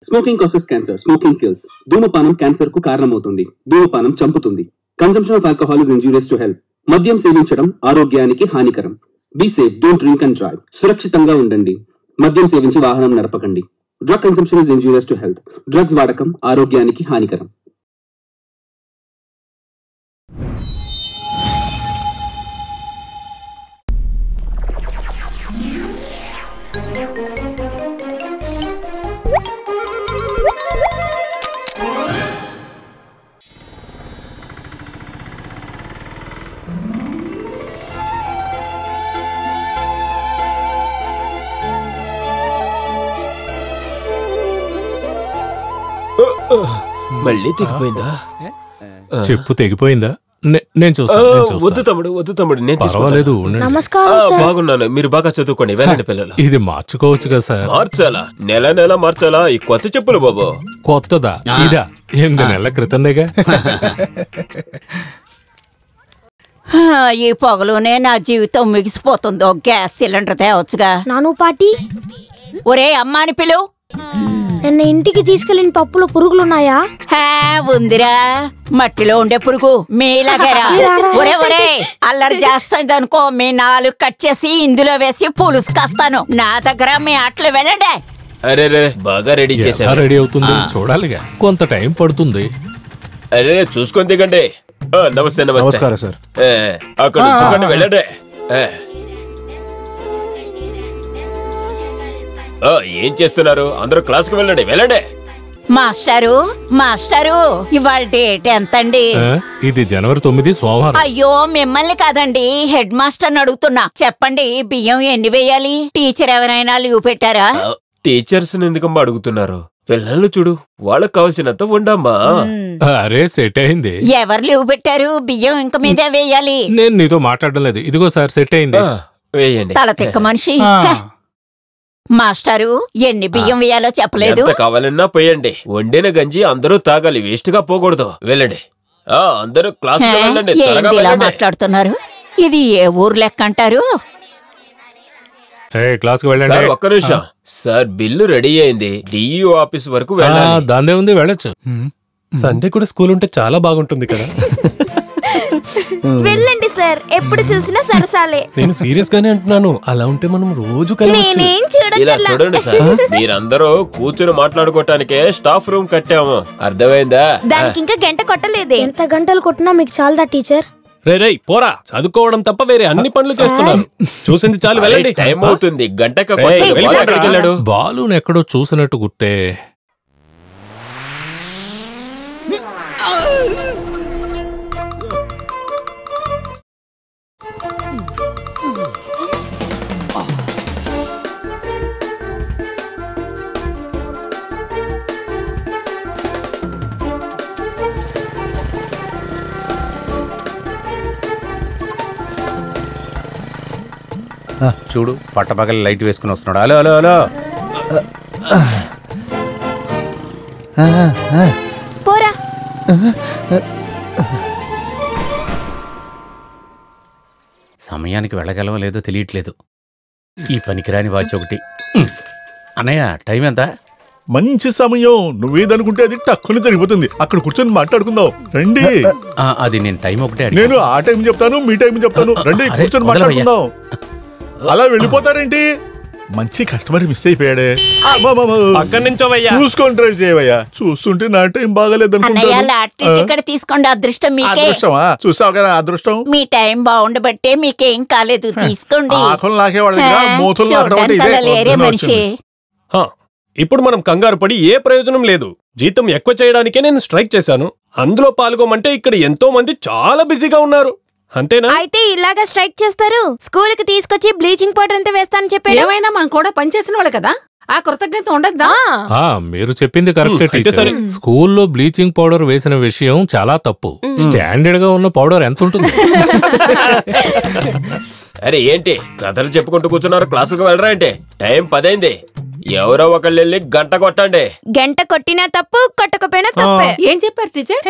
Smoking causes cancer, smoking kills. ధూమపానం cancer కు కారణమవుతుంది. ధూమపానం చంపుతుంది. Consumption of alcohol is injurious to health. మద్యం సేవించడం ఆరోగ్యానికి హానికరం. Be safe, don't drink and drive. సురక్షితంగా ఉండండి. మద్యం సేవించి వాహనం నడపకండి. Drug consumption is injurious to health. Drugs వాడకం ఆరోగ్యానికి హానికరం. మళ్ళీ తెగిపోయిందా? చెప్పు తెగిపోయిందా? నేను చూస్తాను. వద్దు తమ్ముడు, నేను పర్వాలేదు. బాగున్నాను. మీరు బాగా చదువుకోండి. వెళ్ళండి పిల్లలు. ఇది మార్చుకోవచ్చు కదా సార్. మార్చాలా? నెల మార్చాలా? ఈ కొత్త చెప్పులు బాబు. కొత్తదా? ఇదా 8 నెలల క్రితందేగా. ఈ పొగలోనే నా జీవితం మిగిసిపోతుందో. Gas cylinder తేవచ్చుగా. నాను పాటి, ఒరే అమ్మాని పిలు. నిన్న ఇంటికి తీసుకెళ్లిన పప్పులో పురుగులున్నాయా? ఉందిరా, మట్టిలో ఉండే పురుగు మీలాగరా. ఒరే ఒరే, అల్లరి చేస్తుంది అనుకో మీ 4 కట్ చేసి ఇందులో వేసి పులుసు కాస్తాను. నా దగ్గర మీ ఆటలు వెళ్ళండి. అరే బాగా రెడీ చేశారు. రెడీ అవుతుంది చూడాలిగా, కొంత టైం పడుతుంది. అరే చూసుకొని దిగండి. నమస్తే. నమస్కారం సార్. అక్కడ చూడండి, వెళ్ళండి. ఏం చేస్తున్నారు? అందరూ క్లాస్కి వెళ్ళండి. మాస్టరు ఇవాళ డేట్ ఎంతండి? ఇది జనవరి 9 సోమవారం. అయ్యో మిమ్మల్ని కాదండి, హెడ్ మాస్టర్ అడుగుతున్నా. చెప్పండి, బియ్యం ఎన్ని వేయాలి? టీచర్ ఎవరైనా లీవ్ పెట్టారా? టీచర్స్ ఎందుకమ్మా అడుగుతున్నారు? పిల్లలు చూడు, వాళ్ళకి కావాల్సినంత ఉండమ్మా. అరే సెట్ అయింది. ఎవరు లీవ్ పెట్టారు? బియ్యం ఇంక మీదే వేయాలి. నేను నీతో మాట్లాడడం లేదు. ఇదిగో సార్ సెట్ అయింది. వేయండి. తల తిక్క మనిషి. మాస్టరు ఎన్ని బియ్యం వేయాలో చెప్పలేదు. ఎంత కావాలన్నా పోయండి. వండిన గంజి అందరూ తాగాలి, వేస్ట్ గా పోకూడదు. వెళ్ళండి. అందరూ క్లాస్ ఇలా మాట్లాడుతున్నారు. ఇది ఏ ఊరు లెక్క అంటారు? క్లాస్ కి వెళ్ళండి. ఒక్క నిమిషం సార్, బిల్లు రెడీ అయింది. డిఈఓ ఆఫీస్ వరకు వెళ్ళాలి. దాందే ఉంది, వెళ్ళొచ్చు. సండే కూడా స్కూల్ ఉంటే చాలా బాగుంటుంది కదా. వెళ్ళండి సార్, ఎప్పుడు చూసినా సరసాలే. నేను సీరియస్ గానే అంటున్నాను. అలా ఉంటే మనం రోజు ఇలా చూడండి సార్, మీరందరూ కూర్చుని మాట్లాడుకోవటానికే స్టాఫ్ రూమ్ కట్టాము. అర్థమైందా? దానికి ఇంకా గంట కొట్టలేదే. ఎంత గంటలు కొట్టినా మీకు చాలదా టీచర్? రే పోరా, చదువుకోవడం తప్ప వేరే అన్ని పనులు చేస్తున్నారు. చూసింది చాలు, వెళ్ళండి. టైం అవుతుంది. గంటకు బాలుని ఎక్కడో చూసినట్టు గుర్తే. చూడు, పట్టపగల లైట్ వేసుకుని వస్తున్నాడు. హలో పోరా. సమయానికి వెళ్ళగలవో లేదో తెలియట్లేదు. ఈ పనికిరాని వాచ్ ఒకటి. అన్నయ్య, టైం ఎంత? మంచి సమయం. నువ్వేదనుకుంటే అది టక్కుని జరిగిపోతుంది. అక్కడ కూర్చొని మాట్లాడుకుందాం రండి. అది నేను టైం ఒకటే. నేను ఆ టైం చెప్తాను, మీ టైం చెప్తాను. రండి కూర్చొని మాట్లాడుకుందాం. అలా వెళ్ళిపోతారేంటి? మంచి కస్టమర్ మిస్ అయిపోయాడే. చూసుకొని డ్రైవ్ చేయవయ్యా. చూస్తుంటే నా టైం బాగాలేదు అనుకుంటా. తీసుకోండి, అదృష్టం మీకే. అదృష్టమా? చూసావు కదా అదృష్టం. మీ టైం బాగుండబట్టే మీకేం కాలేదు. తీసుకోండి. ఆకులు నాకేవాళ్ళే మనిషి. ఇప్పుడు మనం కంగారు పడి ఏ ప్రయోజనం లేదు. జీతం ఎక్కువ చేయడానికే నేను స్ట్రైక్ చేశాను. అందులో పాల్గొమంటే ఇక్కడ ఎంతో మంది చాలా బిజీగా ఉన్నారు. అంతేనా? అయితే ఇలాగా స్ట్రైక్ చేస్తారు. స్కూల్ కి తీసుకొచ్చి బ్లీచింగ్ పౌడర్ అంతా వేస్తానని చెప్పాడు. ఏమైనా మనం కూడా పనిచేసిన వాళ్ళు కదా, ఆ కృతజ్ఞత ఉండద్దా? మీరు చెప్పింది కరెక్ట్. స్కూల్లో బ్లీచింగ్ పౌడర్ వేసిన విషయం చాలా తప్పు. స్టాండర్డ్ గా ఉన్న పౌడర్ ఎంత ఉంటుంది? అరే ఏంటి కథలు చెప్పుకుంటూ కూర్చున్నారు? క్లాసులకు వెళ్ళరా అంటే? టైం 10 అయింది. ఎవరో ఒకళ్ళు వెళ్ళి గంట కొట్టండి. గంట కొట్టినా తప్పు, కొట్టకపోయినా తప్పే. ఏం చెప్పారు టీచర్?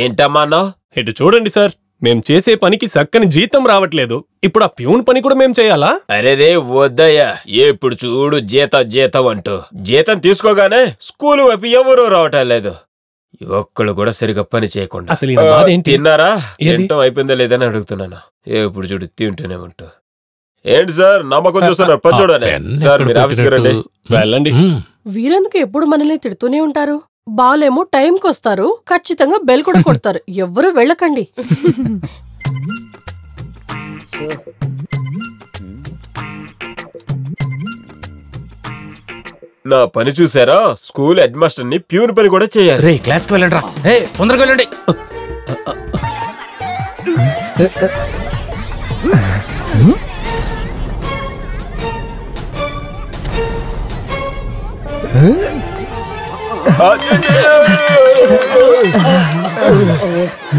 ఏంటమ్మా అన్నావు? ఇటు చూడండి సార్, మేం చేసే పనికి సక్కని జీతం రావట్లేదు. ఇప్పుడు ఆ ప్యూన్ పని కూడా మేం చేయాలా? అరే రే వద్దయ్యా, ఎప్పుడు చూడు జీతం అంటూ. జీతం తీసుకోగానే స్కూల్ వైపు ఎవరూ రావటం లేదు. ఒక్కళ్ళు కూడా సరిగా పని చేయకుండా. అసలు ఈయన బాధ ఏంటి? తిన్నారా? తింటాం అయిపోయిందా లేదని అడుగుతున్నాను. ఎప్పుడు చూడు తింటూనే ఉంటూ. ఏంటి సార్ నమ్మకం చూస్తున్నారు? పని చూడాలి సార్, మీరు ఆఫీస్కి రండి. వెళ్ళండి. వీరెందుకు ఎప్పుడు మనల్ని తిడుతూనే ఉంటారు? బాలేమో టైంకి వస్తారు, ఖచ్చితంగా బెల్ కూడా కొడతారు. ఎవ్వరూ వెళ్ళకండి. నా పని చూసారా? స్కూల్ హెడ్ మాస్టర్ ని ప్యూన్ పని కూడా చేయాలి. రే క్లాస్కి వెళ్ళండి రా. హే తొందరగా వెళ్ళండి.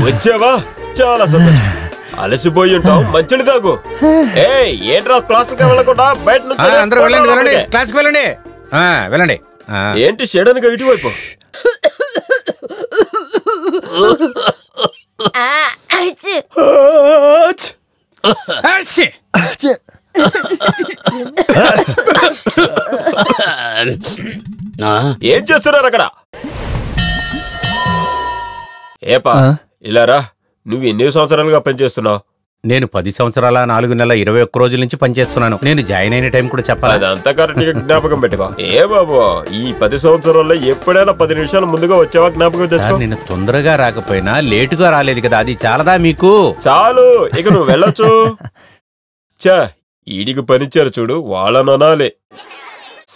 వచ్చావా? చాలా సంతోషం. అలసిపోయి ఉంటావు, మంచిని తాగు. ఏంట్రా క్లాస్కి వెళ్ళకుండా బయట నుంచి అందరూ వెళ్ళండి వెళ్ళండి, క్లాస్కి వెళ్ళండి వెళ్ళండి. ఏంటి షేడన్గా ఇటువైపు? ఏం చేస్తున్నారు అక్కడ? ఏపా ఇలా రా. నువ్వు ఎన్ని సంవత్సరాలుగా పనిచేస్తున్నావు? నేను 10 సంవత్సరాల 4 నెలల 21 రోజుల నుంచి పనిచేస్తున్నాను. నేను జాయిన్ అయిన టైం కూడా చెప్పాలి. అదంతా కరెక్ట్ గా జ్ఞాపకం పెట్టుకో. ఏ బాబు, ఈ 10 సంవత్సరాల్లో ఎప్పుడైనా 10 నిమిషాలు ముందుగా వచ్చావా? జ్ఞాపకం తెచ్చుకో. నేను తొందరగా రాకపోయినా లేటుగా రాలేదు కదా, అది చాలదా మీకు? చాలు, ఇక నువ్వు వెళ్ళొచ్చు. చా, ఈడికి పనిచ్చారు చూడు, వాళ్ళని అనాలి.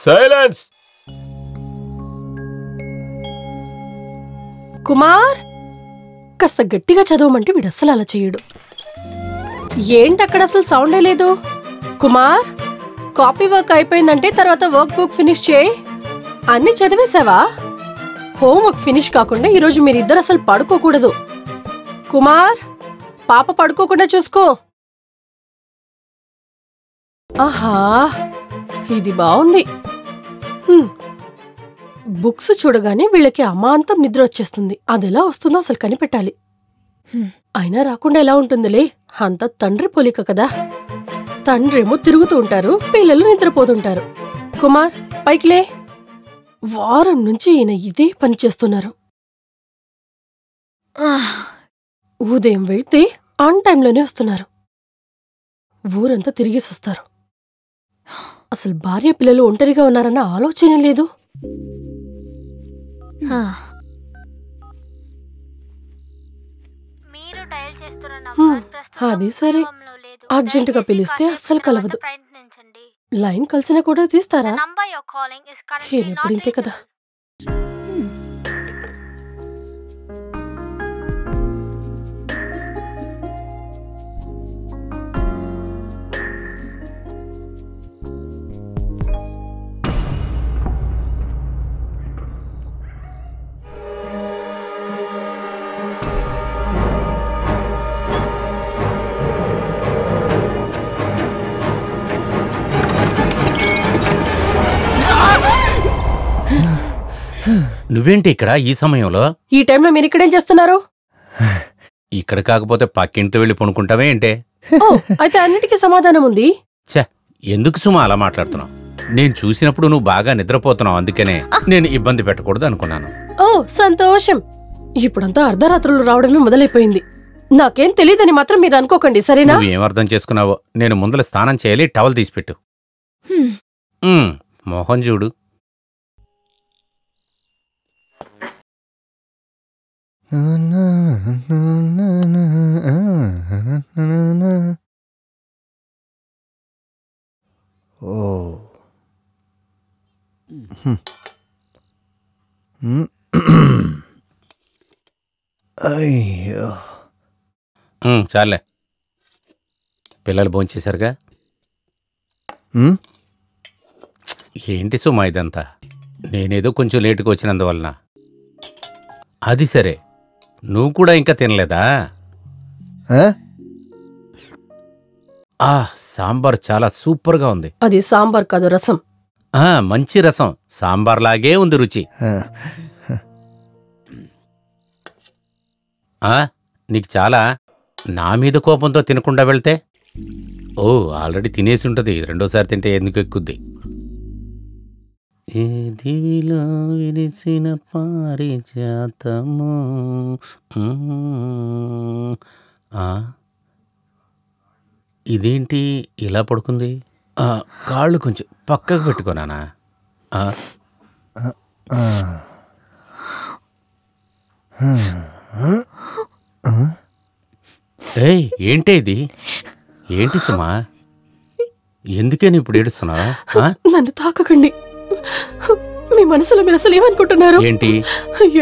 సైలెన్స్. కుమార్, కాస్త గట్టిగా చదవమంటే వీడు అస్సలు అలా చేయడు. ఏంటక్కడ అసలు సౌండే లేదు. కుమార్, కాపీ వర్క్ అయిపోయిందంటే తర్వాత వర్క్ బుక్ ఫినిష్ చేయి. అన్ని చదివేశావా? హోంవర్క్ ఫినిష్ కాకుండా ఈరోజు మీరిద్దరు అసలు పడుకోకూడదు. కుమార్, పాప పడుకోకుండా చూసుకో. ఆహా, ఇది బాగుంది. బుక్స్ చూడగానే వీళ్ళకి అమాంతం నిద్ర వచ్చేస్తుంది. అదెలా వస్తుందో అసలు కనిపెట్టాలి. అయినా రాకుండా ఎలా ఉంటుందిలే, అంత తండ్రి పోలిక కదా. తండ్రేమో తిరుగుతూ ఉంటారు, పిల్లలు నిద్రపోతుంటారు. కుమార్, పైకిలే. వారం నుంచి ఈయన ఇదే పని చేస్తున్నారు. ఉదయం వెళ్తే ఆన్ టైంలోనే వస్తున్నారు. ఊరంతా తిరిగేసొస్తారు. అసలు భార్య పిల్లలు ఒంటరిగా ఉన్నారన్న ఆలోచన లేదు. అది సరే, అర్జెంటుగా పిలిస్తే అస్సలు కలవదు. లైన్ కలిసినా కూడా తీస్తారా? ఎప్పుడు ఇంతే కదా. నువ్వేంటి ఇక్కడ ఈ సమయంలో? ఈ టైంలో మీరు ఇక్కడేం చేస్తున్నారు? ఇక్కడ కాకపోతే పక్కింటి వెళ్ళి పనుకుంటావే ఏంటే? ఓ, అయితే అన్నిటికీ సమాధానం ఉంది. ఛే, ఎందుకు సుమా అలా మాట్లాడుతున్నావు? నేను చూసినప్పుడు నువ్వు బాగా నిద్రపోతున్నావు, అందుకనే నేను ఇబ్బంది పెట్టకూడదు అనుకున్నాను. ఓ సంతోషం. ఇప్పుడంతా అర్ధరాత్రులు రావడమే మొదలైపోయింది. నాకేం తెలియదని మాత్రం మీరు అనుకోకండి, సరేనా? నువ్వేం అర్థం చేసుకున్నావో. నేను ముందల స్నానం చేయాలి, టవల్ తీసిపెట్టు. మోహన్ చూడు. అయ్యో, చాలే. పిల్లలు భోంచేశారుగా? ఏంటి సుమా ఇదంతా? నేనేదో కొంచెం లేటుగా వచ్చినందువలన. అది సరే, నువ్వు కూడా ఇంకా తినలేదా? సాంబార్ చాలా సూపర్గా ఉంది. అది సాంబార్ కాదు, రసం. మంచి రసం, సాంబార్ లాగే ఉంది రుచి. నీకు చాలా నా మీద కోపంతో తినకుండా వెళ్తే? ఓ ఆల్రెడీ తినేసి ఉంటుంది, రెండోసారి తింటే ఎందుకు ఎక్కుద్ది? ఏ దివిలో విరిసిన పారిజాతము. ఇదేంటి ఇలా పడుకుంది? కాళ్ళు కొంచెం పక్కకు పెట్టుకోనానా? ఏయ్ ఏంటి ఇది? ఏంటి సుమా, ఎందుకని ఇప్పుడు ఏడుస్తున్నావా? నన్ను తాకకండి. మీ మనసులో మీరు అసలు ఏమనుకుంటున్నారు? ఏంటి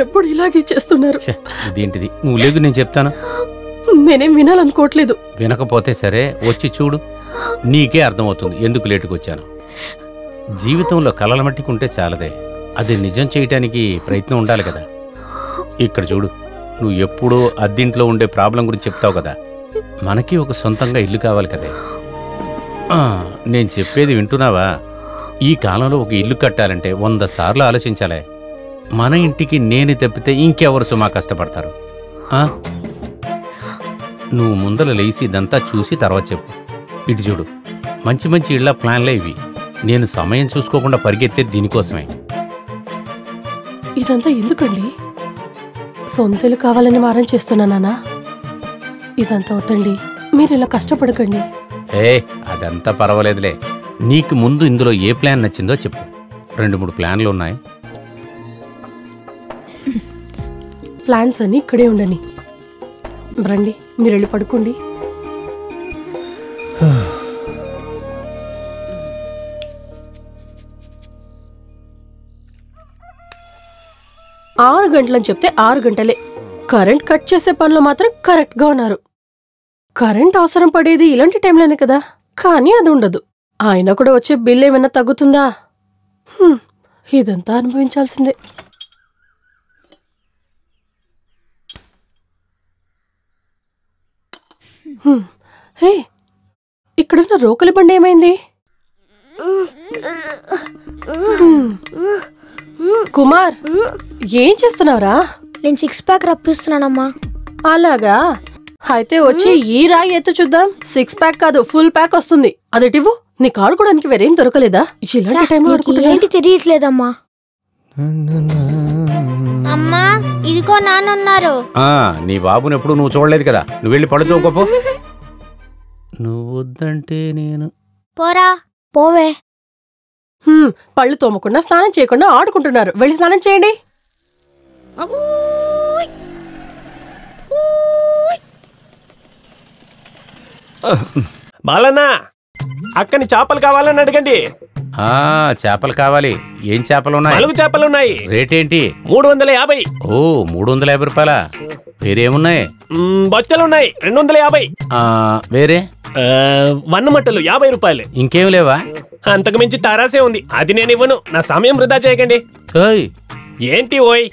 ఎప్పుడు ఇలాగే చేస్తున్నారు? ఇదేంటిది? నువ్వు లేదు, నేను చెప్తాను. నేనేం వినాలనుకోవట్లేదు. వినకపోతే సరే, వచ్చి చూడు, నీకే అర్థమవుతుంది ఎందుకు లేటుకు వచ్చాను. జీవితంలో కలల మట్టికుంటే చాలదే, అది నిజం చేయటానికి ప్రయత్నం ఉండాలి కదా. ఇక్కడ చూడు, నువ్వు ఎప్పుడూ అద్దింట్లో ఉండే ప్రాబ్లం గురించి చెప్తావు కదా, మనకి ఒక సొంతంగా ఇల్లు కావాలి కదే. నేను చెప్పేది వింటున్నావా? ఈ కాలంలో ఒక ఇల్లు కట్టాలంటే 100 సార్లు ఆలోచించాలే. మన ఇంటికి నేను తప్పితే ఇంకెవరు సుమా కష్టపడతారు? నువ్వు ముందర లేచి ఇదంతా చూసి తర్వాత చెప్పు. ఇటు చూడు, మంచి మంచి ఇళ్ల ప్లాన్లే ఇవి. నేను సమయం చూసుకోకుండా పరిగెత్తేది దీనికోసమే. ఇదంతా ఎందుకండి? సొంతలు కావాలని మారం చేస్తున్నానా? ఇదంతా వద్దండి, మీరు ఇలా కష్టపడకండి. అదంతా పర్వాలేదులే. నీకు ముందు ఇందులో ఏ ప్లాన్ నచ్చిందో చెప్పు. 2-3 ప్లాన్లు ఉన్నాయి. ప్లాన్స్ అన్ని ఇక్కడే ఉండని. రండి, మీరు వెళ్ళి పడుకోండి. ఆరు గంటలని చెప్తే 6 గంటలే. కరెంట్ కట్ చేసే పనులు మాత్రం కరెక్ట్ గా ఉన్నారు. కరెంట్ అవసరం పడేది ఇలాంటి టైంలోనే కదా, కానీ అది ఉండదు. ఆయన కూడా వచ్చే బిల్ ఏమైనా తగ్గుతుందా? ఇదంతా అనుభవించాల్సిందే. ఇక్కడున్న రోకలి బండి ఏమైంది? కుమార్, ఏం చేస్తున్నావురా? నేను 6 ప్యాక్ రప్పిస్తున్నానమ్మా. అలాగా, అయితే వచ్చి ఈ రాయి ఎత్తు చూద్దాం. 6 ప్యాక్ కాదు, ఫుల్ ప్యాక్ వస్తుంది. అదటివ్వు. నీకు ఆడుకోవడానికి వేరేం దొరకలేదా? ఇలాంటి టైంలో ఏంటి తెలియట్లేదమ్మా. అమ్మా, ఇదిగో నాన్నున్నారు. నీ బాబుని ఎప్పుడు నువ్వు చూడలేదు కదా, నువ్వు వెళ్ళి పడుతూ గొప్ప. నువ్వు వద్దంటే నేను పోరా, పోవే. పళ్ళు తోమకుండా స్నానం చేయకుండా ఆడుకుంటున్నారు. వెళ్ళి స్నానం చేయండి. బాలన్నా, అక్కని చేపలు కావాలని అడగండి. చేపలు కావాలి. ఏం చేపలు ఉన్నాయి? 4 చేపలున్నాయి. రేటేంటి? 350. ఓ, 350 రూపాయలా? వేరేమున్నాయి? బొచ్చలున్నాయి, 250. వేరే వన్నమట్టలు 50 రూపాయలు. ఇంకేం లేవా? అంతకు మించి తారాసే ఉంది, అది నేను ఇవ్వను. నా సమయం వృధా చేయకండి. ఏంటి ఓయ్,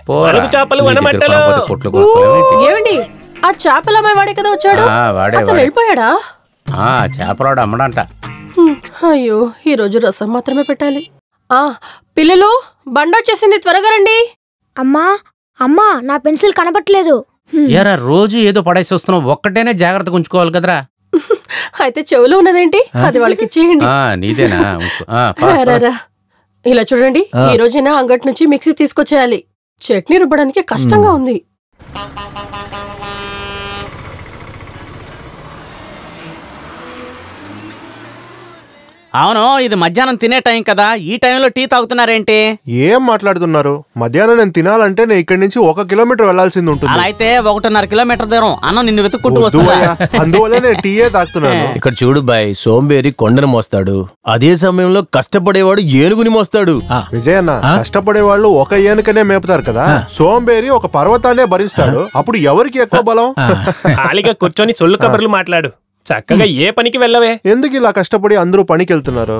4 చేపలు వనమట్టలు. ఏమండి, ఆ చేపల అమ్మాయి వాడే కదా వచ్చాడు. అతను వెళ్ళిపోయాడా? చేపలాడు అమ్మడంట. అయ్యో, ఈ రోజు రసం మాత్రమే పెట్టాలి. పిల్లలు, బండొచ్చేసింది, త్వరగా రండి. అమ్మా, అమ్మా, నా పెన్సిల్ కనపట్లేదు. ఎరా, రోజు ఏదో పడేసి వస్తున్నావు, ఒక్కటేనే జాగ్రత్తగా ఉంచుకోవాలి కదరా. అయితే చెవులో ఉన్నదేంటి, అది వాళ్ళకి ఇచ్చేయండి. నీదేనా? ఇలా చూడండి, ఈ రోజైనా అంగటి నుంచి మిక్సీ తీసుకొచ్చేయాలి. చట్నీ రుబ్బడానికి కష్టంగా ఉంది. అవును, ఇది మధ్యాహ్నం తినే టైం కదా, ఈ టైంలో టీ తాగుతున్నారేంటి? ఏం మాట్లాడుతున్నారు? మధ్యాహ్నం నేను తినాలంటే నేను ఇక్కడి నుంచి 1 కిలోమీటర్ వెళ్లాల్సింది ఉంటుంది. అలా అయితే 1.5 కిలోమీటర్ దూరం అన్నం నిన్ను వెతుక్కుంటూ వస్తున్నా. అందువల్ల నేను టీయే తాగుతున్నాను. ఇక్కడ చూడు బాయ్, సోంబేరి కొండను మోస్తాడు, అదే సమయంలో కష్టపడేవాడు ఏనుగుని మోస్తాడు. విజయన్న, కష్టపడేవాళ్ళు ఒక ఏనుకనే మేపుతారు కదా, సోంబేరి ఒక పర్వతాన్నే భరిస్తాడు. అప్పుడు ఎవరికి ఎక్కువ బలం? ఖాళీగా కూర్చొని సొల్లు కబుర్లు మాట్లాడు, చక్కగా ఏ పనికి వెళ్ళవే. ఎందుకు ఇలా కష్టపడి అందరూ పనికి వెళ్తున్నారు?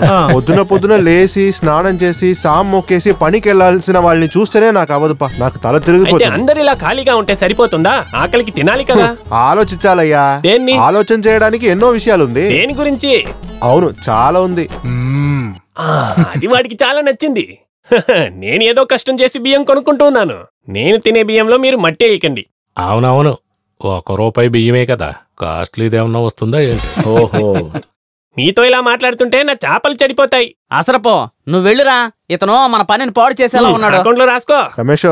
పొద్దున లేసి స్నానం చేసి సామ్ మొక్కేసి పనికి వెళ్లాల్సిన వాళ్ళని చూస్తేనే నాకు అవదుపా, నాకు తల తిరిగిపోతుంది. అందరు ఇలా ఖాళీగా ఉంటే సరిపోతుందా? ఆకలికి తినాలి కదా. ఆలోచించాలయ్యా. దేన్ని? ఆలోచన చేయడానికి ఎన్నో విషయాలుంది. దేని గురించి? అవును, చాలా ఉంది. అది వాడికి చాలా నచ్చింది. నేను ఏదో కష్టం చేసి బియ్యం కొనుక్కుంటూ ఉన్నాను. నేను తినే బియ్యంలో మీరు మట్టి వేయకండి. అవునవును, ₹1 బియ్యమే కదా, కాస్ట్లీదేమన్నా వస్తుందా ఏంటి? ఓహో, మీతో ఇలా మాట్లాడుతుంటే నా చేపలు చెడిపోతాయి. అసరపో, నువ్వు వెళ్ళురా. ఇతను మన పనిని పాడు చేసేలా ఉన్నాడు. అకౌంట్లో రాసుకో. రమేష్,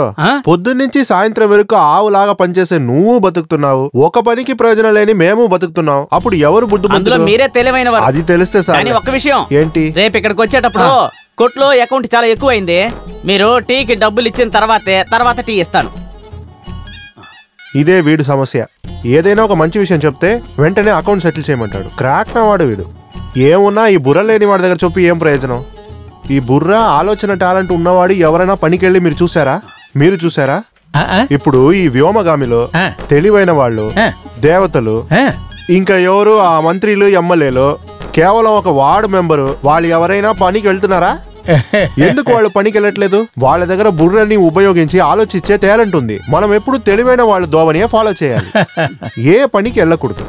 పొద్దున్నుంచి సాయంత్రం వరకు ఆవులాగా పనిచేసే నువ్వు బతుకుతున్నావు, ఒక పనికి ప్రయోజనం లేని మేము బతుకుతున్నాం. అప్పుడు ఎవరు బుద్ధి? మీరే తెలివైన వారు. అది తెలిస్తే సార్. ఒక్క విషయం ఏంటి? రేపు ఇక్కడికి వచ్చేటప్పుడు కొట్లో అకౌంట్ చాలా ఎక్కువైంది. మీరు టీకి డబ్బులు ఇచ్చిన తర్వాత టీ ఇస్తాను. ఇదే వీడు సమస్య. ఏదైనా ఒక మంచి విషయం చెప్తే వెంటనే అకౌంట్ సెటిల్ చేయమంటాడు. క్రాక్ నా వాడు వీడు. ఏమున్నా ఈ బుర్ర లేని వాడి దగ్గర చెప్పి ఏం ప్రయోజనం? ఈ బుర్ర, ఆలోచన, టాలెంట్ ఉన్నవాడు ఎవరైనా పనికెళ్ళి మీరు చూసారా? ఇప్పుడు ఈ వ్యోమగామిలో తెలివైన వాళ్ళు, దేవతలు, ఇంకా ఎవరు ఆ మంత్రులు, ఎమ్మెల్యేలు, కేవలం ఒక వార్డు మెంబరు, వాళ్ళు ఎవరైనా పనికి వెళ్తున్నారా? ఎందుకు వాళ్ళు పనికి వెళ్ళట్లేదు? వాళ్ళ దగ్గర బుర్రని ఉపయోగించి ఆలోచించే టాలెంట్ ఉంది. మనం ఎప్పుడు తెలివైన వాళ్ళ దోవనియే ఫాలో చేయాలి. ఏ పనికి వెళ్ళకూడదు.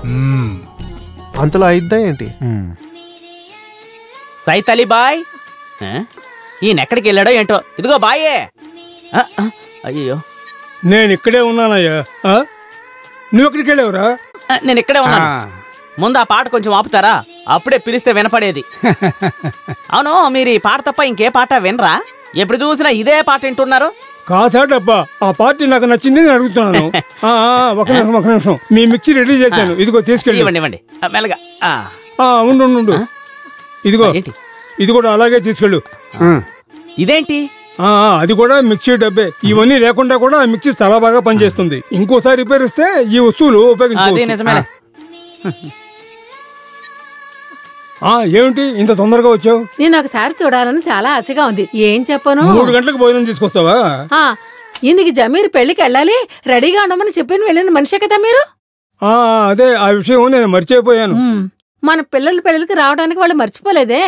అంతలో అయిద్దా ఏంటి? సైత్ అలీ బాయ్, ఈయన ఎక్కడికి వెళ్ళాడో ఏంటో. ఇదిగో బాయే. అయ్యో, నేను ఇక్కడే ఉన్నానయ్యా. నువ్వు ఎక్కడికి వెళ్ళావురా? నేను ఇక్కడే ఉన్నాను. ముందు ఆ పాట కొంచెం ఆపుతారా? అప్పుడే పిలిస్తే వినపడేది. అవును, మీరు ఈ పాట తప్ప ఇంకే పాట వినరా? ఎప్పుడు చూసినా ఇదే పాట వింటున్నారు. కాసాడబ్బా, ఆ పార్టీ నాకు నచ్చింది నేను అడుగుతున్నాను. ఒక నిమిషం, మీ మిక్సీ రెడీ చేశాను, ఇదిగో తీసుకెళ్ళి. ఇవ్వండి మెల్లగా. ఉండు, ఇదిగో ఇది కూడా అలాగే తీసుకెళ్ళు. ఇదేంటి? అది కూడా మిక్సీ డబ్బే. ఇవన్నీ లేకుండా కూడా మిక్సీ చాలా బాగా పనిచేస్తుంది. ఇంకోసారి రిపేర్ ఇస్తే ఈ వస్తువులు ఉపయోగించుకోవచ్చు. ఏమిటి ఇంత తొందరగా వచ్చావు? నేను ఒకసారి చూడాలని చాలా ఆశగా ఉంది. ఏం చెప్పను? 3 గంటలకు భోజనం తీసుకొస్తావా? ఇందుకు జమీర్ పెళ్లికి వెళ్ళాలి, రెడీగా ఉండమని చెప్పి వెళ్ళిన మనిషే కదా మీరు. అదే, ఆ విషయం నేను మర్చిపోయాను. మన పిల్లల పెళ్లికి రావడానికి వాళ్ళు మర్చిపోలేదే.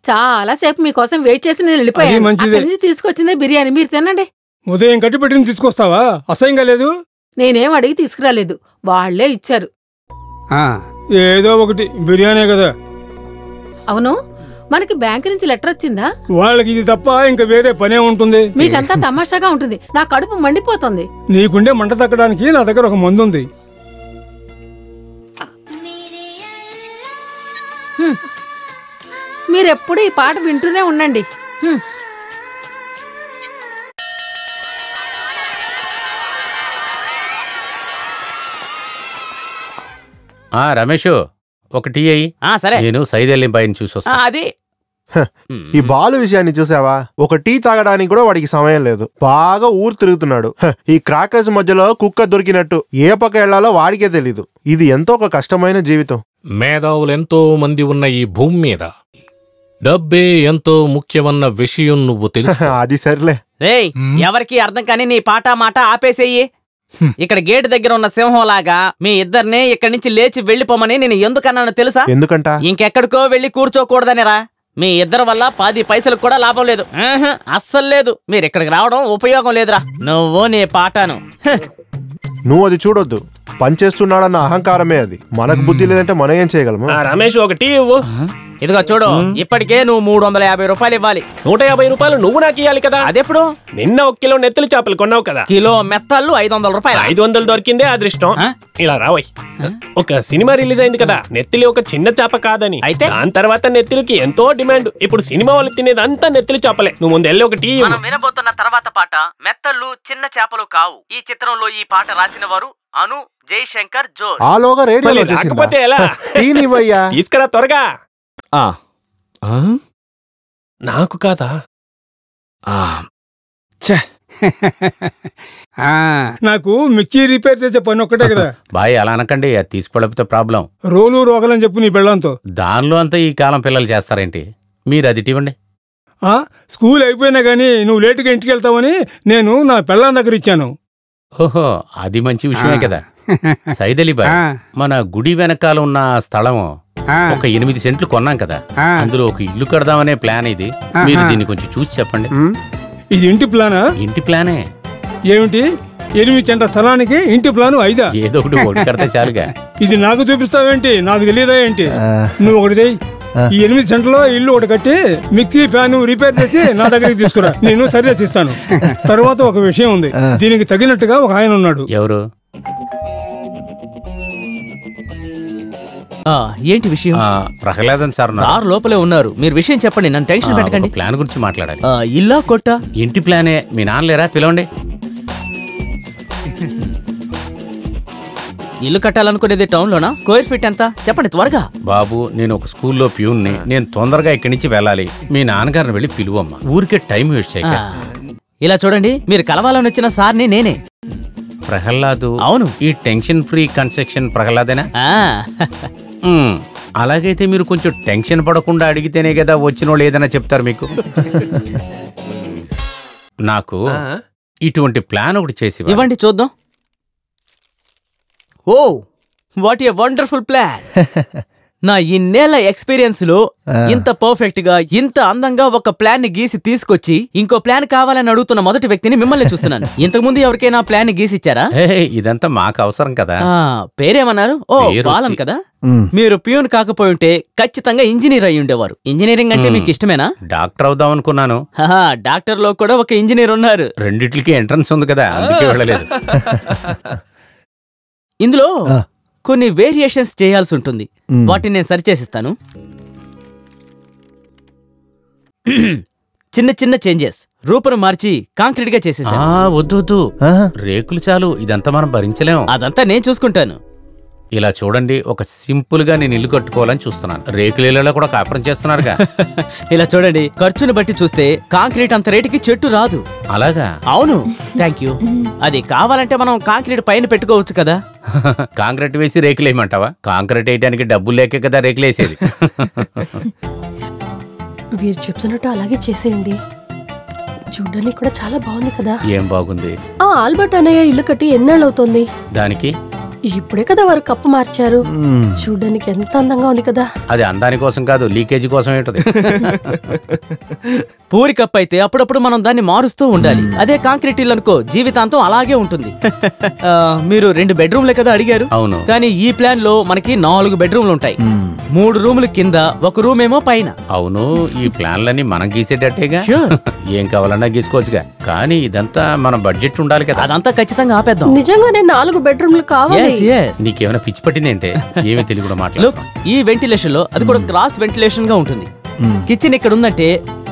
చాలా సేపు మీకోసం వెయిట్ చేసి నేను వెళ్ళిపోయాను. అక్కడి నుంచి తీసుకొచ్చిందే బిర్యానీ, మీరు తినండి. ఉదయం కట్టి పెట్టిన తీసుకొస్తావా? అసహ్యంగా లేదు? నేనేం అడిగి తీసుకురాలేదు, వాళ్లే ఇచ్చారు. ఏదో ఒకటి, బిర్యానీ కదా. అవును, మనకి బ్యాంక్ నుంచి లెటర్ వచ్చిందా? వాళ్ళకి ఇది తప్ప ఇంకా వేరే పనే ఉంటుంది. మీకంతా తమాషాగా ఉంటుంది. నా కడుపు మండిపోతుంది. నీకుండే మంట తగ్గడానికి నా దగ్గర ఒక మందు ఉంది. మీరెప్పుడు ఈ పాట వింటూనే ఉండండి. రమేష్, ఒక టీ అయ్యి. సరే, నేను సైద్ అలీ బాయ్ని చూసొస్తా. అది ఈ బాలు విషయాన్ని చూసావా? ఒక టీ తాగడానికి కూడా వాడికి సమయం లేదు. బాగా ఊరు తిరుగుతున్నాడు. ఈ క్రాకర్స్ మధ్యలో కుక్క దొరికినట్టు ఏ పక్క వెళ్లాలో వాడికే తెలీదు. ఇది ఎంతో ఒక కష్టమైన జీవితం. మేధావులు ఎంతో మంది ఉన్న ఈ భూమి మీద డబ్బే ఎంతో ముఖ్యమన్న విషయం నువ్వు తెలుసు. అది సర్లే. రేయ్, ఎవరికి అర్థం కాని నీ పాట మాట ఆపేసేయి. ఇక్కడ గేట్ దగ్గర ఉన్న సింహం లాగా మీ ఇద్దరిని ఇక్కడి నుంచి లేచి వెళ్లిపోమని నేను ఎందుకన్నాను తెలుసా? ఎందుకంట? ఇంకెక్కడికో వెళ్లి కూర్చోకూడదనిరా. మీ ఇద్దరు వల్ల 10 పైసలకు కూడా లాభం లేదు. అస్సలు లేదు. మీరు ఇక్కడికి రావడం ఉపయోగం లేదురా. నువ్వు నీ పాటను. నువ్వు అది చూడొద్దు. పనిచేస్తున్నాడన్న అహంకారమే అది. మనకు బుద్ధి లేదంటే మనం ఏం చేయగలము? రమేష్, ఒక టీ ఇవ్వు. ఇదిగో చూడు, ఇప్పటికే నువ్వు 350 రూపాయలు ఇవ్వాలి. 150 రూపాయలు నువ్వు నాకు ఇవ్వాలి కదా. అదెప్పుడు? నిన్న 1 కిలో నెత్తలి చేపలు కొన్నావు కదా. కిలో మెత్తళ్ళు 500 రూపాయలు. 500 దొరికిందే అదృష్టం. ఇలా రావయ్. ఒక సినిమా రిలీజ్ అయింది కదా, నెత్తిలి ఒక చిన్న చేప కాదని. అయితే దాని తర్వాత నెత్తిలికి ఎంతో డిమాండ్. ఇప్పుడు సినిమా వాళ్ళు తినేదంతా నెత్తిలి చేపలే. నువ్వు ముందు వెళ్ళి ఒక టీ. మనం వినబోతున్న తర్వాత పాట మెత్తళ్ళు చిన్న చేపలు కావు. ఈ చిత్రంలో ఈ పాట రాసిన వారు అను జయశంకర్ జోర్. ఆలోగా రేడియోలో రాకపోతే ఎలా? తీసుకురా త్వరగా. నాకు కాదా? నాకు మిక్సీ రిపేర్ చేసే పని ఒక్కటే కదా. బాయ్, అలా అనకండి, అది తీసుకోలేకపోతే ప్రాబ్లం. రోలు రోగలని చెప్పు నీ పెళ్ళంతో. దానిలో అంతా ఈ కాలం పిల్లలు చేస్తారేంటి? మీరు అది ఇవ్వండి. స్కూల్ అయిపోయినా గానీ నువ్వు లేటుగా ఇంటికి వెళ్తావని నేను నా పెళ్ళాం దగ్గర ఇచ్చాను. ఓహో, అది మంచి విషయమే కదా. సైద్ అలీ బాయ్, మన గుడి వెనకాల ఉన్న స్థలం ఒక 8 సెంట్లు కొన్నాం కదా, అందులో ఒక ఇల్లు కడదామనే ప్లాన్ ఇది. మీరు దీన్ని కొంచెం చూసి చెప్పండి. ఇది ఇంటి ప్లానా? ఇంటి ప్లానే. ఏమిటి, 8 సెంట్ల స్థలానికి ఇంటి ప్లాను 5? ఏదో ఒకటి కడితే చాలుగా. ఇది నాకు చూపిస్తావేంటి? నాకు తెలియదా ఏంటి? నువ్వు ఒకటి చెయ్యి. ఈ 8 సెంట్లో ఇల్లు ఒకటి కట్టి మిక్సీ ఫ్యాన్ రిపేర్ చేసి నా దగ్గరికి తీసుకురా, నేను సర్వీస్ ఇస్తాను. తర్వాత ఒక విషయం ఉంది, దీనికి తగినట్టుగా ఒక ఆయన ఉన్నాడు. ఎవరు? ఏంటి విషయం? ప్రహ్లాదన్ సార్ సార్ లోపలే ఉన్నారు. మీరు విషయం చెప్పండి, నన్ను టెన్షన్ పెట్టకండి. ప్లాన్ గురించి మాట్లాడాలి. ఇల్లా కొట్టా? ఇంటి ప్లానే. మీ నాన్న లేరా? పిలవండి. ఇల్లు కట్టాలనుకునేది టౌన్ లోనా? స్క్వేర్ ఫీట్ ఎంత చెప్పండి త్వరగా. బాబు, నేను ఒక స్కూల్లో ప్యూన్ని. నేను తొందరగా ఇక్కడి నుంచి వెళ్ళాలి. మీ నాన్నగారిని వెళ్ళి పిలువమ్మా. ఊరికే టైం వేస్ట్ చేయక. ఇలా చూడండి, మీరు కలవాలని వచ్చిన సార్ని నేనే. ప్రహ్లాదు? అవును. ఈ టెన్షన్ ఫ్రీ కన్స్ట్రక్షన్ ప్రహ్లాదేనా? అలాగైతే మీరు కొంచెం టెన్షన్ పడకుండా అడిగితేనే కదా వచ్చిన వాళ్ళు ఏదైనా చెప్తారు మీకు. నాకు ఇటువంటి ప్లాన్ ఒకటి చేసి ఇవ్వండి చూద్దాం. ఓ, వాట్ ఏ వండర్ఫుల్ ప్లాన్. నా ఇన్నేళ్ల ఎక్స్పీరియన్స్ లో ఇంత పర్ఫెక్ట్ గా, ఇంత అందంగా ఒక ప్లాన్ ని గీసి తీసుకొచ్చి ఇంకో ప్లాన్ కావాలని అడుగుతున్న మొదటి వ్యక్తిని మిమ్మల్ని చూస్తున్నాను. ఇంతకు ముందు ఎవరికైనా ప్లాన్ ని గీసిచ్చారా? ఇదంతా మాకు అవసరం కదా. పేరేమన్నారు? ఓ, బాలన్ కదా. మీరు ప్యూన్ కాకపోయి ఉంటే ఖచ్చితంగా ఇంజనీర్ అయి ఉండేవారు. ఇంజనీరింగ్ అంటే మీకు ఇష్టమేనా? డాక్టర్ అవుదాం అనుకున్నాను. డాక్టర్ లో కూడా ఒక ఇంజనీర్ ఉన్నారు. రెండిట్లకి ఎంట్రన్స్ ఉంది కదా, అందుకే వెళ్ళలేదు. ఇందులో కొన్ని వేరియేషన్స్ చేయాల్సి ఉంటుంది. వాటిని నేను సరి చేసిస్తాను. చిన్న చిన్న చేంజెస్, రూపను మార్చి కాంక్రీట్ గా చేసేసాను. వద్దు, రేకులు చాలు. ఇదంతా మనం భరించలేం. అదంతా నేను చూసుకుంటాను. ఇలా చూడండి, ఒక సింపుల్ గా నేను ఇల్లు కట్టుకోవాలని చూస్తున్నాను. రేకులలో కూడా కాపురం చేస్తున్నారుగా. ఇలా చూడండి, ఖర్చును బట్టి చూస్తే కాంక్రీట్ అంత రేటుకి చెట్టు రాదు. అలాగా? అవును. Thank you. అది కావాలంటే మనం కాంక్రీట్ పైన పెట్టుకోవచ్చు కదా. కాంక్రీట్ వేసి రేకులు వేయమంటావా? కాంక్రీట్ వేయడానికి డబ్బులు లేకే కదా రేకులు వేసేది. వీరు చెప్తున్నట్టు అలాగే చేసేయండి. చూడ్డానికి కూడా చాలా బాగుంది కదా. ఏం బాగుంది? ఆల్బర్ట్ అన్నయ్య ఇల్లు కట్టి ఎన్నేళ్ళు అవుతుంది? దానికి ఇప్పుడే కదా వారు కప్పు మార్చారు. చూడ్డానికి ఎంత అందంగా ఉంది కదా. అది అందాని కోసం కాదు, లీకేజీ కోసం ఏంటది. పూరి కప్పు అయితే అప్పుడప్పుడు మనం దాన్ని మారుస్తూ ఉండాలి. అదే కాంక్రీట్ ఇల్లు అనుకో, జీవితాంతం అలాగే ఉంటుంది. మీరు 2 బెడ్రూమ్లే కదా అడిగారు? అవును. కానీ ఈ ప్లాన్ లో మనకి 4 బెడ్రూమ్లు ఉంటాయి. 3 రూములు కింద, 1 రూమ్ ఏమో పైన. అవును, ఈ ప్లాన్లన్నీ మనం గీసేటట్టేగా. ఏం కావాలన్నా గీసుకోవచ్చుగా. కానీ ఇదంతా మన బడ్జెట్ ఉండాలి కదా. అదంతా ఖచ్చితంగా ఆపేద్దాం. నిజంగానే 4 బెడ్రూమ్లు కావాలి. నీకేమైనా పిచ్చి పట్టిందేంటే? ఏమీ తెలియదు కూడా మాట్లాడు. ఈ వెంటిలేషన్ లో అది కూడా క్రాస్ వెంటిలేషన్ గా ఉంటుంది. కిచెన్ ఇక్కడ ఉందంటే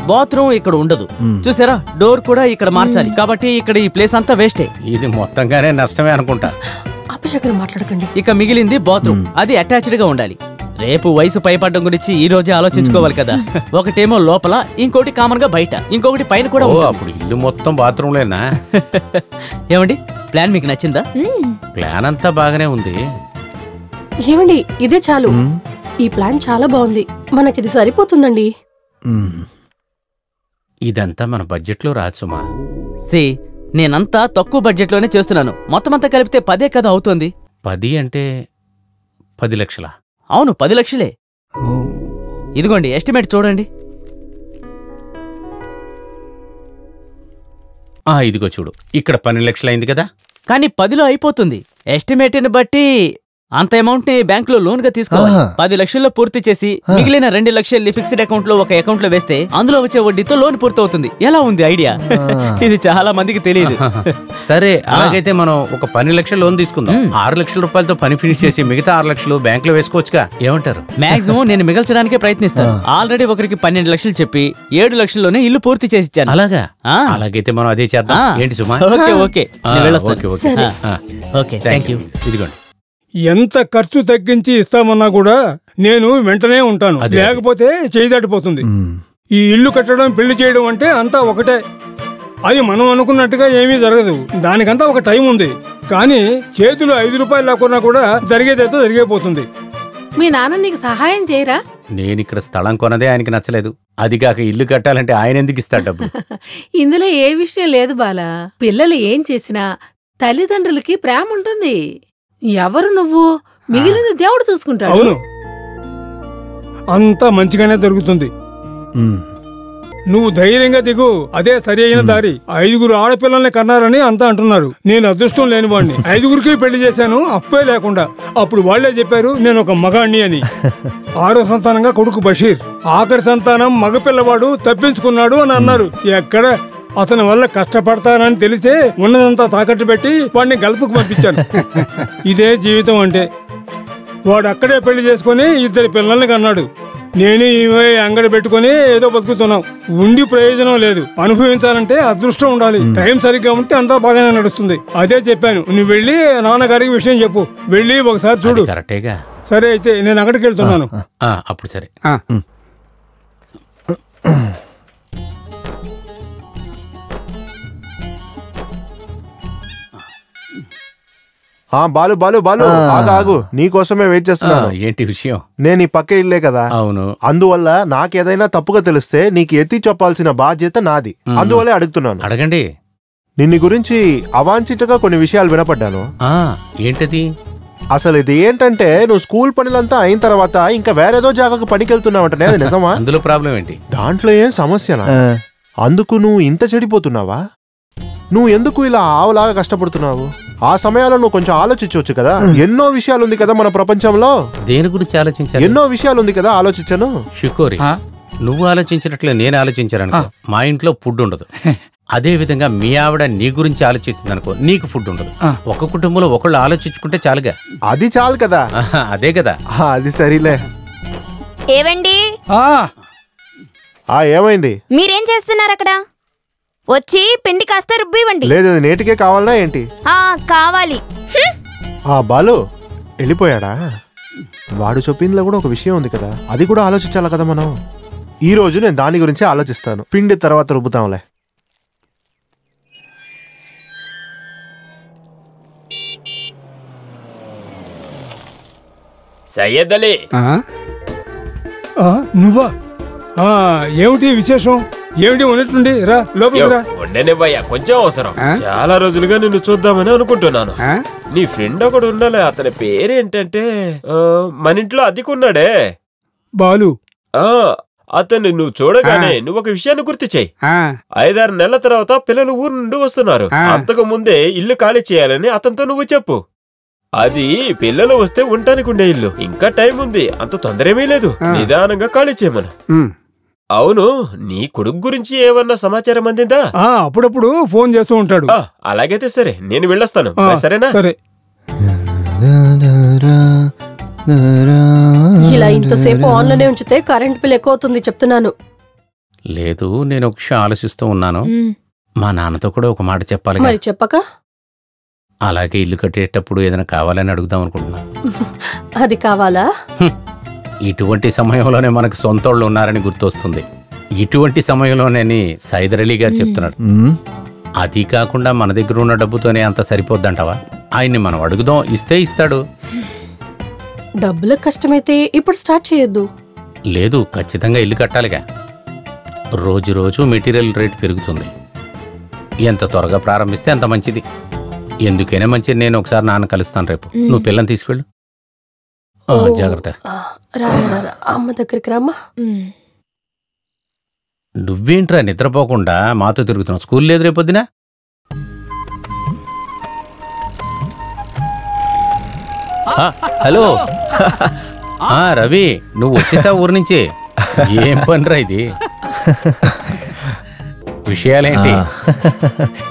బాత్రూమ్ ఇక్కడ ఉండదు. చూసారా, డోర్ కూడా ఇక్కడ మార్చాలి. కాబట్టి ఇక్కడ ఈ ప్లేస్ అంతా వేస్టే. ఇది మొత్తంగానే నష్టమే అనుకుంటా. అపశకరం మాట్లాడకండి. ఇక మిగిలింది బాత్రూమ్. అది అటాచ్డ్ గా ఉండాలి. రేపు వయసు పైపడ్డం గురించి ఈ రోజే ఆలోచించుకోవాలి కదా. ఒకటేమో లోపల, ఇంకోటి కామన్ గా బయట, ఇంకొకటి పైన కూడా. అప్పుడు ఇల్లు మొత్తం బాత్రూమ్ లేనా? ఏమండి, ప్లాన్ మీకు నచ్చిందా? ప్లాన్ అంతా బాగానే ఉంది. ఏమండి, ఇదే చాలు. ఈ ప్లాన్ చాలా బాగుంది. మనకిది సరిపోతుందండి. ఇదంతా మన బడ్జెట్ లో రాసుమా. నేనంతా తక్కువ బడ్జెట్ లోనే చేస్తున్నాను. మొత్తం అంతా కలిపితే 10 కదా అవుతుంది. 10 అంటే 10 లక్షలా? అవును, 10 లక్షలే. ఇదిగోండి ఎస్టిమేట్ చూడండి. ఇదిగో చూడు, ఇక్కడ 12 లక్షలు అయింది కదా. కానీ 10లో అయిపోతుంది. ఎస్టిమేట్ని బట్టి అంత అమౌంట్ ని బ్యాంక్ లో లోన్ గా తీసుకోవాలి. 10 లక్షల్లో పూర్తి చేసి మిగిలిన 2 లక్షల్ని ఫిక్స్డ్ అకౌంట్ లో ఒక అకౌంట్ లో వేస్తే అందులో వచ్చే వడ్డీతో లోన్ పూర్తి అవుతుంది. ఎలా ఉంది ఐడియా? ఇది చాలా మందికి తెలియదు. సరే, అలాగైతే మనం ఒక 12 లక్షల లోన్ తీసుకుందాం. 6 లక్షల రూపాయలతో పని ఫినిష్ చేసి మిగతా 6 లక్షలు బ్యాంక్ లో వేసుకోవచ్చుగా. ఏమంటారు? మాక్సిమం నేను మిగల్చడానికే ప్రయత్నిస్తాను. ఆల్రెడీ ఒకరికి 12 లక్షలు చెప్పి 7 లక్షల్లోనే ఇల్లు పూర్తి చేసి ఇచ్చాను. అలాగా? అలాగైతే మనం అదే చేద్దాం. ఏంటి సుమా? ఓకే. Thank you. ఇదిగోండి. ఎంత ఖర్చు తగ్గించి ఇస్తామన్నా కూడా నేను వెంటనే ఉంటాను. లేకపోతే చేయి దాటిపోతుంది. ఈ ఇల్లు కట్టడం, పెళ్లి చేయడం అంటే అంతా ఒకటే. అది మనం అనుకున్నట్టుగా ఏమీ జరగదు. దానికంతా ఒక టైం ఉంది. కానీ చేతులు 5 రూపాయలు లేకున్నా కూడా జరిగేదైతే జరిగిపోతుంది. మీ నాన్న నీకు సహాయం చేయరా? నేను ఇక్కడ స్థలం కొనదే ఆయనకి నచ్చలేదు. అదిగాక ఇల్లు కట్టాలంటే ఆయన ఎందుకు ఇస్తాడు డబ్బు? ఇందులో ఏ విషయం లేదు బాలా. పిల్లలు ఏం చేసినా తల్లిదండ్రులకి ప్రేమ ఉంటుంది. ఎవరు నువ్వు? మిగిలిన దేవుడు చూసుకుంటాడు. అవును, అంతా మంచిగానే జరుగుతుంది. నువ్వు ధైర్యంగా దిగు, అదే సరి అయిన దారి. 5 ఆడపిల్లల్ని కన్నారని అంతా అంటున్నారు. నేను అదృష్టం లేనివాడిని. 5 పెళ్లి చేశాను, అప్పే లేకుండా. అప్పుడు వాళ్లే చెప్పారు నేను ఒక మగాణ్ణి అని. 6వ సంతానంగా కొడుకు బషీర్, ఆఖరి సంతానం మగపిల్లవాడు తప్పించుకున్నాడు అని అన్నారు. ఎక్కడ అతని వల్ల కష్టపడతానని తెలిసే ఉన్నదంతా తాకట్టు పెట్టి వాడిని గల్పుకు పంపించాను. ఇదే జీవితం అంటే. వాడు అక్కడే పెళ్లి చేసుకుని 2 పిల్లల్ని కన్నాడు. నేను ఈమె అంగడి పెట్టుకుని ఏదో బతుకుతున్నాం. ఉండి ప్రయోజనం లేదు. అనుభవించాలంటే అదృష్టం ఉండాలి. టైం సరిగ్గా ఉంటే అంతా బాగానే నడుస్తుంది. అదే చెప్పాను. నువ్వు వెళ్ళి నాన్నగారికి విషయం చెప్పు. వెళ్ళి ఒకసారి చూడు. కరెక్టేగా. సరే అయితే నేను అక్కడికి వెళ్తున్నాను. అప్పుడు సరే. బాలు బాలు బాలు ఆగు, నీకోసమే వెయిట్ చేస్తున్నాను. ఏంటి విషయం? నేను ఈ పక్క ఇల్లే కదా. అవును. అందువల్ల నాకేదైనా తప్పుగా తెలిస్తే నీకు ఎత్తి చెప్పాల్సిన బాధ్యత నాది. అందువల్లే అడుగుతున్నాను. అడగండి. నిన్ను గురించి అవాంఛితగా కొన్ని విషయాలు వినపడ్డాను. ఏంటది? అసలు ఇది ఏంటంటే నువ్వు స్కూల్ పనులంతా అయిన తర్వాత ఇంకా వేరేదో జాగాకు పనికెళ్తున్నావంటనే, అది నిజమా? అందులో ప్రాబ్లం ఏంటి? దాంట్లో ఏం సమస్యనా? అందుకు నువ్వు ఇంత చెడిపోతున్నావా? నువ్వు ఎందుకు ఇలా ఆవులాగా కష్టపడుతున్నావు? ఆ సమయాల్లో నువ్వు కొంచెం ఆలోచించవచ్చు కదా. ఎన్నో విషయాలు ఉంది కదా మన ప్రపంచంలో. దేని గురించి ఆలోచించాను? ఎన్నో విషయాలు ఉంది కదా, ఆలోచించాను. షుకోరి, నువ్వు ఆలోచించినట్లే నేను ఆలోచించాను. మా ఇంట్లో ఫుడ్ ఉండదు. అదే విధంగా మీ ఆవిడ నీ గురించి ఆలోచించింది అనుకో, నీకు ఫుడ్ ఉండదు. ఒక కుటుంబంలో ఒకళ్ళు ఆలోచించుకుంటే చాలుగా. అది చాలు కదా. అదే కదా. అది సరిలే. ఏవండి, ఏమైంది? మీరేం చేస్తున్నారు అక్కడ? వచ్చి పిండి కాస్త రుబ్బివ్వండి. లేదు, నేటికే కావాలనా ఏంటి? కావాలి. బాలు వెళ్ళిపోయాడా? వాడు చెప్పిందిలో కూడా ఒక విషయం ఉంది కదా, అది కూడా ఆలోచించాలి కదా మనం. ఈ రోజు నేను దాని గురించి ఆలోచిస్తాను. పిండి తర్వాత రుబ్బుతాంలే. సయ్యద్ అలీ, నువ్వా? ఏమిటి విశేషం? ఏమిటి ఉన్నట్టుండి? రా లోపలికి రా. ఉండనివ్వయ్యా, కొంచెం అవసరం. చాలా రోజులుగా నిన్ను చూద్దామని అనుకుంటున్నాను. నీ ఫ్రెండ్ ఒకడు ఉండాలి. అతని పేరేంటంటే మన ఇంట్లో అద్దెకున్నాడే బాలు. అతన్ని నువ్వు చూడగానే నువ్వు ఒక విషయాన్ని గుర్తు చెయ్యి. 5-6 నెలల తర్వాత పిల్లలు ఊరు నుండి వస్తున్నారు. అంతకు ముందే ఇల్లు ఖాళీ చేయాలని అతనితో నువ్వు చెప్పు. అది పిల్లలు వస్తే ఉండటానికి ఉండే ఇల్లు. ఇంకా టైం ఉంది, అంత తొందర ఏమీ లేదు. నిదానంగా ఖాళీ చేయమను. అవును, నీ కొడుకు గురించి ఏమన్నా సమాచారం అందిందా? అప్పుడప్పుడు ఫోన్ చేస్తూ ఉంటాడు. అలాగైతే సరే, నేను వెళ్ళొస్తాను. సరేనా? సరే. ఇలా ఇంతసేపు ఆన్లోనే ఉంచితే కరెంట్ బిల్ ఎక్కువ అవుతుంది చెప్తున్నాను. లేదు, నేను ఒక విషయం ఆలోచిస్తూ ఉన్నాను. మా నాన్నతో కూడా ఒక మాట చెప్పాలి. మరి చెప్పక? అలాగే ఇల్లు కట్టేటప్పుడు ఏదైనా కావాలని అడుగుదాం అనుకుంటున్నా. అది కావాలా? ఇటువంటి సమయంలోనే మనకు సొంతోళ్ళు ఉన్నారని గుర్తొస్తుంది. ఇటువంటి సమయంలోనే సైదర్ అలీ గారు చెప్తున్నాడు. అది కాకుండా మన దగ్గర ఉన్న డబ్బుతోనే అంత సరిపోద్దంటావా? ఆయన్ని మనం అడుగుదాం, ఇస్తే ఇస్తాడు. డబ్బులకు కష్టమైతే ఇప్పుడు స్టార్ట్ చేయొద్దు. లేదు, ఖచ్చితంగా ఇల్లు కట్టాలిగా. రోజు రోజు మెటీరియల్ రేట్ పెరుగుతుంది. ఎంత త్వరగా ప్రారంభిస్తే అంత మంచిది. ఎందుకైనా మంచిది. నేను ఒకసారి నాన్న కలుస్తాను రేపు. నువ్వు పిల్లని తీసుకెళ్ళు. జాగ్రత్త. అమ్మ దగ్గరికి రామ్మా. నువ్వేంట్రా నిద్రపోకుండా మాతో తిరుగుతున్నావు? స్కూల్ లేదు రేపొద్దునా? హలో రవి, నువ్వు వచ్చేసావు ఊరి నుంచి. ఏం పనిరా ఇది? విషయాలేంటి?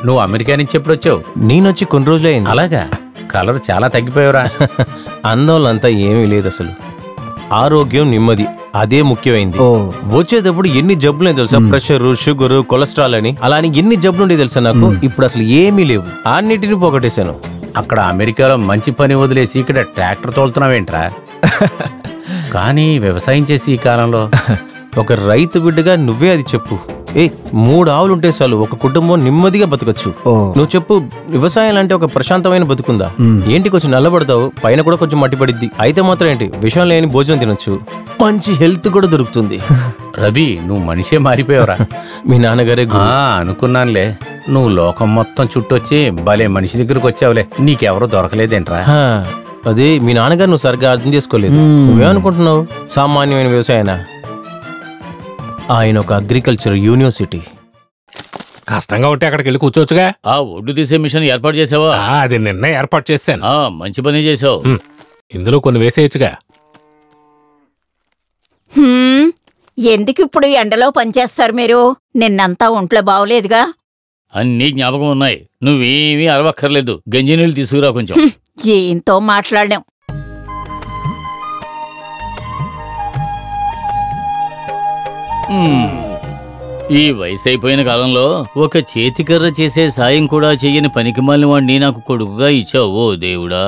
నువ్వు అమెరికా నుంచి ఎప్పుడు వచ్చావు? నేనొచ్చి కొన్ని రోజులే అయింది. అలాగా? కలర్ చాలా తగ్గిపోయావురా. అందోళ్ళంతా ఏమీ లేదు అసలు. ఆరోగ్యం, నెమ్మది, అదే ముఖ్యమైంది. వచ్చేటప్పుడు ఎన్ని జబ్బులు తెలుసా? ప్రెషర్, షుగర్, కొలెస్ట్రాల్ అని అలానే ఎన్ని జబ్బులు ఉండే తెలుసా నాకు. ఇప్పుడు అసలు ఏమీ లేవు. అన్నిటిని పోగొట్టేశాను. అక్కడ అమెరికాలో మంచి పని వదిలేసి ఇక్కడ ట్రాక్టర్ తోలుతున్నావేంట్రా? కానీ వ్యవసాయం చేసి ఈ కాలంలో ఒక రైతు బిడ్డగా నువ్వే అది చెప్పు. 3 ఆవులుంటే చాలు, ఒక కుటుంబం నెమ్మదిగా బతకచ్చు. నువ్వు చెప్పు, వ్యవసాయం అంటే ఒక ప్రశాంతమైన బతుకుందా? ఏంటి కొంచెం నల్లబడతావు, పైన కూడా కొంచెం మట్టి పడిద్ది. అయితే మాత్రం ఏంటి, విషయం లేని భోజనం తినొచ్చు, మంచి హెల్త్ కూడా దొరుకుతుంది. రవి, నువ్వు మనిషే మారిపోయావురా. మీ నాన్నగారే అనుకున్నానులే. నువ్వు లోకం మొత్తం చుట్టొచ్చి భలే మనిషి దగ్గరకు వచ్చావులే. నీకెవరో దొరకలేదేంట్రా? అదే మీ నాన్నగారు నువ్వు సరిగ్గా అర్థం చేసుకోలేదు. నువ్వేమనుకుంటున్నావు? సామాన్యమైన వ్యవసాయనా? ఆయన ఒక అగ్రికల్చర్ యూనివర్సిటీ. కష్టంగా ఉంటే అక్కడికి వెళ్ళి కూర్చోవచ్చుగా. ఒడ్డు తీసే మిషన్ ఏర్పాటు చేసావా? అది నిన్న ఏర్పాటు చేశాను. మంచి పని చేసావు. ఇందులో కొన్ని వేసేయచ్చుగా. ఎందుకు ఇప్పుడు ఎండలో పనిచేస్తారు మీరు? నిన్నంతా ఒంట్లో బాగోలేదుగా? అన్నీ జ్ఞాపకం ఉన్నాయి. నువ్వేమీ అరవక్కర్లేదు. గంజి నీళ్ళు తీసుకురా కొంచెం. ఏంతో మాట్లాడలేం. ఈ వయసు అయిపోయిన కాలంలో ఒక చేతికర్ర చేసే సాయం కూడా చెయ్యని పనికిమాలిన వాడిని నాకు కొడుకుగా ఇచ్చావు ఓ దేవుడా.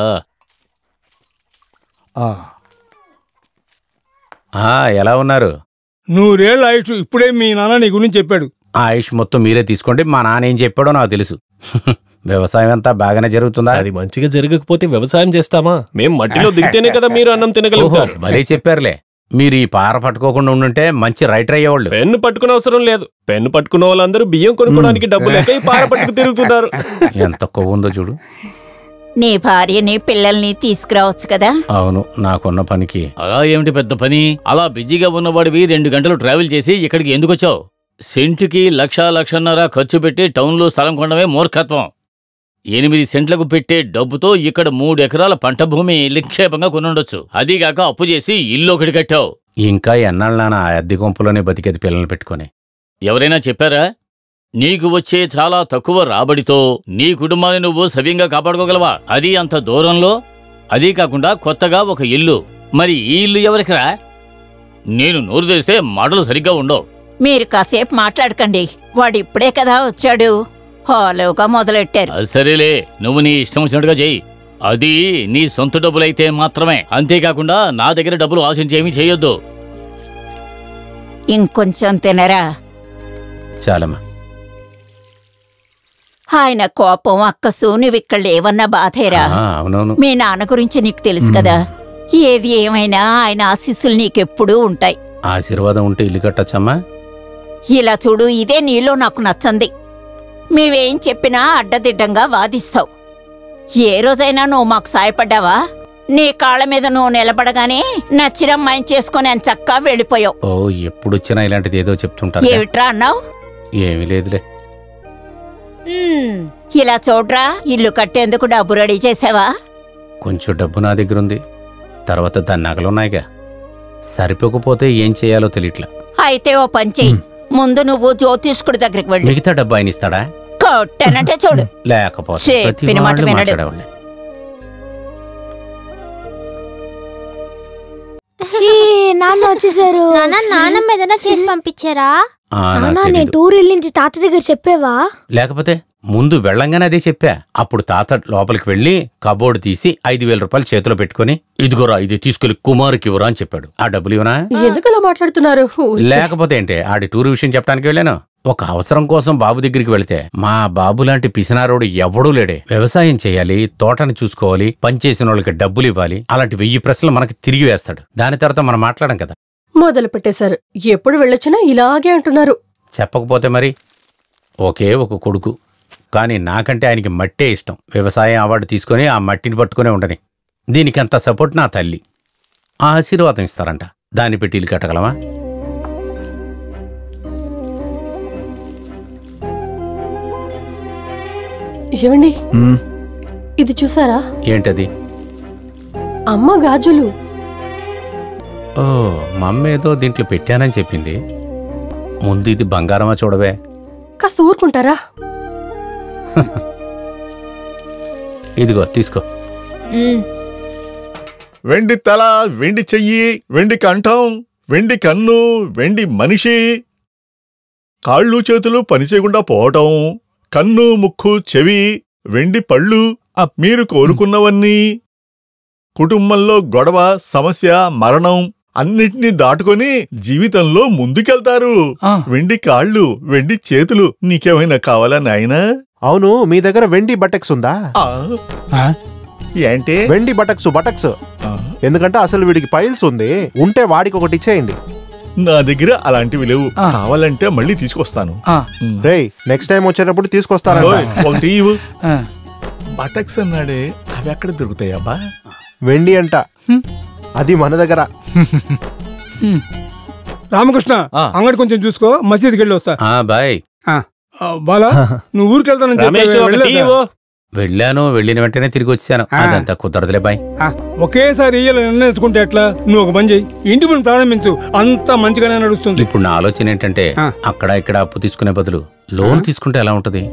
ఎలా ఉన్నారు? 100 ఏళ్ల ఆయుష్. ఇప్పుడే మీ నాన్న నీ గురించి చెప్పాడు. ఆ ఆయుష్ మొత్తం మీరే తీసుకోండి. మా నాన్న ఏం చెప్పాడో నాకు తెలుసు. వ్యవసాయం అంతా బాగానే జరుగుతుందా? అది మంచిగా జరగకపోతే వ్యవసాయం చేస్తామా? మేం మట్టిలో దిగితేనే కదా మీరు అన్నం తినగలుగుతారు. భలే చెప్పారులే. మీరు ఈ పార పట్టుకోకుండా ఉండుంటే మంచి రైటర్ అయ్యేవాళ్ళు. పెన్ను పట్టుకునే అవసరం లేదు. పెన్ను పట్టుకున్న వాళ్ళందరూ బియ్యం కొనుక్కోడానికి డబ్బు లేక ఈ పార పట్టుకు తిరుగుతున్నారు. ఎంత కొవ్వుందో చూడు. నీ భార్యని పిల్లల్ని తీసుకురావచ్చు కదా? అవును, నాకున్న పనికి. అలా ఏమిటి పెద్ద పని? అలా బిజీగా ఉన్నవాడివి 2 గంటలు ట్రావెల్ చేసి ఇక్కడికి ఎందుకు వచ్చావు? సెంటుకి 1,00,000-1,50,000 ఖర్చు పెట్టి టౌన్లో స్థలం కొనడమే మూర్ఖత్వం. 8 సెంట్లకు పెట్టే డబ్బుతో ఇక్కడ 3 ఎకరాల పంట భూమి నిక్షేపంగా కొనుండొచ్చు. అదీగాక అప్పు చేసి ఇల్లు ఒకటి కట్టావు. ఇంకా ఎన్నాళ్ళు నాన్న ఆ అద్దె గుంపులోనే బతికేది పిల్లల్ని పెట్టుకుని? ఎవరైనా చెప్పారా? నీకు వచ్చే చాలా తక్కువ రాబడితో నీ కుటుంబాన్ని నువ్వు సవ్యంగా కాపాడుకోగలవా? అది అంత దూరంలో. అదీ కాకుండా కొత్తగా ఒక ఇల్లు. మరి ఈ ఇల్లు ఎవరికిరా? నేను నోరు తెరిస్తే మాటలు సరిగ్గా ఉండవు. మీరు కాసేపు మాట్లాడకండి. వాడు ఇప్పుడే కదా వచ్చాడు. హాలోగా మొదలెట్టారు. సరేలే, నువ్వు నీ ఇష్టం వచ్చినట్టుగా చెయ్యి. అది నీ సొంత డబ్బులైతే మాత్రమే. అంతేకాకుండా నా దగ్గర డబ్బులు ఆశించేమీ చేయొద్దు. ఇంకొంచెం తినరా? చాలమ్మా. ఆయన కోపం అక్కసు నువ్విక్కడ లేవన్న బాధేరా? అవునవును. మీ నాన్న గురించి నీకు తెలుసు కదా. ఏది ఏమైనా ఆయన ఆశీస్సులు నీకెప్పుడూ ఉంటాయి. ఆశీర్వాదం ఉంటే ఇల్లు కట్టచ్చమ్మా. ఇలా చూడు, ఇదే నీలో నాకు నచ్చంది. మేమేం చెప్పినా అడ్డదిడ్డంగా వాదిస్తావు. ఏ రోజైనా నువ్వు మాకు సాయపడ్డావా? నీ కాళ్ళ మీద నువ్వు నిలబడగానే నచ్చిన అమ్మాయిని చేసుకుని అని చక్కా వెళ్ళిపోయావు. ఓ, ఎప్పుడొచ్చినా ఇలాంటిది ఏదో చెప్తుంటా. ఏమిట్రా అన్నావు? ఏమీ లేదులే. ఇలా చూడ్రా, ఇల్లు కట్టేందుకు డబ్బు రెడీ చేసావా? కొంచెం డబ్బు నా దగ్గర ఉంది. తర్వాత దాని నగలున్నాయిగా. సరిపోకపోతే ఏం చేయాలో తెలియట్లా. అయితే ఓ పని చెయ్యి. ముందు నువ్వు జ్యోతిష్కుడి దగ్గరికి వెళ్ళి మిగతా డబ్బు ఆయన ఇస్తాడా? కొట్టానంటే చూడు. లేకపోతే చెప్పిన మాట వినడు. నాన్న వచ్చేసారు. నాన్నమ్మ ఏదైనా చేసి పంపించారా? నేను టూర్ వెళ్ళింది తాత దగ్గర చెప్పేవా? లేకపోతే ముందు వెళ్ళంగానే అదే చెప్పా. అప్పుడు తాత లోపలికి వెళ్ళి కబోర్డు తీసి 5,000 రూపాయలు చేతిలో పెట్టుకుని, ఇదిగోరా ఇది తీసుకెళ్లి కుమార్కి ఇవ్వరా అని చెప్పాడు. ఆ డబ్బులు ఇవ్వనా? ఎందుకలా మాట్లాడుతున్నారు? లేకపోతే ఏంటే, ఆడి టూర్ విషయం చెప్పడానికి వెళ్ళాను. ఒక అవసరం కోసం బాబు దగ్గరికి వెళితే మా బాబు లాంటి పిసినారోడు ఎవడూ లేడే. వ్యవసాయం చేయాలి, తోటని చూసుకోవాలి, పనిచేసిన వాళ్ళకి డబ్బులు ఇవ్వాలి. అలాంటి 1000 ప్రశ్నలు మనకి తిరిగి వేస్తాడు. దాని తర్వాత మనం మాట్లాడం కదా. మొదలు పెట్టేశారు. ఎప్పుడు వెళ్ళొచ్చినా ఇలాగే అంటున్నారు. చెప్పకపోతే మరి. ఒకే ఒక కొడుకు, కానీ నాకంటే ఆయనకి మట్టే ఇష్టం. వ్యవసాయం అవార్డు తీసుకుని ఆ మట్టిని పట్టుకునే ఉండని. దీనికి అంత సపోర్ట్ నా తల్లి. ఆ ఆశీర్వాదం ఇస్తారంట. దాన్ని పెట్టి ఇల్లు కట్టగలమా? ఏమండి, ఇది చూసారా? ఏంటది? అమ్మ గాజులు. ఓ, మమ్మ ఏదో దీంట్లో పెట్టానని చెప్పింది. ముందు ఇది బంగారమా చూడవే. కాస్త ఊరుకుంటారా? ఇదిగో తీసుకో. వెండి తల, వెండి చెయ్యి, వెండి కంఠం, వెండి కన్ను, వెండి మనిషి. కాళ్ళు చేతులు పనిచేయకుండా పోవటం, కన్ను ముక్కు చెవి, వెండి పళ్ళు, మీరు కోరుకున్నవన్నీ. కుటుంబంలో గొడవ, సమస్య, మరణం అన్నిటినీ దాటుకొని జీవితంలో ముందుకెళ్తారు. వెండి కాళ్ళు, వెండి చేతులు. నీకేమైనా కావాలా నాయనా? అవును, మీ దగ్గర వెండి బటక్స్ ఉందా? ఏంటి వెండి బటక్స్? ఎందుకంటే అసలు వీడికి పైల్స్ ఉంది. ఉంటే వాడికి ఒకటి ఇచ్చేయండి. నా దగ్గర అలాంటివి లేవు. కావాలంటే మళ్ళీ తీసుకొస్తాను. రేయ్, నెక్స్ట్ టైం వచ్చేటప్పుడు తీసుకొస్తారా? ఒకటి బటక్స్ అన్నాడే, అవి ఎక్కడ దొరుకుతాయబ్బా? వెండి అంట, అది మన దగ్గర. రామకృష్ణ, అంగడి కొంచెం చూసుకో, మసీద్కి వెళ్ళి వస్తా. బాయ్. బాలా, నువ్వు ఊరికి వెళ్తానని వెళ్ళాను. వెళ్ళిన వెంటనే తిరిగి వచ్చాను. అదంతా కుదరదులే బాయ్. ఒకేసారి ఇయ్యాలని నిర్ణయించుకుంటే ఎట్లా? నువ్వు ఒక పని చెయ్యి, ఇంటి పని ప్రారంభించు. అంతా మంచిగానే నడుస్తుంది. ఇప్పుడు నా ఆలోచన ఏంటంటే, అక్కడ ఇక్కడ అప్పు తీసుకునే బదులు లోన్ తీసుకుంటే ఎలా ఉంటది?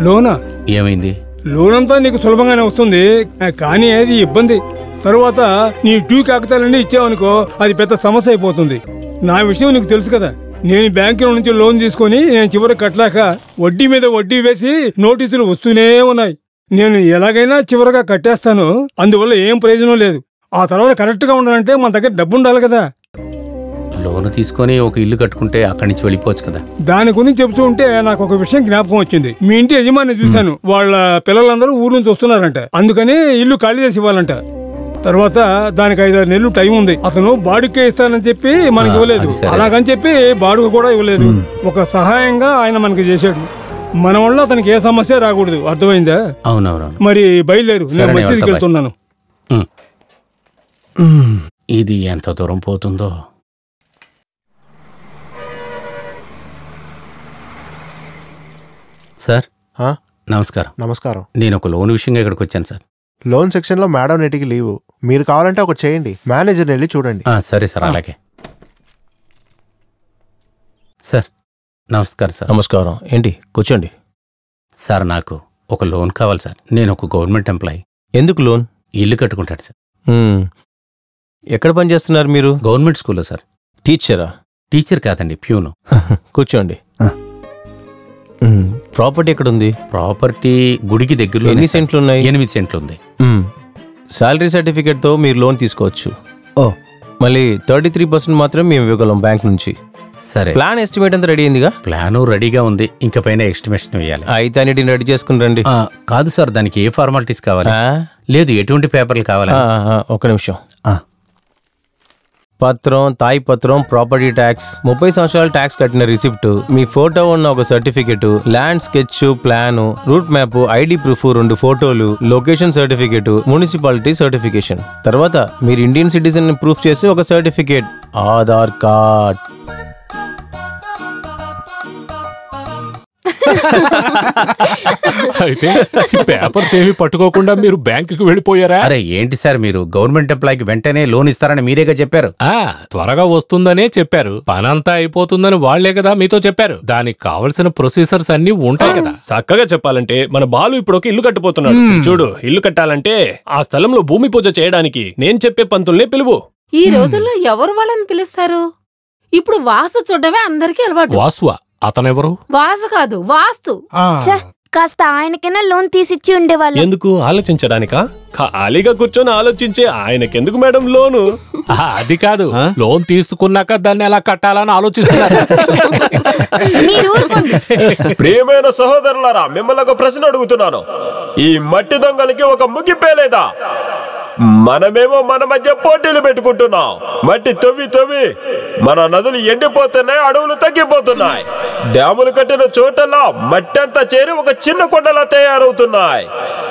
లోనా? ఏమైంది? లోన్ అంతా నీకు సులభంగానే వస్తుంది, కానీ అది ఇబ్బంది. తరువాత నీ 2 కాగితాలన్నీ ఇచ్చావనుకో, అది పెద్ద సమస్య అయిపోతుంది. నా విషయం నీకు తెలుసు కదా. నేను బ్యాంకుల నుంచి లోన్ తీసుకొని నేను చివరి కట్టలేక వడ్డీ మీద వడ్డీ వేసి నోటీసులు వస్తూనే ఉన్నాయి. నేను ఎలాగైనా చివరగా కట్టేస్తాను, అందువల్ల ఏం ప్రయోజనం లేదు. ఆ తర్వాత కరెక్ట్ గా ఉండాలంటే మన దగ్గర డబ్బు ఉండాలి కదా. లోన్ తీసుకొని ఒక ఇల్లు కట్టుకుంటే అక్కడి నుంచి వెళ్ళిపోవచ్చు కదా. దాని గురించి చెప్తూ ఉంటే నాకు ఒక విషయం జ్ఞాపకం వచ్చింది. మీ ఇంటి యజమాని చూశాను, వాళ్ళ పిల్లలందరూ ఊరు నుంచి వస్తున్నారంట, అందుకని ఇల్లు ఖాళీ చేసి ఇవ్వాలంట. తర్వాత దానికి 5-6 నెలలు టైం ఉంది. అతను బాడుకే ఇస్తానని చెప్పి మనకి ఇవ్వలేదు, అలాగని చెప్పి బాడుగ కూడా ఇవ్వలేదు. ఒక సహాయంగా ఆయన మనకి చేశాడు. మన వల్ల అతనికి ఏ సమస్య రాకూడదు, అర్థమైందా? అవునవును. మరి బయలుదేరు, నేను మసీదుకి వెళ్తున్నాను. ఇది ఎంత దూరం పోతుందో. సార్ నమస్కారం. నమస్కారం. నేను ఒక లోన్ విషయంగా ఇక్కడికి వచ్చాను సార్. లోన్ సెక్షన్ లో మేడం నేటికి లీవు. మీరు కావాలంటే ఒకటి చేయండి, మేనేజర్ని వెళ్ళి చూడండి. సరే సార్, అలాగే. సార్ నమస్కారం సార్. నమస్కారం. ఏంటి, కూర్చోండి. సార్ నాకు ఒక లోన్ కావాలి సార్. నేను ఒక గవర్నమెంట్ ఎంప్లాయీ. ఎందుకు లోన్? ఇల్లు కట్టుకుంటాడు సార్. ఎక్కడ పని చేస్తున్నారు మీరు? గవర్నమెంట్ స్కూల్లో సార్. టీచరా? టీచర్ కాదండి, ప్యూను. కూర్చోండి. ప్రాపర్టీ ఎక్కడుంది? ప్రాపర్టీ గుడికి దగ్గరలో. ఎన్ని సెంట్లు ఉన్నాయి? 8 సెంట్లు ఉంది. శాలరీ సర్టిఫికేట్ తో మీరు లోన్ తీసుకోవచ్చు. మళ్ళీ 33% మాత్రమే మేము ఇవ్వగలం బ్యాంక్ నుంచి. సరే. ప్లాన్ ఎస్టిమేట్ అంతా రెడీ అయిందిగా? ప్లాను రెడీగా ఉంది, ఇంకా పైన ఎస్టిమేషన్ వేయాలి. అయితే అన్నిటిని రెడీ చేసుకుని రండి. కాదు సార్, దానికి ఏ ఫార్మాలిటీస్ కావాలి? లేదు, ఎటువంటి పేపర్లు కావాలి? ఒక నిమిషం. పత్రం, తాయి పత్రం, ప్రాపర్టీ ట్యాక్స్, 30 సంవత్సరాలు ట్యాక్స్ కట్టిన రిసిప్ట్, మీ ఫోటో ఉన్న ఒక certificate, land sketch, plan, route map, ID proof 2 ఫోటోలు, లొకేషన్ సర్టిఫికెట్, మున్సిపాలిటీ సర్టిఫికేషన్. తర్వాత మీరు ఇండియన్ సిటిజన్ ప్రూఫ్ చేసి ఒక సర్టిఫికేట్, ఆధార్ కార్డ్. అయితే పేపర్స్ ఏమి పట్టుకోకుండా మీరు బ్యాంకుకి వెళ్ళిపోయారా? అరే ఏంటి సార్, మీరు గవర్నమెంట్ ఎంప్లాయీకి వెంటనే లోన్ ఇస్తారని మీరేగా చెప్పారు. త్వరగా వస్తుందనే చెప్పారు. పనంతా అయిపోతుందని వాళ్లే కదా మీతో చెప్పారు. దానికి కావలసిన ప్రొసీజర్స్ అన్ని ఉంటాయి కదా. చక్కగా చెప్పాలంటే మన బాలు ఇప్పుడు ఒక ఇల్లు కట్టిపోతున్నాడు. చూడు, ఇల్లు కట్టాలంటే ఆ స్థలంలో భూమి పూజ చేయడానికి నేను చెప్పే పంతుల్నే పిలువు. ఈ రోజుల్లో ఎవరు వాళ్ళని పిలుస్తారు? ఇప్పుడు వాసు చూడడమే అందరికీ అలవాటు. వాసువా? అతనెవరు? వాసు కాదు, వాస్తు. కాస్త ఆయనకైనా లోన్ తీసిచ్చి ఉండేవాళ్ళు. ఎందుకు? ఆలోచించడానికా? ఖాళీగా కూర్చొని ఆలోచించే ఆయనకెందుకు మేడం లోను? అది కాదు, లోన్ తీసుకున్నాక దాన్ని ఎలా కట్టాలని ఆలోచిస్తున్నారు. ప్రియమైన సహోదరులారా, మిమ్మల్ని ఒక ప్రశ్న అడుగుతున్నాను. ఈ మట్టి దొంగలకి ఒక ముగింపే లేదా? మనమేమో మన మధ్య పోటీలు పెట్టుకుంటున్నాం. మట్టి తవ్వి మన నదులు ఎండిపోతున్నాయి, అడవులు తగ్గిపోతున్నాయి. డ్యాములు కట్టిన చోటలా మట్టి అంతా చేరి ఒక చిన్న కొండలా తయారవుతున్నాయి.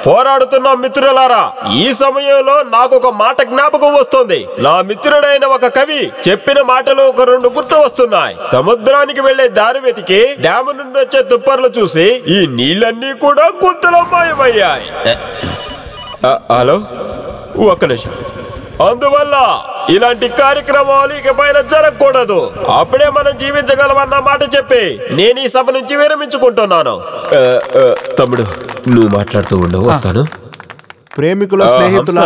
పోరాడుతున్న మిత్రులారా, ఈ సమయంలో నాకు ఒక మాట జ్ఞాపకం వస్తుంది. నా మిత్రుడైన ఒక కవి చెప్పిన మాటలు ఒక 2 గుర్తు వస్తున్నాయి. సముద్రానికి వెళ్లే దారి వెతికి డ్యాము నుండి వచ్చే తుప్పర్లు చూసి ఈ నీళ్ళన్నీ కూడా గుంతలో మాయమయ్యాయి. హలో, ఒక్క నిమిషం. అందువల్ల ఇలాంటి కార్యక్రమాలు ఇకపైన జరగకూడదు. అప్పుడే మనం జీవించగలమన్న మాట చెప్పి నేను ఈ సభ నుంచి విరమించుకుంటున్నాను. తమ్ముడు, నువ్వు మాట్లాడుతూ ఉండవు, వస్తాను. ప్రేమికుల స్నేహితుల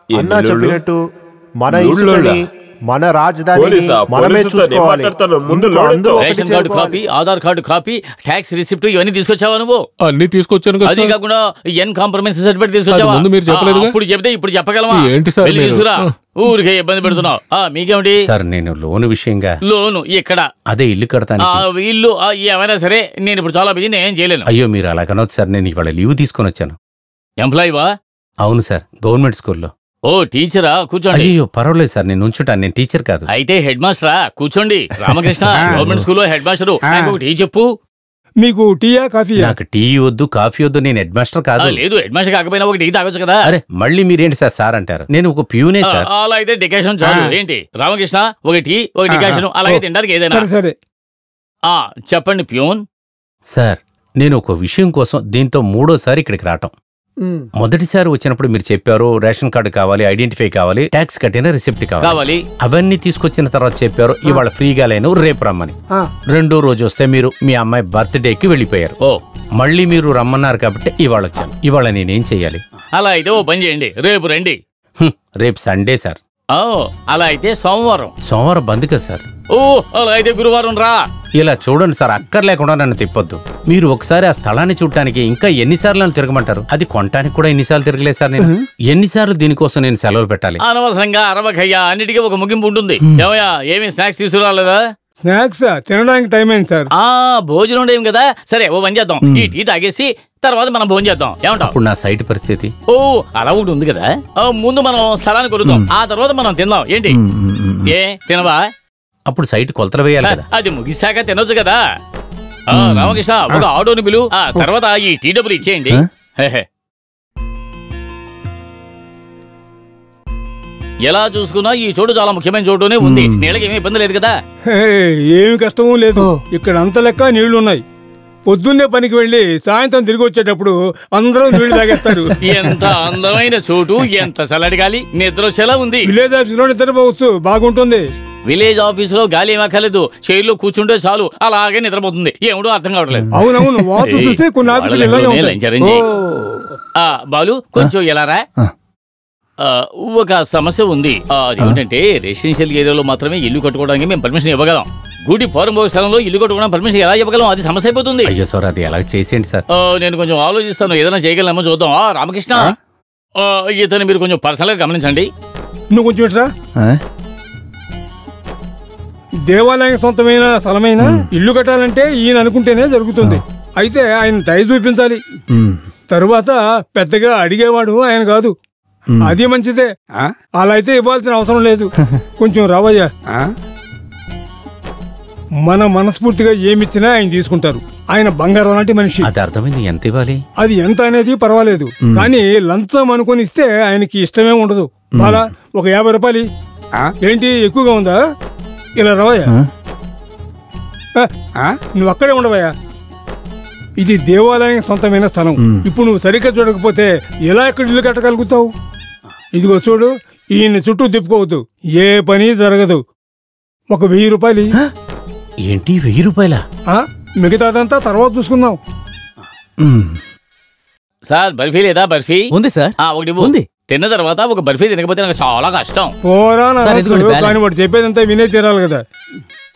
అన్నా చెప్పినట్టు మన ఇల్లుని, మన రాజధాని మనమే చూసుకోవాలి. Ration card copy, Aadhaar card copy, tax receipt ఇవన్నీ తీసుకొచ్చావా నువ్వు? అన్ని తీసుకొచ్చాను. అది కాకుండా ఎన్ కాంప్రమైజ్ సర్టిఫికేట్ తీసుకొచ్చావా? ముందు మీరు చెప్పలేదు. ఇప్పుడు చెప్తే ఇప్పుడు చెప్పగలమా? ఏంటి సార్ తీసుకురా, ఊరికే ఇబ్బంది పెడుతున్నావు. మీకేమిటి సార్? నేను లోన్ విషయంగా. లోను ఇక్కడ? అదే ఇల్లు కడతాను. ఇల్లు ఏమైనా సరే, నేను ఇప్పుడు చాలా బిజీ, నేను చేయలేను. అయ్యో, మీరు అలా కనొచ్చు సార్. నేను ఇవాళ లీవ్ తీసుకొని వచ్చాను. ఎంప్లాయీవా? అవును సార్, గవర్నమెంట్ స్కూల్లో. ఓ టీచరా? కూర్చోండి. అయ్యో పర్వాలేదు సార్, నేను ఉంచుటాను. నేను టీచర్ కాదు. అయితే హెడ్ మాస్టరా? కూర్చోండి. రామకృష్ణ గవర్నమెంట్ స్కూల్లో హెడ్ మాస్టరు. ఒక టీ చెప్పు. మీకు టీయా కాఫీ? నాకు టీ వద్దు, కాఫీ వద్దు. నేను హెడ్ మాస్టర్ కాదు. లేదు, హెడ్ మాస్టర్ కాకపోయినా ఒక టీ తాగొచ్చు కదా. అరే మళ్ళీ మీరేంటి సార్ సార్ అంటారు? నేను ఒక ప్యూనే సార్. అలా అయితే డికాషన్ చాలు. ఏంటి రామకృష్ణ, ఒక టీ, ఒక డికాషన్, అలాగే తినడానికి ఏదైనా. సరే. చెప్పండి ప్యూన్. సార్, నేను ఒక విషయం కోసం దీంతో 3వ సారి ఇక్కడికి రావటం. మొదటిసారి వచ్చినప్పుడు మీరు చెప్పారు రేషన్ కార్డు కావాలి, ఐడెంటిఫై కావాలి, ట్యాక్స్ కట్టిన రిసిప్ట్ కావాలి. అవన్నీ తీసుకొచ్చిన తర్వాత చెప్పారు ఇవాళ ఫ్రీగా లేను, రేపు రమ్మని. 2వ రోజు వస్తే మీరు మీ అమ్మాయి బర్త్డేకి వెళ్ళిపోయారు. మళ్ళీ మీరు రమ్మన్నారు కాబట్టి ఇవాళ వచ్చాను. ఇవాళ నేనేం చెయ్యాలి? అలా అయితే ఓ పని చేయండి, రేపు రండి. రేపు సండే సార్. అలా అయితే సోమవారం. సోమవారం బంద్ కదా సార్. ఓ అలా అయితే గురువారం రా. ఇలా చూడండి సార్, అక్కర్లేకుండా నన్ను తిప్పొద్దు. మీరు ఒకసారి ఆ స్థలాన్ని చూడటానికి ఇంకా ఎన్నిసార్లు నన్ను తిరగమంటారు? అది కొనటానికి కూడా ఎన్నిసార్లు తిరగలేదు సార్ నేను. ఎన్నిసార్లు దీనికోసం నేను సెలవులు పెట్టాలి? అనవసరంగా అరవకయ్యా, అన్నిటికీ ఒక ముగింపు ఉంటుంది. ఏమయ్యా, ఏమీ స్నాక్స్ తీసుకురాలేదా? స్నాక్స్ తినడానికి టైం అయింది సార్. భోజనం ఉండేం కదా. సరే ఓ పని చేద్దాం, ఈ టీ తాగేసి తర్వాత మనం భోజనం చేద్దాం. ఏమంటావు? ఇప్పుడు నా సైట్ పరిస్థితి. ఓ అలా ఒకటి ఉంది కదా. ముందు మనం స్థలాన్ని కొడుదాం, ఆ తర్వాత మనం తిందాం. ఏంటి ఏ తినవా? అప్పుడు సైట్ కొలతలు వేయాలి కదా. అది ముగిసాక తినొచ్చు కదా. రామకృష్ణ, ఒక ఆటోని పిలు, ఆ తర్వాత ఈ టీ డబ్బులు ఇచ్చేయండి. ఎలా చూసుకున్నా ఈ చోటు చాలా ముఖ్యమైన చోటునే ఉంది. నీళ్ళకి ఏమీ ఇబ్బంది లేదు కదా. ఏమి కష్టమూ లేదు. ఇక్కడ అంత లెక్క నీళ్లున్నాయి. పొద్దున్నే పనికి వెళ్లి సాయంత్రం తిరిగి వచ్చేటప్పుడు అందరూ నీళ్లు తాగేస్తారు. ఎంత అందమైన చోటు, ఎంత చల్లటి గాలి, నిద్రశల ఉంది. విలేజ్ ఆఫీస్ లో నిద్రపోవచ్చు, బాగుంటుంది. విలేజ్ ఆఫీస్ లో గాలి ఏమక్కర్లేదు, చైర్లో కూర్చుంటే చాలు, అలాగే నిద్రపోతుంది. ఏమిటో అర్థం కావట్లేదు. అవునవును, వాసు చూసి కొన్ని ఆఫీసులు ఇలాగే ఉంటాయి. బాలు కొంచెం ఎలారా? ఒక సమస్య ఉంది. అదేంటంటే రెసిడెన్షియల్ ఏరియాలో మాత్రమే ఇల్లు కట్టుకోవడానికి మేము పర్మిషన్ ఇవ్వగలం. గుడి పోరంబోగు స్థలంలో ఇల్లు కట్టుకోవడం పర్మిషన్ ఎలా ఇవ్వగలం? అది సమస్య అయిపోతుంది. అయ్యో సార్, అది ఎలా చేసేయండి సార్. నేను కొంచెం ఆలోచిస్తాను, ఏదైనా చేయగలమో చూద్దాం. రామకృష్ణ, ఇతను మీరు కొంచెం పర్సనల్ గా గమనించండి. నువ్వు కొంచెం ఇట్రా. దేవాలయం సొంతమైన స్థలమైన ఇల్లు కట్టాలంటే ఈయన అనుకుంటేనే జరుగుతుంది. అయితే ఆయన దయ చూపించాలి. తరువాత పెద్దగా అడిగేవాడు ఆయన కాదు. అది మంచిదే. అలా అయితే ఇవ్వాల్సిన అవసరం లేదు. కొంచెం రావయ్యా. మన మనస్ఫూర్తిగా ఏమిచ్చినా ఆయన తీసుకుంటారు. ఆయన బంగారం లాంటి మనిషి. అది అర్థమైంది. ఎంత ఇవ్వాలి? అది ఎంత అనేది పర్వాలేదు, కానీ లంచం అనుకుని ఇస్తే ఆయనకి ఇష్టమే ఉండదు. బాలా, ఒక 50 రూపాయలు. ఏంటి ఎక్కువగా ఉందా? ఇలా రావయ్యా. నువ్వు అక్కడే ఉండవయ్యా. ఇది దేవాలయం సొంతమైన స్థలం. ఇప్పుడు నువ్వు సరిగ్గా చూడకపోతే ఎలా ఎక్కడ ఇల్లు కట్టగలుగుతావు? ఇదిగో చూడు, ఈయన చుట్టూ తిప్పుకోవద్దు, ఏ పని జరగదు. ఒక 1000 రూపాయలు. ఏంటి 1000 రూపాయలా? మిగతాదంతా తర్వాత చూసుకుందాం. సార్ బర్ఫీ లేదా? బర్ఫీ ఉంది సార్. ఒకటి ఉంది. తిన్న తర్వాత ఒక బర్ఫీ తినకపోతే నాకు చాలా కష్టం. కానీ వాడు చెప్పేదంతా వినే తీరాలి కదా.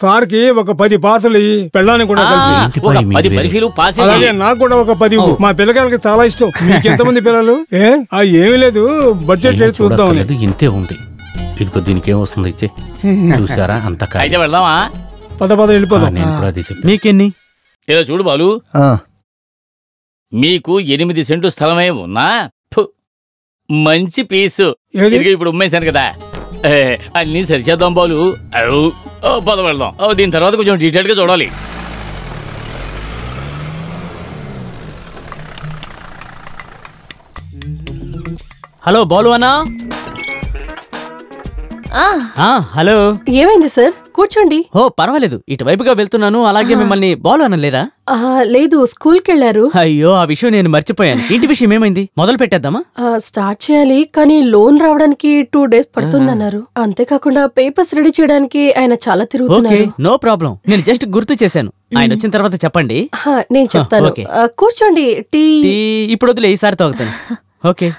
సార్కి ఒక 10 పార్సల్ పెళ్ళానికి కూడా అలాగే నాకు కూడా ఒక 10. మా పిల్లకాయలకి చాలా ఇష్టం. మీకు ఎంతమంది పిల్లలు? ఏమీ లేదు, బడ్జెట్ చూద్దాం. ఇంతే ఉంది. ఇదిగో దీనికి ఏమొస్తుంది ఇచ్చే. చూసారా అంత అయితే వెళ్దామా? పద వెళ్ళిపోదాం. నేను కూడా అది చెప్పి. మీకెన్ని? ఇలా చూడు బాలు, మీకు 8 సెంటు స్థలమే ఉన్నా మంచి పీసు ఇప్పుడు ఉమ్మేశాను కదా, అన్ని సరిచేద్దాం బాలు. పద వెళ్దాం. దీని తర్వాత కొంచెం డీటెయిల్ గా చూడాలి. హలో బాలు అన్నా. హలో. ఏమైంది సార్? కూర్చోండి. ఓ పర్వాలేదు, ఇటువైపుగా వెళ్తున్నాను. అలాగే మిమ్మల్ని బాలు అనలేరా? లేదు, స్కూల్కి వెళ్ళారు. అయ్యో, ఆ విషయం నేను మర్చిపోయాను. ఇంటి విషయం ఏమైంది? మొదలు పెట్టేద్దామా? స్టార్ట్ చేయాలి, కానీ లోన్ రావడానికి 2 days పడుతుందన్నారు. అంతేకాకుండా పేపర్స్ రెడీ చేయడానికి ఆయన చాలా తిరుగుతున్నారు. నో ప్రాబ్లం, నేను జస్ట్ గుర్తు చేశాను. ఆయన వచ్చిన తర్వాత చెప్పండి. నేను చెప్తాను. కూర్చోండి. టీ ఇప్పుడు వదిలే, ఈసారి తాగుతాను. ఓకే.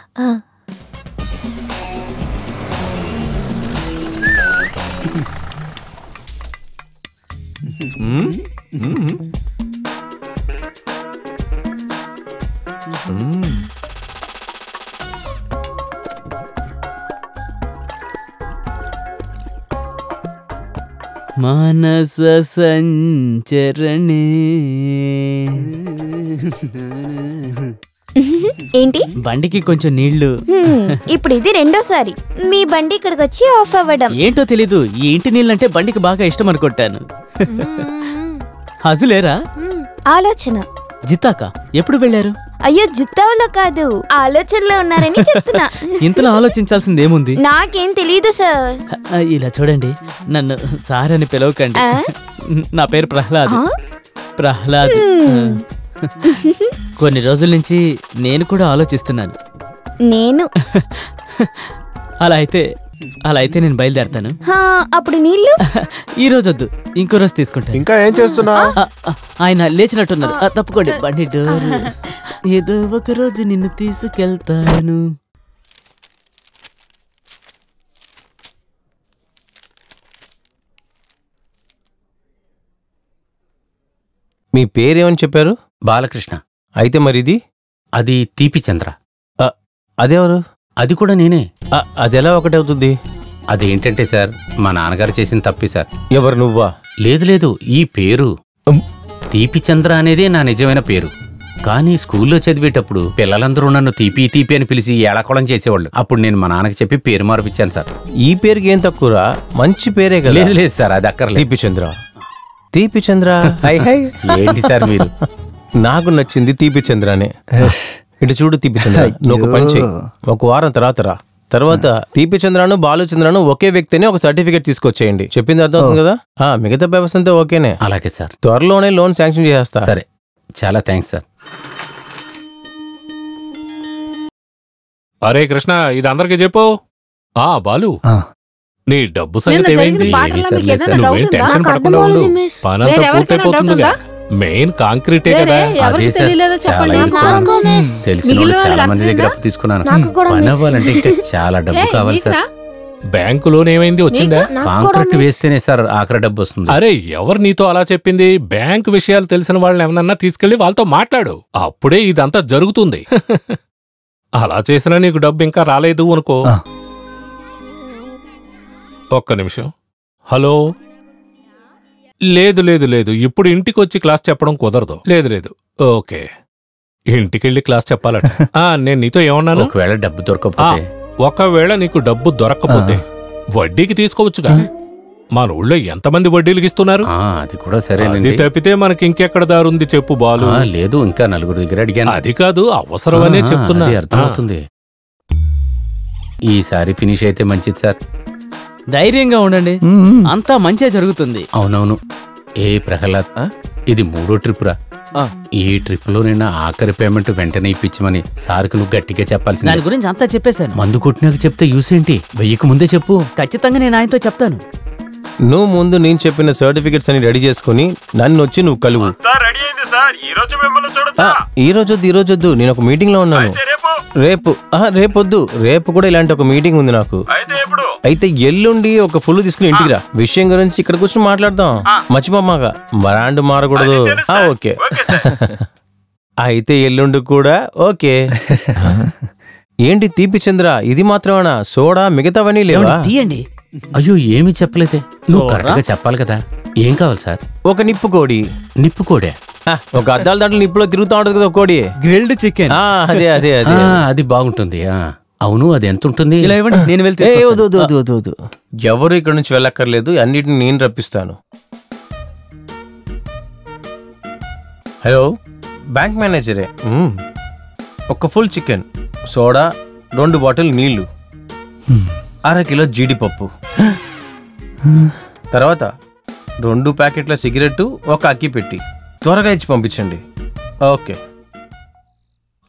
మానస సంచరణే. ఏంటి? బండికి కొంచెం నీళ్లు. ఇప్పుడు ఇది రెండోసారి మీ బండి ఇక్కడికి వచ్చి ఆఫ్ అవ్వడం. ఏంటో తెలీదు, ఈ ఇంటి నీళ్ళంటే బండికి బాగా ఇష్టం అనుకుంటాను. హజులేరా? ఆలోచన. జిత్తాక ఎప్పుడు వెళ్ళారు? అయ్యో, జిత్తావులో కాదు, ఆలోచనలో ఉన్నారని చెప్తున్నా. ఇంతలో ఆలోచించాల్సింది ఏముంది? నాకేం తెలీదు సార్. ఇలా చూడండి, నన్ను సార్ అని పిలవకండి. నా పేరు ప్రహ్లాద్. ప్రహ్లాద్. కొన్ని రోజుల నుంచి నేను కూడా ఆలోచిస్తున్నాను. నేను అలా అయితే నేను బయలుదేరతాను. అప్పుడు నీళ్ళు ఈ రోజు వద్దు, ఇంకో రోజు తీసుకుంటాను. ఇంకా ఏం చేస్తున్నా? ఆయన లేచినట్టున్నారు. తప్పుకోండి, బండి డోర్. ఏదో ఒక రోజు నిన్ను తీసుకెళ్తాను. మీ పేరేమని చెప్పారు? బాలకృష్ణ. అయితే మరిది? అది తీపి చంద్ర. అదెవరు? అది కూడా నేనే. అదెలా ఒకటవుతుంది? అదేంటంటే సార్, మా నాన్నగారు చేసిన తప్పే సార్. ఎవరు, నువ్వా? లేదు లేదు, ఈ పేరు తీపి చంద్ర అనేదే నా నిజమైన పేరు. కానీ స్కూల్లో చదివేటప్పుడు పిల్లలందరూ నన్ను తీపి తీపి అని పిలిచి ఏళకోళం చేసేవాళ్ళు. అప్పుడు నేను మా నాన్నకి చెప్పి పేరు మార్పిచ్చాను సార్. ఈ పేరుకి ఏం తక్కువరా? మంచి పేరే కదా. లేదు లేదు సార్, అది అక్కర్లేదు. తీపి చంద్ర. తీపి చంద్ర. ఏంటి సార్ మీరు? నాకు నచ్చింది తీపి చంద్రనే. ఇటు చూడు తీపి చంద్ర, నువ్వు ఒక పని చెయ్యి. ఒక వారం తర్వాత తీపి చంద్రను బాలుచంద్రను ఒకే వ్యక్తిని ఒక సర్టిఫికేట్ తీసుకొచ్చేయండి. చెప్పింది అర్థమవుతుంది కదా? మిగతా పేపర్స్ అంతా ఓకేనే. అలాగే సార్. త్వరలోనే లోన్ శాంక్షన్ చేస్తా. సరే, చాలా థ్యాంక్స్ సార్. అరే కృష్ణ, ఇది అందరికి చెప్పు. బాలు, నీ డబ్బు సంగతి ఏమైంది? నువ్వేం టెన్షన్ పడకుండా ఉండు, పనంతా పూర్తయిపోతుందిగా. మెయిన్ కాంక్రీటే కదా. అదే సార్, తెలిసిన వాళ్ళు చాలా మంది దగ్గర అప్పు తీసుకున్నాను. పని అవ్వాలంటే ఇంకా చాలా డబ్బు కావాలి సార్. బ్యాంకు లోన్ ఏమైంది, వచ్చిందా? కాంట్రాక్ట్ వేస్తేనే సార్ ఆఖరి డబ్బు వస్తుంది. అరే, ఎవరు నీతో అలా చెప్పింది? బ్యాంకు విషయాలు తెలిసిన వాళ్ళని ఎవరన్నా తీసుకెళ్లి వాళ్ళతో మాట్లాడు, అప్పుడే ఇదంతా జరుగుతుంది. అలా చేసినా నీకు డబ్బు ఇంకా రాలేదు అనుకో. ఒక్క నిమిషం. హలో. లేదు, ఇప్పుడు ఇంటికి వచ్చి క్లాస్ చెప్పడం కుదరదు. లేదు, ఓకే, ఇంటికెళ్ళి క్లాస్ చెప్పాలట. నేను నీతో ఏమన్నాను? ఒకవేళ డబ్బు దొరకకపోతే? ఒకవేళ నీకు డబ్బు దొరకకపోతే వడ్డీకి తీసుకోవచ్చుగా. మన ఊళ్ళో ఎంతమంది వడ్డీలకి ఇస్తున్నారు? అది కూడా సరే. అది తప్పితే మనకి ఇంకెక్కడ దారుంది చెప్పు బాలు? లేదు, ఇంకా నలుగురు దగ్గర అడిగాను. అది కాదు, అవసరమనే చెప్తున్నా. అర్థమవుతుంది. ఈసారి ఫినిష్ అయితే మంచిది సార్. ధైర్యంగా ఉండండి, అంతా మంచిగా జరుగుతుంది. అవునవును. ఏ ప్రహ్లాద్, ఇది 3వ ట్రిప్ రా. ఈ ట్రిప్ లో నేను ఆఖరి పేమెంట్ వెంటనే ఇప్పించమని సార్కి నువ్వు గట్టిగా చెప్పాల్సింది. దాని గురించి అంతా చెప్పేశాను. మందు కొట్టినాక చెప్తే యూస్ ఏంటి? వెయ్యకు ముందే చెప్పు. ఖచ్చితంగా నేను ఆయనతో చెప్తాను. నువ్వు ముందు నేను చెప్పిన సర్టిఫికెట్స్ అని రెడీ చేసుకుని నన్ను వచ్చి నువ్వు కలువు. ఈ రోజొద్దు, నేను ఒక మీటింగ్ లో ఉన్నాను. రేపొద్దు, రేపు కూడా ఇలాంటి ఒక మీటింగ్ ఉంది నాకు. అయితే ఎల్లుండి ఒక ఫుల్ తీసుకుని ఇంటికి రా. విషయం గురించి ఇక్కడ కూర్చొని మాట్లాడదాం. మర్చిపోమ్మాగా, బ్రాండ్ మారకూడదు. ఓకే. అయితే ఎల్లుండి కూడా ఓకే. ఏంటి తీపి చంద్ర, ఇది మాత్రమేనా? సోడా మిగతావన్నీ లేవా? తీయండి. అయ్యో, ఏమీ చెప్పలేదే. నువ్వు కరెక్ట్ గా చెప్పాలి కదా. ఏం కావాలి సార్? ఒక నిప్పుకోడి. నిప్పుకోడే? ఒక అద్దాల దాంట్లో నిప్పులో తిరుగుతూ ఉంటది కదా కోడి. Grilled chicken. అదే అది బాగుంటుంది. అవును, అది ఎంత ఉంటుంది? ఇలా ఇవ్వండి, నేను వెళ్తే. వద్దు, ఎవరు ఇక్కడ నుంచి వెళ్ళక్కర్లేదు, అన్నిటిని నేను రప్పిస్తాను. హలో, బ్యాంక్ మేనేజరే. ఒక ఫుల్ చికెన్, సోడా, 2 బాటిల్ నీళ్లు, 1/2 కిలో జీడిపప్పు, తర్వాత 2 ప్యాకెట్ల సిగరెట్టు, ఒక అక్కి పెట్టి త్వరగా ఇచ్చి పంపించండి. ఓకే.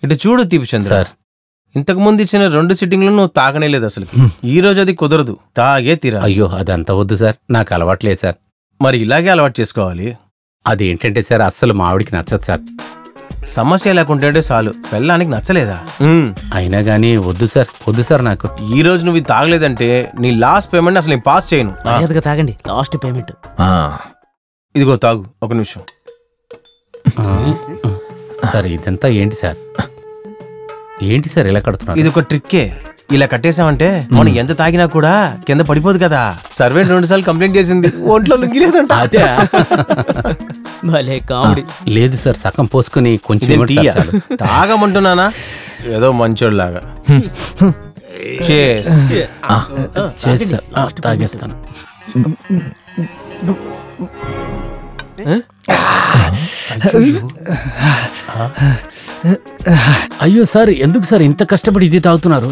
ఇటు చూడు తీపి చంద్ర, ఇంతకు ముందు ఇచ్చిన 2 సిట్టింగ్లు నువ్వు తాగనే లేదు అసలు. ఈ రోజు అది కుదరదు, తాగే తీరా. అయ్యో, అదంతా వద్దు సార్, నాకు అలవాట్లేదు సార్. మరి ఇలాగే అలవాటు చేసుకోవాలి. అదేంటంటే సార్, అస్సలు మావిడికి నచ్చదు సార్. సమస్య లేకుంటే చాలు, పెళ్ళానికి నచ్చలేదా? అయినా గానీ వద్దు సార్ నాకు. ఈ రోజు నువ్వు ఇది తాగలేదంటే నీ లాస్ట్ పేమెంట్ అసలు నేను పాస్ చేయను. తాగండి, లాస్ట్ పేమెంట్. ఇదిగో తాగు. ఒక నిమిషం. సార్, ఇదంతా ఏంటి సార్? ఏంటి సార్ ఇలా కడుతున్నారు? ఇది ఒక ట్రిక్కే. ఇలా కట్టేసామంటే మనం ఎంత తాగినా కూడా కింద పడిపోదు కదా. సర్వెంట్ 2 సార్లు కంప్లైంట్ చేసింది, ఒంట్లో లుంగిలేదంట. అదే. భలే కామెడీ. లేదు సార్, సగం పోసుకుని కొంచెం తాగమంటున్నానా? ఏదో మంచోళ్ళలాగా. తాగేస్తాను. అయ్యో సార్, ఎందుకు సార్ ఇంత కష్టపడి ఇది తాగుతున్నారు?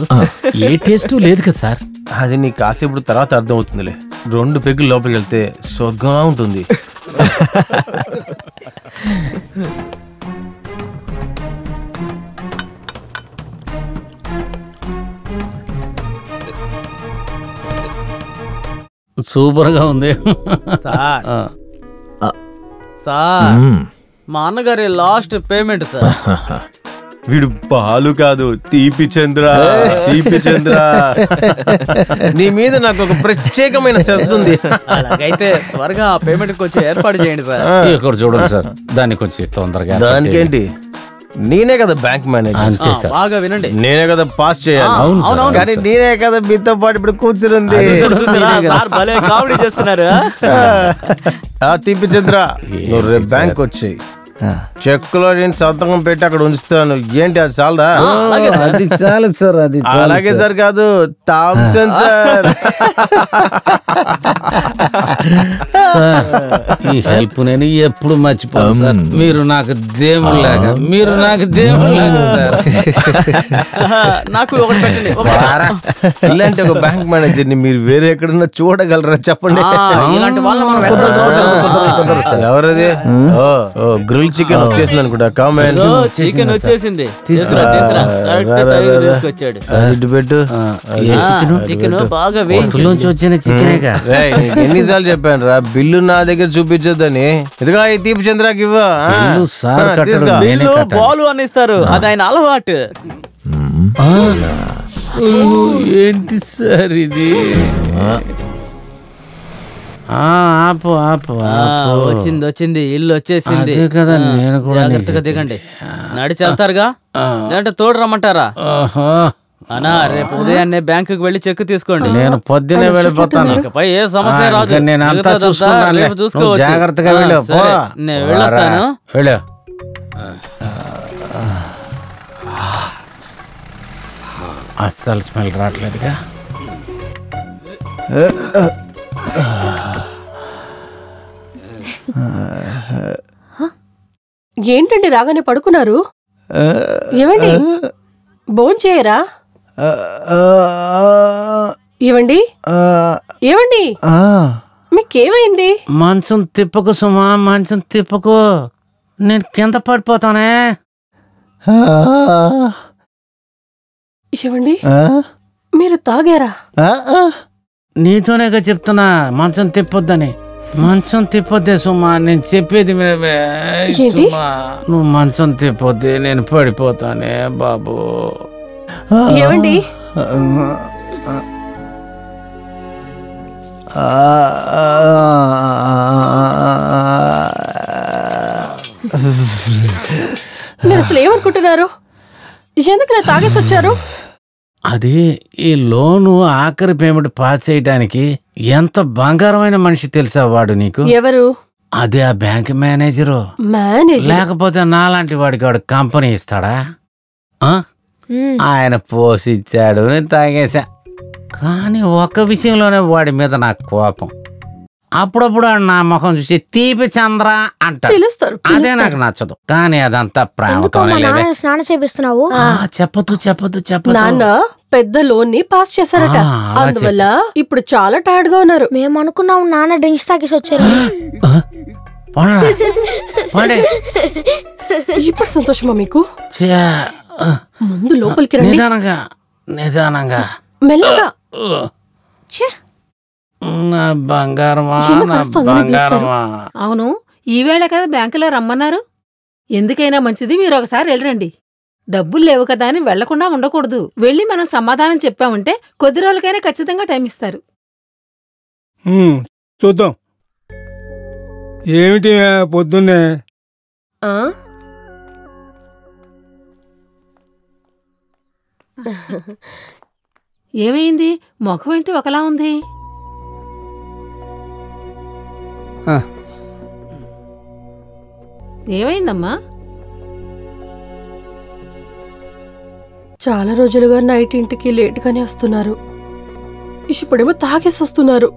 ఏ టేస్ట్ లేదు కదా సార్. అది నీకు కాసేపు తర్వాత అర్థం అవుతుందిలే. 2 పెగ్గులు లోపలికి వెళ్తే స్వర్గంగా ఉంటుంది. సూపర్ గా ఉంది సార్. మా అన్నగారి లాస్ట్ పేమెంట్ సార్. వీడు బాలు కాదు, తీపి చంద్ర. తీపి చంద్ర, నీ మీద నాకు ఒక ప్రత్యేకమైన శ్రద్ధ ఉంది. అలాగైతే త్వరగా పేమెంట్ కొంచెం ఏర్పాటు చేయండి సార్. ఇక్కడ చూడండి సార్, దాన్ని కొంచెం తొందరగా. దానికేంటి, నేనే కదా బ్యాంక్ మేనేజర్. అంతే సార్. బాగా వినండి, నేనే కదా పాస్ చేయాలి. అవును, కానీ నేనే కదా మీతో పాటు ఇప్పుడు కూర్చుంది. కామెడీ చేస్తున్నారు. తీపి చంద్ర, నువ్వు రేపు బ్యాంక్ వచ్చి చెక్కులో నేను సంతకం పెట్టి అక్కడ ఉంచుతాను. ఏంటి అది చాలదా? అది చాలు సార్, అది అలాగే సార్ కాదు, థామ్సన్ సార్. ఈ హెల్ప్ నేను ఎప్పుడు మర్చిపోను సార్. మీరు నాకు దేవుళ్ళగా, మీరు నాకు దేవుళ్ళగా సార్. నాకు ఒకటి పెట్టండి. ఇలాంటి ఒక బ్యాంక్ మేనేజర్ ని మీరు వేరే ఎక్కడన్నా చూడగలరా చెప్పండి? ఇలాంటి వాళ్ళు ఎవరది? గ్రిల్ చికెన్ వచ్చేసింది అనుకుంటా. కామెంట్ చికెన్ వచ్చేసింది. పెట్టు. చికెన్ బాగా వేయించి వచ్చిన చికెనేగా. ఎన్నిసార్లు చెప్పాను రా, బిల్లు నా దగ్గర చూపించొద్దని. ఇదిగా ఈ తీపి చంద్రకి ఇవ్వ. బాలు అని ఇస్తారు, అది ఆయన అలవాటు. ఏంటి సార్ ఇది? ఆపు ఆపు. వచ్చింది, ఇల్లు వచ్చేసింది కదా. నేను కూడా జాగ్రత్తగా దిగండి. నడిచి వెళ్తారుగా, లేదంటే తోడు రమ్మంటారా? అన్నా, రేపు ఉదయాన్నే బ్యాంకుకి వెళ్ళి చెక్ తీసుకోండి. నేను పొద్దునే వెళ్ళిపోతాను. ఇకపై ఏ సమస్య రాదు. నేను అంతా చూసుకుంటాను. చూసుకోవచ్చు. జాగ్రత్తగా వెళ్ళు. నేను వెళ్ళొస్తాను. వెళ్ళు. అస్సలు స్మెల్ రావట్లేదుగా. ఏంటండి రాగానే పడుకున్నారు? ఏమండి భోంచేయరా? ఏవండి, ఏవండి, మీకేమైంది? మంచం తిప్పకు సుమా, మంచం తిప్పకు. నేను కింద పడిపోతానే. ఏవండి, మీరు తాగారా? నీతోనేగా చెప్తున్నా మంచం తిప్పొద్దని. మంచం తిప్పొద్దే సుమా, నేను చెప్పేది సుమా. నువ్వు మంచం తిప్పొద్దే, నేను పడిపోతానే బాబు. ఏవండి, మీరు అసలు ఏమనుకుంటున్నారు? ఎందుకు ఇలా తాగేసి వచ్చారు? అది ఈ లోను ఆఖరి పేమెంట్ పాస్ చేయడానికి ఎంత బంగారమైన మనిషి తెలుసా వాడు నీకు? ఎవరు? అదే ఆ బ్యాంక్ మేనేజరు. లేకపోతే నాలాంటి వాడికి వాడు కంపెనీ ఇస్తాడా? ఆయన పోసిచ్చాడు, నేను తాగేశా. కానీ ఒక్క విషయంలోనే వాడి మీద నాకు కోపం. అప్పుడప్పుడు నా ముఖం చూసి తీపి చంద్ర అంటాడు. అదే నాకు నచ్చదు. కానీ అదంతా ప్రేమతోనే. స్నానం చేపిస్తున్నావు? చెప్పదు. నాన్న పెద్ద లోన్ ని పాస్ చేశారట, అందువల్ల ఇప్పుడు చాలా టైర్డ్ గా ఉన్నారు. మేము అనుకున్నాం నాన్న డ్రింక్స్ తాగేసి వచ్చారు. ఇప్పుడు సంతోషమా మీకు? ముందు లోపలికి రండి. నిదానంగా మెల్లగా. నా బంగారమా, నా బంగారమా. అవును, ఈవేళ కదా బ్యాంకులో రమ్మన్నారు. ఎందుకైనా మంచిది మీరు ఒకసారి వెళ్ళరండి. డబ్బులు లేవు కదా అని వెళ్లకుండా ఉండకూడదు. వెళ్ళి మనం సమాధానం చెప్పామంటే కొద్ది రోజులకైనా ఖచ్చితంగా టైం ఇస్తారు. చూద్దాం. ఏమిటి పొద్దున్నే? ఏమైంది? ముఖం ఏంటి ఒకలా ఉంది? ఏమైందమ్మా? చాలా రోజులుగా నైట్ ఇంటికి లేట్గానే వస్తున్నారు. ఇప్పుడేమో తాగేసి వస్తున్నారు.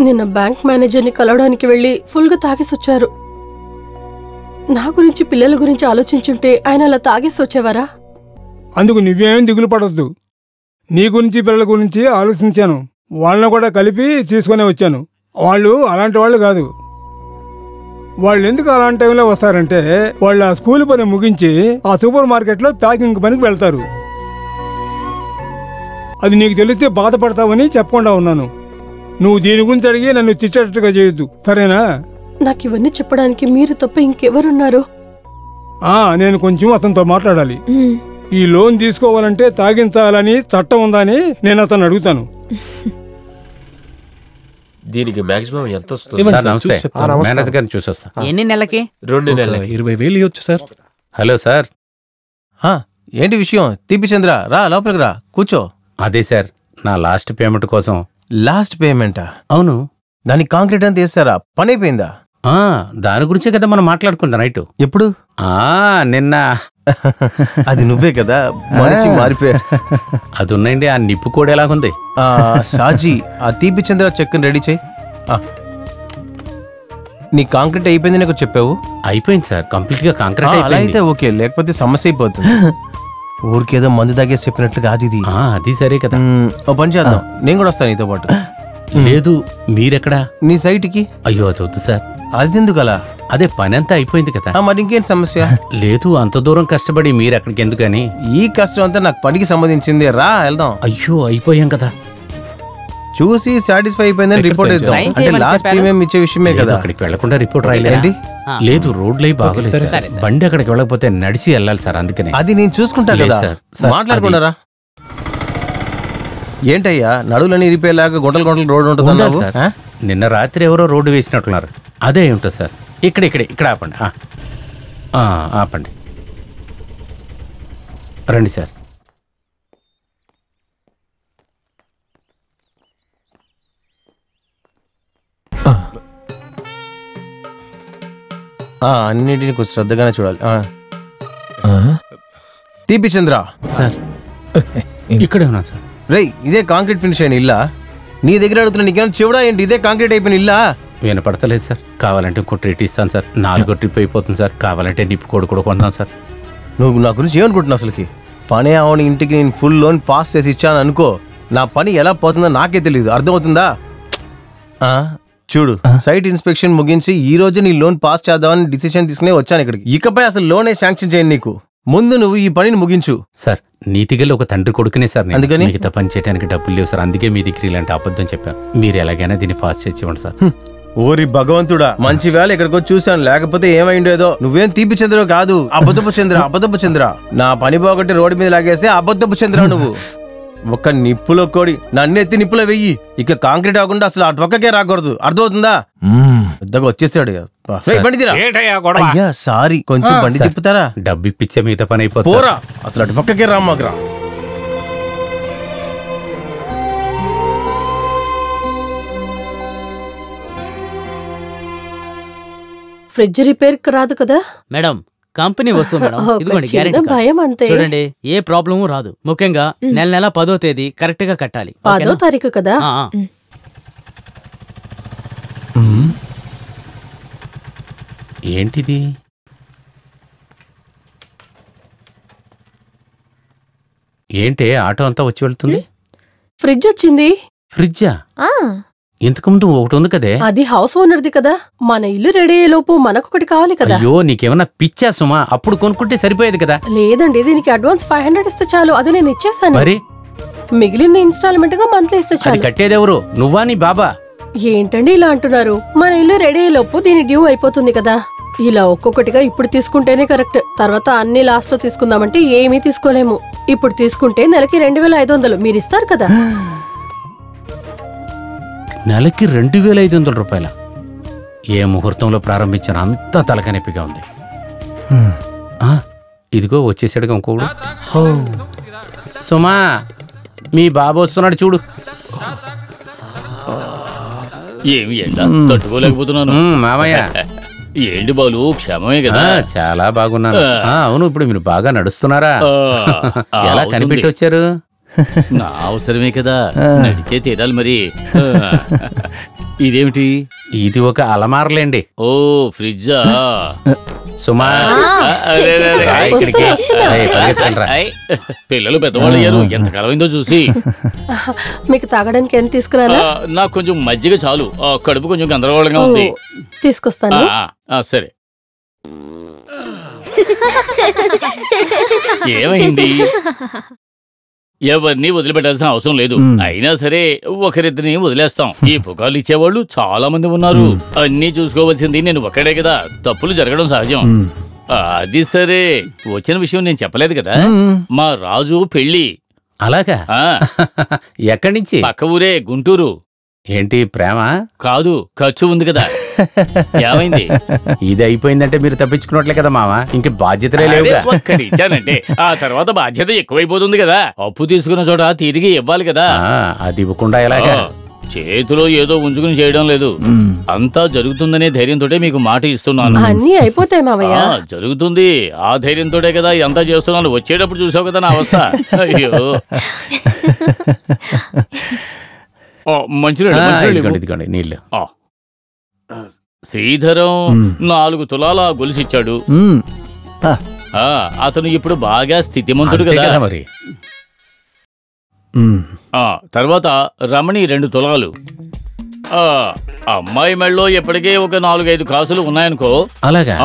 నిన్న బ్యాంక్ మేనేజర్ని కలవడానికి వెళ్ళి ఫుల్గా తాగేసి వచ్చారు. నా గురించి పిల్లల గురించి ఆలోచించుంటే ఆయన అలా తాగేసి వచ్చేవారా? అందుకు నువ్వేం దిగులు పడద్దు. నీ గురించి పిల్లల గురించి ఆలోచించాను. వాళ్ళని కూడా కలిపి తీసుకునే వచ్చాను. వాళ్ళు అలాంటి వాళ్ళు కాదు. వాళ్ళు ఎందుకు అలాంటి టైంలో వస్తారంటే వాళ్ళు ఆ స్కూల్ పని ముగించి ఆ సూపర్ మార్కెట్లో ప్యాకింగ్ పనికి వెళ్తారు. అది నీకు తెలిస్తే బాధపడతావని చెప్పకుండా ఉన్నాను. నువ్వు దీని గురించి అడిగి నన్ను తిట్టేటట్టుగా చేయొద్దు, సరేనా? నాకు ఇవన్నీ చెప్పడానికి మీరు తప్ప ఇంకెవరున్నారు? నేను కొంచెం అతనితో మాట్లాడాలి. ఈ లోన్ తీసుకోవాలంటే తాగించాలని చట్టం ఉందా అని నేను అతను అడుగుతాను. దీనికి మాక్సిమం ఎంత వస్తుంది? మేనేజర్ గారిని చూసొస్తా. ఎన్ని నెలకి? 2 నెలలకి 20,000 ఇవ్వచ్చు సార్. Hello sir. ఏంటి విషయం? తీపిచంద్ర రా, లోపలికి రా, కూర్చో. అదే సార్, నా లాస్ట్ పేమెంట్ కోసం. లాస్ట్ పేమెంటా? అవును. దానికి కాంక్రీట్ అంతా వేస్తారా? పని అయిపోయిందా? దాని గురించే కదా మనం మాట్లాడుకుందాం. రైట్. ఎప్పుడు? నిన్న. అది నువ్వే కదా, మనిషి మారిపోయా. అది ఉన్నాయండి. ఆ నిప్పు కూడా ఎలాగుంది? షాజీ, ఆ తీపిచంద్ర చెక్ రెడీ చేయి. నీ కాంక్రీట్ అయిపోయింది నాకు చెప్పావు. అయిపోయింది సార్, కంప్లీట్ గా కాంక్రీట్ అలా అయితే ఓకే, లేకపోతే సమస్య అయిపోతుంది. ఊరికేదో మందు తాగే చెప్పినట్లుగా అది అది సరే కదా. ఓ పని చేద్దాం, నేను కూడా వస్తాను నీతో పాటు. లేదు, మీరెక్కడా? నీ సైట్కి. అయ్యో అది వద్దు సార్. అది ఎందుకు అలా? అదే పని అంతా అయిపోయింది కదా. మరి ఇంకేం సమస్య? లేదు, అంత దూరం కష్టపడి మీరు అక్కడికి ఎందుకని. ఈ కష్టం అంతా నాకు పనికి సంబంధించింది. రా వెళ్దాం. అయ్యో అయిపోయాం కదా. చూసి సాటిస్ఫై అయిపోయిందని రిపోర్ట్ ఇద్దాం. అంటే లాస్ట్ ప్రీమియం ఇచ్చే విషయమే కదా. అక్కడికి వెళ్లకుండా రిపోర్ట్ రాయలేంటి? లేదు, రోడ్లై బాగోలేదు సార్. బండి అక్కడికి వెళ్ళకపోతే నడిచి వెళ్ళాలి సార్. అందుకనే. అది నేను చూసుకుంటా కదా. మాట్లాడుకున్నారా? ఏంటయ్యా నడువులని ఇరిపోయేలాగా గుంటలు గుంటలు రోడ్డు ఉంటుంది సార్. నిన్న రాత్రి ఎవరో రోడ్డు వేసినట్లున్నారు. అదే ఉంటుంది సార్. ఇక్కడ ఆపండి. ఆపండి, రండి సార్. అన్నింటినీ కొంచెం శ్రద్ధగానే చూడాలి. తీపిచంద్ర సార్, ఇక్కడే ఉన్నా సార్. రేయ్, ఇదే కాంక్రీట్ ఫినిష్ అయిన ఇల్లా? నీ దగ్గర అడుగుతున్నా, నీకేమైనా చెవుడా ఏంటి? ఇదే కాంక్రీట్ అయిపోయిన ఇల్లా? వినపడతలేదు సార్. కావాలంటే ఇంకో ట్రీట్ ఇస్తాను సార్. 4 ట్రిప్ అయిపోతుంది సార్. కావాలంటే నిప్పు కోడి కూడా కొందాం సార్. నువ్వు నా గురించి ఏమనుకుంటున్నావు అసలుకి? పని అవని ఇంటికి నేను ఫుల్ లోన్ పాస్ చేసి ఇచ్చాను అనుకో, నా పని ఎలా పోతుందో నాకే తెలియదు. అర్థమవుతుందా? చూడు, సైట్ ఇన్స్పెక్షన్ ముగించి ఈ రోజు నీ లోన్ పాస్ చేద్దామని డిసిషన్ తీసుకునే వచ్చాను ఇక్కడికి. ఇకపై అసలు లోనే శాంక్షన్ చేయండి నీకు. ముందు నువ్వు ఈ పనిని ముగించు. సార్, నీతిగల ఒక తండ్రి కొడుకునే సార్. అందుకని మిగతా పని చేయడానికి డబ్బులు లేవు సార్. అందుకే మీ దగ్గర ఇలాంటి అబద్ధం చెప్పాను. మీరు ఎలాగైనా దీన్ని పాస్ చేసి ఇవ్వండి సార్. ఓరి భగవంతుడా, మంచి వేళ ఇక్కడికి వచ్చి చూశాను, లేకపోతే ఏమైండేదో. నువ్వేం తీపిచంద్ర కాదు, అబద్ధపు చంద్ర. నా పని పోగొట్టి రోడ్డు మీద లాగేసే అబద్ధపు చంద్ర నువ్వు. ఒక్క నిప్పులో కోడి నన్నెత్తి నిప్పులో వెయ్యి. ఇక కాంక్రీట్ అవ్వకుండా అసలు ఆ పక్కకే రాకూడదు. అర్థమవుతుందా? పెద్దగా వచ్చేసాడు. అయ్యా సారీ, కొంచెం బండి తిప్పుతారా? డబ్బు ఇప్పించే మిగతా పని అయిపోతుంది. పోరా, అసలు అటు పక్కకే రామ్మగ్రా. ఫ్రిడ్జ్ రిపేర్ రాదు కదా మేడం? కంపెనీ వస్తుంది మేడం. ఇదిగోండి గ్యారెంటీ కార్డు. భయం అంతే. చూడండి, ఏ ప్రాబ్లము రాదు. ముఖ్యంగా నెల 10వ తేదీ కరెక్ట్ గా కట్టాలి. 10వ తారీఖు కదా? ఏంటిది? ఏంటే ఆటో అంతా వచ్చి వెళ్తుంది? ఫ్రిడ్జ్ వచ్చింది. ఫ్రిడ్జా? ఇంతకుముందు ఒకటి ఉంది కదే. అది హౌస్ ఓనర్ది కదా. మన ఇల్లు రెడీ అయ్యే లోపు మనకొకటి కావాలి కదా. అయ్యో, నీకేమన్నా పిచ్చా సుమా? అప్పుడు కొనుక్కుంటే సరిపోయేది కదా. లేదండి, దీనికి అడ్వాన్స్ 500 ఇస్తే చాలు. అది నేను ఇచ్చేసాను. మరి మిగిలింది ఇన్స్టాల్మెంట్ గా మంత్లీ ఇస్తే చాలు. కట్టేదెవరు, నువ్వా నీ బాబా? ఏంటండి ఇలా అంటున్నారు? మన ఇల్లు రెడీ అయ్యే లోపు దీని డ్యూ అయిపోతుంది కదా. ఇలా ఒక్కొక్కటిగా ఇప్పుడు తీసుకుంటేనే కరెక్ట్. తర్వాత అన్ని లాస్ట్ లో తీసుకుందామంటే ఏమీ తీసుకోలేము. ఇప్పుడు తీసుకుంటే నెలకి 2500 మీరు ఇస్తారు కదా. నెలకి 2500 రూపాయల? ఏ ముహూర్తంలో ప్రారంభించిన అంతా తలకనొప్పిగా ఉంది. ఇదిగో వచ్చేసాడుగా ఇంకోడు. సుమా, మీ బాబు వస్తున్నాడు చూడు. ఏమి ఎండ తట్టుకోలేకపోతున్నాను మామయ్య. ఏంటి బాలు, క్షేమమే కదా? చాలా బాగున్నాను. అవును, ఇప్పుడు మీరు బాగా నడుస్తున్నారా? ఎలా కనిపెట్టి వచ్చారు? నా అవసరమే కదా, నడిచే తీరాలి మరి. ఇదేమిటి? ఇది ఒక అలమారలేండి. ఓ ఫ్రిడ్జా? సుమా, పిల్లలు పెద్దవాళ్ళు అయ్యారు. ఎంతకాలం అయిందో చూసి. మీకు తాగడానికి ఎంత తీసుకురాలా? నాకు కొంచెం మజ్జిగ చాలు. కడుపు కొంచెం గందరగోళంగా ఉంది. తీసుకొస్తాను. సరే. ఏమైంది? ఎవరిని వదిలిపెట్టాల్సిన అవసరం లేదు. అయినా సరే ఒకరిద్దరిని వదిలేస్తాం. ఈ పుకార్లు ఇచ్చేవాళ్ళు చాలా మంది ఉన్నారు. అన్నీ చూసుకోవాల్సింది నేను ఒక్కడే కదా. తప్పులు జరగడం సహజం. అది సరే, వచ్చిన విషయం నేను చెప్పలేదు కదా. మా రాజు పెళ్లి. అలాగా? ఎక్కడి నుంచి? పక్క ఊరే, గుంటూరు. ఏంటి ప్రేమ? కాదు, ఖర్చు ఉంది కదా. ఏమైంది? ఇది అయిపోయిందంటే మీరు తప్పించుకున్నట్లే కదా మామ, ఇంక బాధ్యతలే లేవుగా. ఒక్కటి ఇచ్చానంటే ఆ తర్వాత బాధ్యత ఎక్కువైపోతుంది కదా. అప్పు తీసుకున్న చోట తిరిగి ఇవ్వాలి కదా. అది ఇవ్వకుండా ఎలాగా? చేతిలో ఏదో ఉంచుకుని చేయడం లేదు. అంతా జరుగుతుందనే ధైర్యంతోటే మీకు మాట ఇస్తున్నాను. అన్నీ అయిపోతాయి మావయ్య. జరుగుతుంది, ఆ ధైర్యంతోటే కదా అంతా చేస్తున్నాను. వచ్చేటప్పుడు చూసావు కదా నా అవస్థ. అయ్యో, మంచినీళ్ళు నీళ్ళు. శ్రీధరం 4 తులాల గొలుసిచ్చాడు. అతను ఇప్పుడు బాగా స్థితిమంతుడు కదా మరి. తర్వాత రమణి 2 తులాలు. అమ్మాయి మెళ్ళలో ఎప్పటికే ఒక 4-5 కాసులు ఉన్నాయనుకో. అలాగా?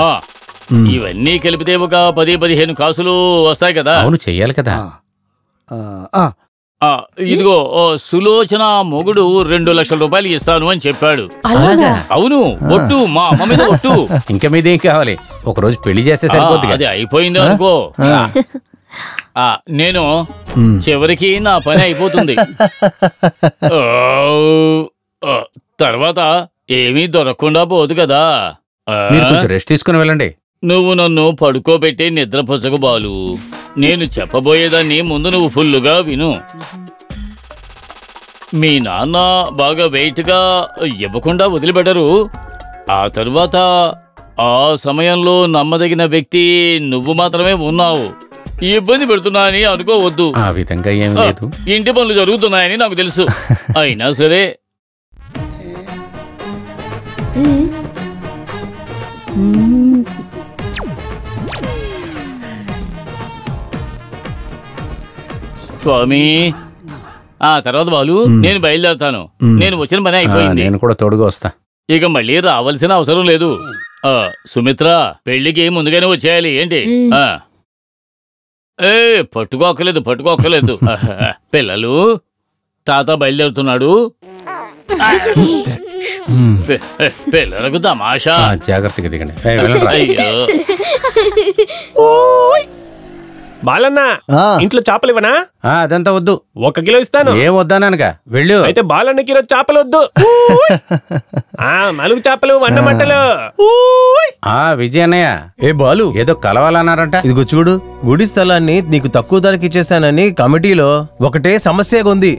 ఇవన్నీ కలిపితే ఒక 10-15 కాసులు వస్తాయి కదా. అవును, చెయ్యాలి కదా. ఇదిగో సులోచన మొగుడు 2 లక్షల రూపాయలు ఇస్తాను అని చెప్పాడు. అవును, ఒట్టు, మా అమ్మ మీద ఒట్టు. ఇంకా మీదేం కావాలి? ఒకరోజు పెళ్లి చేస్తే సరిపోతుంది. అది అయిపోయింది అనుకో. నేను చివరికి నా పని అయిపోతుంది. తర్వాత ఏమీ దొరకకుండా పోదు కదా. మీరు కొంచెం రెస్ట్ తీసుకుని వెళ్ళండి. నువ్వు నన్ను పడుకోబెట్టి నిద్రపుచ్చకు బాలు. నేను చెప్పబోయేదాన్ని ముందు నువ్వు ఫుల్లుగా విను. మీ నాన్న బాగా వెయిట్గా ఇవ్వకుండా వదిలిపెట్టరు. ఆ తరువాత ఆ సమయంలో నమ్మదగిన వ్యక్తి నువ్వు మాత్రమే ఉన్నావు. ఇబ్బంది పెడుతున్నాయని అనుకోవద్దు. ఆ విధంగా ఏమీ లేదు. ఇంటి పనులు జరుగుతున్నాయని నాకు తెలుసు. అయినా సరే స్వామి, ఆ తర్వాత బాలు నేను బయలుదేరుతాను. నేను వచ్చిన పని అయిపోయింది. నేను కూడా తోడుగా వస్తా. ఇక మళ్ళీ రావాల్సిన అవసరం లేదు. సుమిత్ర, పెళ్లికి ముందుగానే వచ్చేయాలి ఏంటి? పట్టుకోక్కలేదు. పిల్లలు, తాత బయలుదేరుతున్నాడు. పిల్లలకు తమాషా. జాగ్రత్తగా దిగండి. అయ్యో, బాలన్న, ఇంట్లో చేపలు ఇవ్వనా? అదంతా వద్దు. 1 కిలో ఇస్తాను. ఏం వద్దానగా వెళ్ళు. అయితే బాలన్నకి ఈరోజు చేపలు వద్దు. మలుగు చేపలు, వన్నమంటలు. విజయ్ అన్నయ్య, ఏ బాలు, ఏదో కలవాలన్నారంట. ఇదిగో చూడు, గుడి స్థలాన్ని నీకు తక్కువ ధరకి ఇచ్చేసానని కమిటీలో ఒకటే సమస్యగా ఉంది.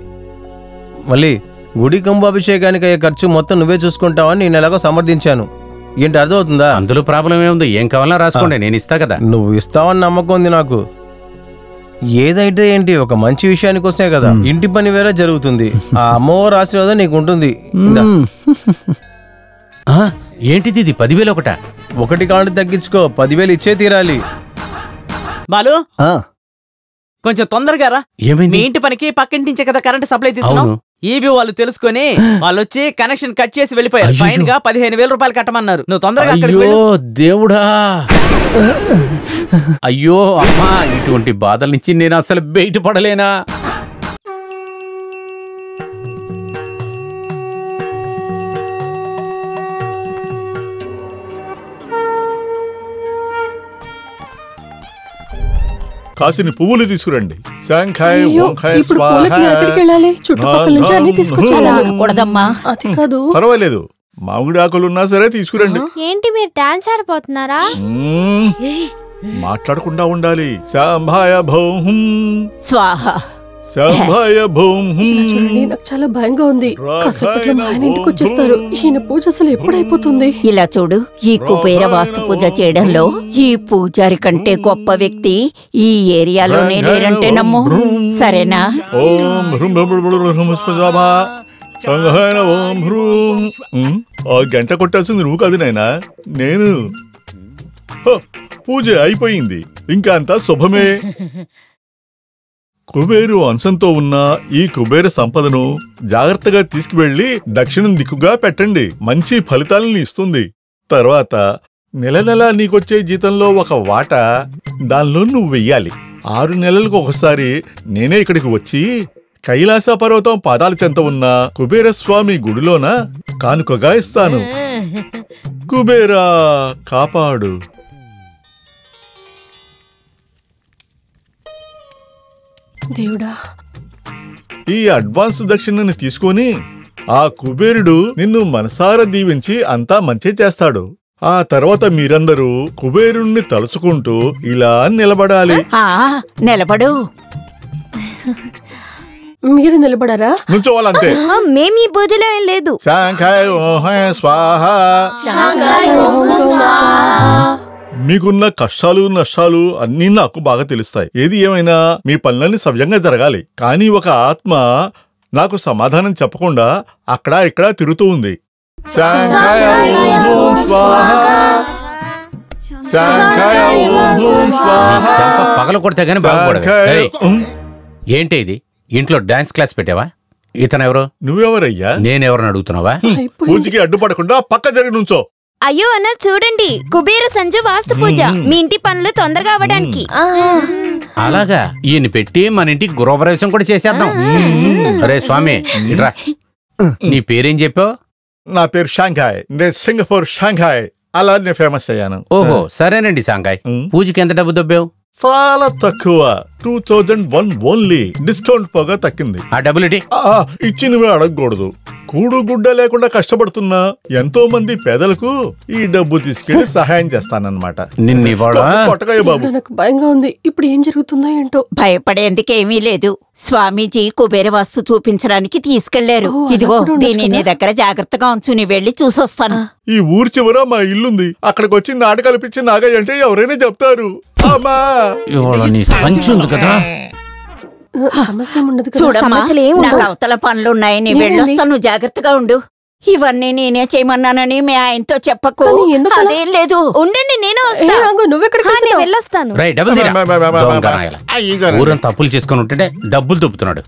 మళ్ళీ గుడి కుంభాభిషేకానికి అయ్యే ఖర్చు మొత్తం నువ్వే చూసుకుంటావని నేను ఎలాగో సమర్థించాను. ఏంటి అర్థమవుతుందా? అందులో ప్రాబ్లం ఏముంది? ఏం కావాలన్నా రాసుకోండి, నేను ఇస్తా కదా. నువ్వు ఇస్తావని నమ్మకం ఉంది నాకు. ఏదైతే ఏంటి, ఒక మంచి విషయానికి వస్తే కదా. ఇంటి పని వేరే జరుగుతుంది. ఆ అమ్మవారి ఆశీర్వాదం నీకు ఉంటుంది. ఏంటిది ఇది? 10,000 ఒకటా? 1 కాండి తగ్గించుకో, 10,000 ఇచ్చే తీరాలి. బాలు, కొంచెం తొందరగా రా. ఏమైంది? మీ ఇంటి పనికి పక్కింటి నుంచే కదా కరెంట్ సప్లై తీసుకున్నాం. ఈబీ వాళ్ళు తెలుసుకొని వాళ్ళు వచ్చి కనెక్షన్ కట్ చేసి వెళ్ళిపోయారు. ఫైన్ గా 15,000 రూపాయలు కట్టమన్నారు. నువ్వు తొందరగా అక్కడికి వెళ్ళు. దేవుడా, అయ్యో అమ్మా, ఇటువంటి బాధల నుంచి నేను అసలు బయటపడలేనా? కాసిని పువ్వులు తీసుకురండి. శాంఖాయ్, ఓంఖాయ్, ఇప్పుడు స్వాహ. పూలకి ఎక్కడికి వెళ్ళాలి? చుట్టుపక్కల నుంచి అన్ని తీసుకొచ్చాను. అది కాదు, పర్వాలేదు, మామిడి ఆకులున్నా సరే తీసుకురండి. ఏంటి మీరు డాన్స్ ఆడిపోతున్నారా? మాట్లాడకుండా ఉండాలి. శాంభాయ భౌం స్వాహ, శాంభాయ భౌం. నాకు చాలా భయంగా ఉంది. కాసేపట్లో మా ఆయన ఇంటికి వచ్చేస్తారు. ఈయన పూజ అసలు ఎప్పుడైపోతుంది? ఇలా చూడు, ఈ కుబేర వాస్తు పూజ చేయడంలో ఈ పూజారి కంటే గొప్ప వ్యక్తి ఈ ఏరియాలోనే లేరంటే నమ్ము. సరేనా? ఓం హ్రూం హ్రూం స్వజాభా సంఘాయన ఓం హ్రూం. ఆ గంట కొట్టాల్సింది నువ్వు కాదు నాయనా, నేను. పూజ అయిపోయింది, ఇంకా అంతా శుభమే. కుబేరు అంశంతో ఉన్న ఈ కుబేర సంపదను జాగ్రత్తగా తీసుకువెళ్లి దక్షిణం దిక్కుగా పెట్టండి. మంచి ఫలితాలను ఇస్తుంది. తర్వాత నెల నెలా నీకొచ్చే జీతంలో ఒక వాటా దానిలో నువ్వు వెయ్యాలి. 6 నెలలకు ఒకసారి నేనే ఇక్కడికి వచ్చి కైలాస పర్వతం పాదాల చెంత ఉన్న కుబేరస్వామి గుడిలోన కానుకగా ఇస్తాను. కుబేరా కాపాడు. దేవుడా, ఈ అడ్వాన్స్ దక్షిణని తీసుకొని ఆ కుబేరుడు నిన్ను మనసారా దీవించి అంతా మంచి చేస్తాడు. ఆ తర్వాత మీరందరూ కుబేరుణ్ణి తలుచుకుంటూ ఇలా నిలబడాలి. నిలబడు. మీరు నిలబడారా? నుంచోవాలంతే. మేము ఈ పూజలో ఏం లేదు. శాంఖాయ ఓహే స్వాహ. మీకున్న కష్టాలు నష్టాలు అన్నీ నాకు బాగా తెలుస్తాయి. ఏది ఏమైనా మీ పనులన్నీ సవ్యంగా జరగాలి. కానీ ఒక ఆత్మ నాకు సమాధానం చెప్పకుండా అక్కడా ఇక్కడా తిరుగుతూ ఉంది. శాంఖాయ ఓం స్వాహ, శాంఖాయ ఓం స్వాహ. పగల కొడితే గానీ బాగుపడదు. ఏంటి ఇది? ఇంట్లో డాన్స్ క్లాస్ పెట్టావా? ఇతనెవరు? నువ్వెవరయ్యా? నేనెవరని అడుగుతున్నావా? పూజకి అడ్డుపడకుండా పక్క జరిగి నుంచో. అయ్యో అన్న చూడండి, కుబేర సంజు వాస్తు పూజ, మీ ఇంటి పనులు తొందరగా అవ్వడానికి. అలాగా? ఈయన పెట్టి మన ఇంటికి గృహప్రవేశం కూడా చేసేద్దాం. అరే స్వామి ఇట్రా, నీ పేరేం చెప్పావు? నా పేరు షాంఘాయ్. నేను సింగపూర్ షాంఘాయ్ అలా నేను ఫేమస్ అయ్యాను. ఓహో సరేనండి షాంఘాయ్. పూజకి ఎంత డబ్బు దొబ్బావు? చాలా తక్కువ, 2001 ఓన్లీ. డిస్కౌంట్ పోగా తక్కింది. ఆ డబ్బులు ఇచ్చినవి అడగకూడదు. కూడు గుడ్డ లేకుండా కష్టపడుతున్నా ఎంతో మంది పేదలకు ఈ డబ్బు తీసుకెళ్లి సహాయం చేస్తానన్నమాట. కొట్టగాయ బాబు, నాకు భయంగా ఉంది. ఇప్పుడు ఏం జరుగుతుందో ఏంటో. భయపడేందుకేమీ లేదు. స్వామీజీ కుబేర వాస్తు చూపించడానికి తీసుకెళ్లారు. ఇదిగో దీన్ని నీ దగ్గర జాగ్రత్తగా ఉంచు. నీ వెళ్లి చూసొస్తాను. ఈ ఊరు చివర మా ఇల్లుంది. అక్కడికి వచ్చి నాటకాలు పిచ్చి నాగయ్య అంటే ఎవరైనా చెప్తారు. అమ్మా సంచి ఉంది కదా, చూడమ్మా, నాకు అవతల పనులున్నాయి. నీ వెళ్ళొస్తాను, నువ్వు జాగ్రత్తగా ఉండు. ఇవన్నీ నేనే చేయమన్నానని మీ ఆయనతో చెప్పకు. అదేం లేదు, ఉండండి నేను వెళ్ళొస్తాను. ఊరం తప్పులు చేసుకుని ఉంటే డబ్బులు దొబ్బుతున్నాడు.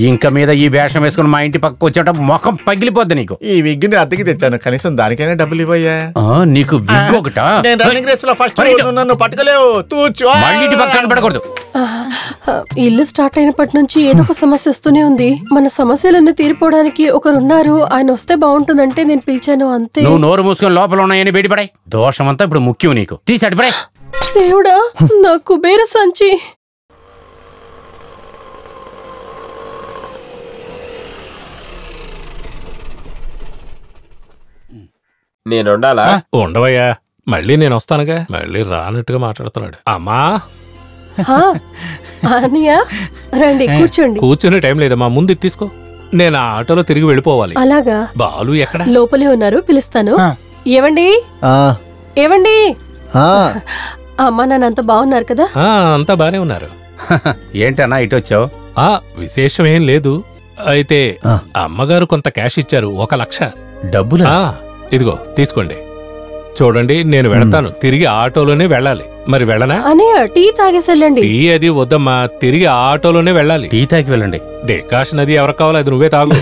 ఇంకా మీద ఈ వేషం వేసుకుని మా ఇంటి పక్కకు వచ్చేట మొఖం పగిలిపోద్ది నీకు. ఈ విగ్ ని అద్దెకి తెచ్చాను, కనీసం దానికైనా డబ్బులు ఇవ్వయ్యా. నీకు విగ్ ఒకటా? నన్ను పట్టుకోలేవు. మళ్ళీ ఇంటి పక్క కనపడకూడదు. ఇల్లు స్టార్ట్ అయినప్పటి నుంచి ఏదో ఒక సమస్య వస్తూనే ఉంది. మన సమస్యలన్నీ తీరిపోవడానికి ఒకరున్నారు, ఆయన వస్తే బాగుంటుందంటే నేను పిలిచాను అంతే. నువ్వు నోరు మూసుకొని లోపల ఉన్నాయని బయటపడాయి. దోషం అంతా ఇప్పుడు ముఖ్యం నీకు. తీసాడు పడే. దేవుడా, నా కుబేర సంచి. నేనుండాలా? ఉండవయ్యా, మళ్ళీ నేను వస్తానుగా. మళ్ళీ రానట్టుగా మాట్లాడుతున్నాడు. అమ్మా రండి కూర్చోండి. కూర్చునే టైం లేదమ్మా, ముందు తీసుకో. నేను ఆ ఆటోలో తిరిగి వెళ్ళిపోవాలి. అలాగా? బాలు ఎక్కడ? లోపలే ఉన్నారు, పిలుస్తాను. ఏవండి ఏవండి, అమ్మా నాన్నంతా బాగున్నారు కదా? అంతా బానే ఉన్నారు. ఏంటన్నా ఇటు వచ్చావు? విశేషం ఏం లేదు. అయితే అమ్మగారు కొంత క్యాష్ ఇచ్చారు, 1 లక్ష. డబ్బులా? ఇదిగో తీసుకోండి. చూడండి, నేను వెళతాను, తిరిగి ఆటోలోనే వెళ్ళాలి. మరి వెళ్ళనా? టీ తాగేసెళ్ళండి. టీ అది వద్దమ్మా, తిరిగి ఆటోలోనే వెళ్ళాలి. టీ తాగి వెళ్ళండి. డికాషన్ అది ఎవరికి కావాలి, అది నువ్వే తాగు.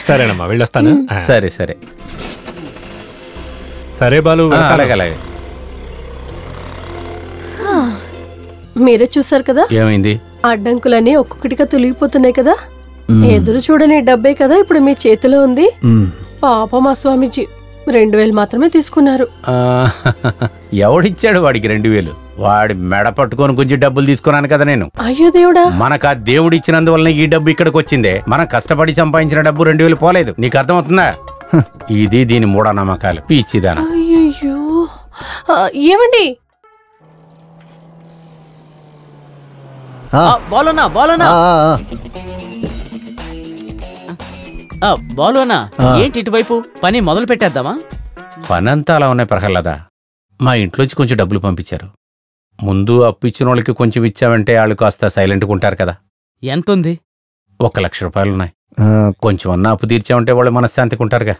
సరేనమ్మా, వెళ్ళొస్తాను. సరే సరే సరే బాలు. అలాగే. మీరే చూసారు కదా ఏమైంది? అడ్డంకులన్నీ ఒక్కొక్కటిగా తొలగిపోతున్నాయి కదా. ఎదురు చూడని డబ్బే కదా ఇప్పుడు మీ చేతిలో ఉంది. పాప మా స్వామీజీ 2000 మాత్రమే తీసుకున్నారు. ఎవడిచ్చాడు వాడికి 2000? వాడి మెడ పట్టుకొని కొంచెం డబ్బులు తీసుకున్నాను కదా నేను. అయ్యో దేవుడా, మనకు ఆ దేవుడు ఇచ్చినందువల్ల ఈ డబ్బు ఇక్కడికి వచ్చిందే. మనం కష్టపడి సంపాదించిన డబ్బు 2000 పోలేదు. నీకు అర్థమవుతుందా? ఇది దీని మూఢనమ్మకాలు, పిచ్చిదానా. అయ్యో ఏమండి? బాలునా బాలునా, ఏంటి ఇటువైపు? పని మొదలు పెట్టేద్దామా? పనంతా అలా ఉన్నాయి ప్రహ్లాద. మా ఇంట్లోంచి కొంచెం డబ్బులు పంపించారు. ముందు అప్పు ఇచ్చిన వాళ్ళకి కొంచెం ఇచ్చావంటే వాళ్ళు కాస్త సైలెంట్గా ఉంటారు కదా. ఎంతుంది? 1 లక్ష రూపాయలున్నాయి. కొంచెం అన్నా అప్పు తీర్చామంటే వాళ్ళు మనశ్శాంతిగా ఉంటారుగా.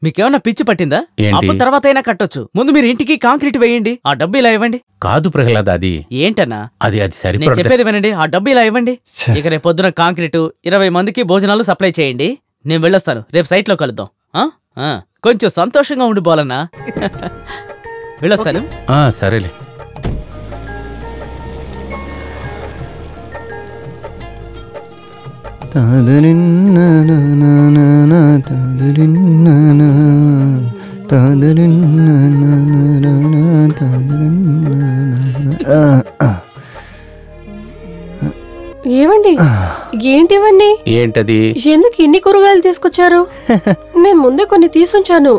మీకేమన్నా పిచ్చి పట్టిందా? అప్పు తర్వాత అయినా కట్టొచ్చు. ముందు మీరు ఇంటికి కాంక్రీట్ వేయండి, ఆ డబ్బు ఇలా ఇవ్వండి. కాదు ప్రహ్లాద, అది ఏంటన్నా? అది సరే, నేను చెప్పేది వినండి. ఆ డబ్బు ఇలా ఇవ్వండి. ఇక రేపు పొద్దున కాంక్రీటు 20 మందికి భోజనాలు సప్లై చేయండి. నేను వెళ్ళొస్తాను, రేపు సైట్లో కలుద్దాం. కొంచెం సంతోషంగా ఉండి పోలన్నా. వెళ్ళొస్తాను. సరేలే. ఏవండి ఏంటివన్నీ? ఏంటది? ఎందుకు ఇన్ని కూరగాయలు తీసుకొచ్చారు? నేను ముందే కొన్ని తీసుంచాను.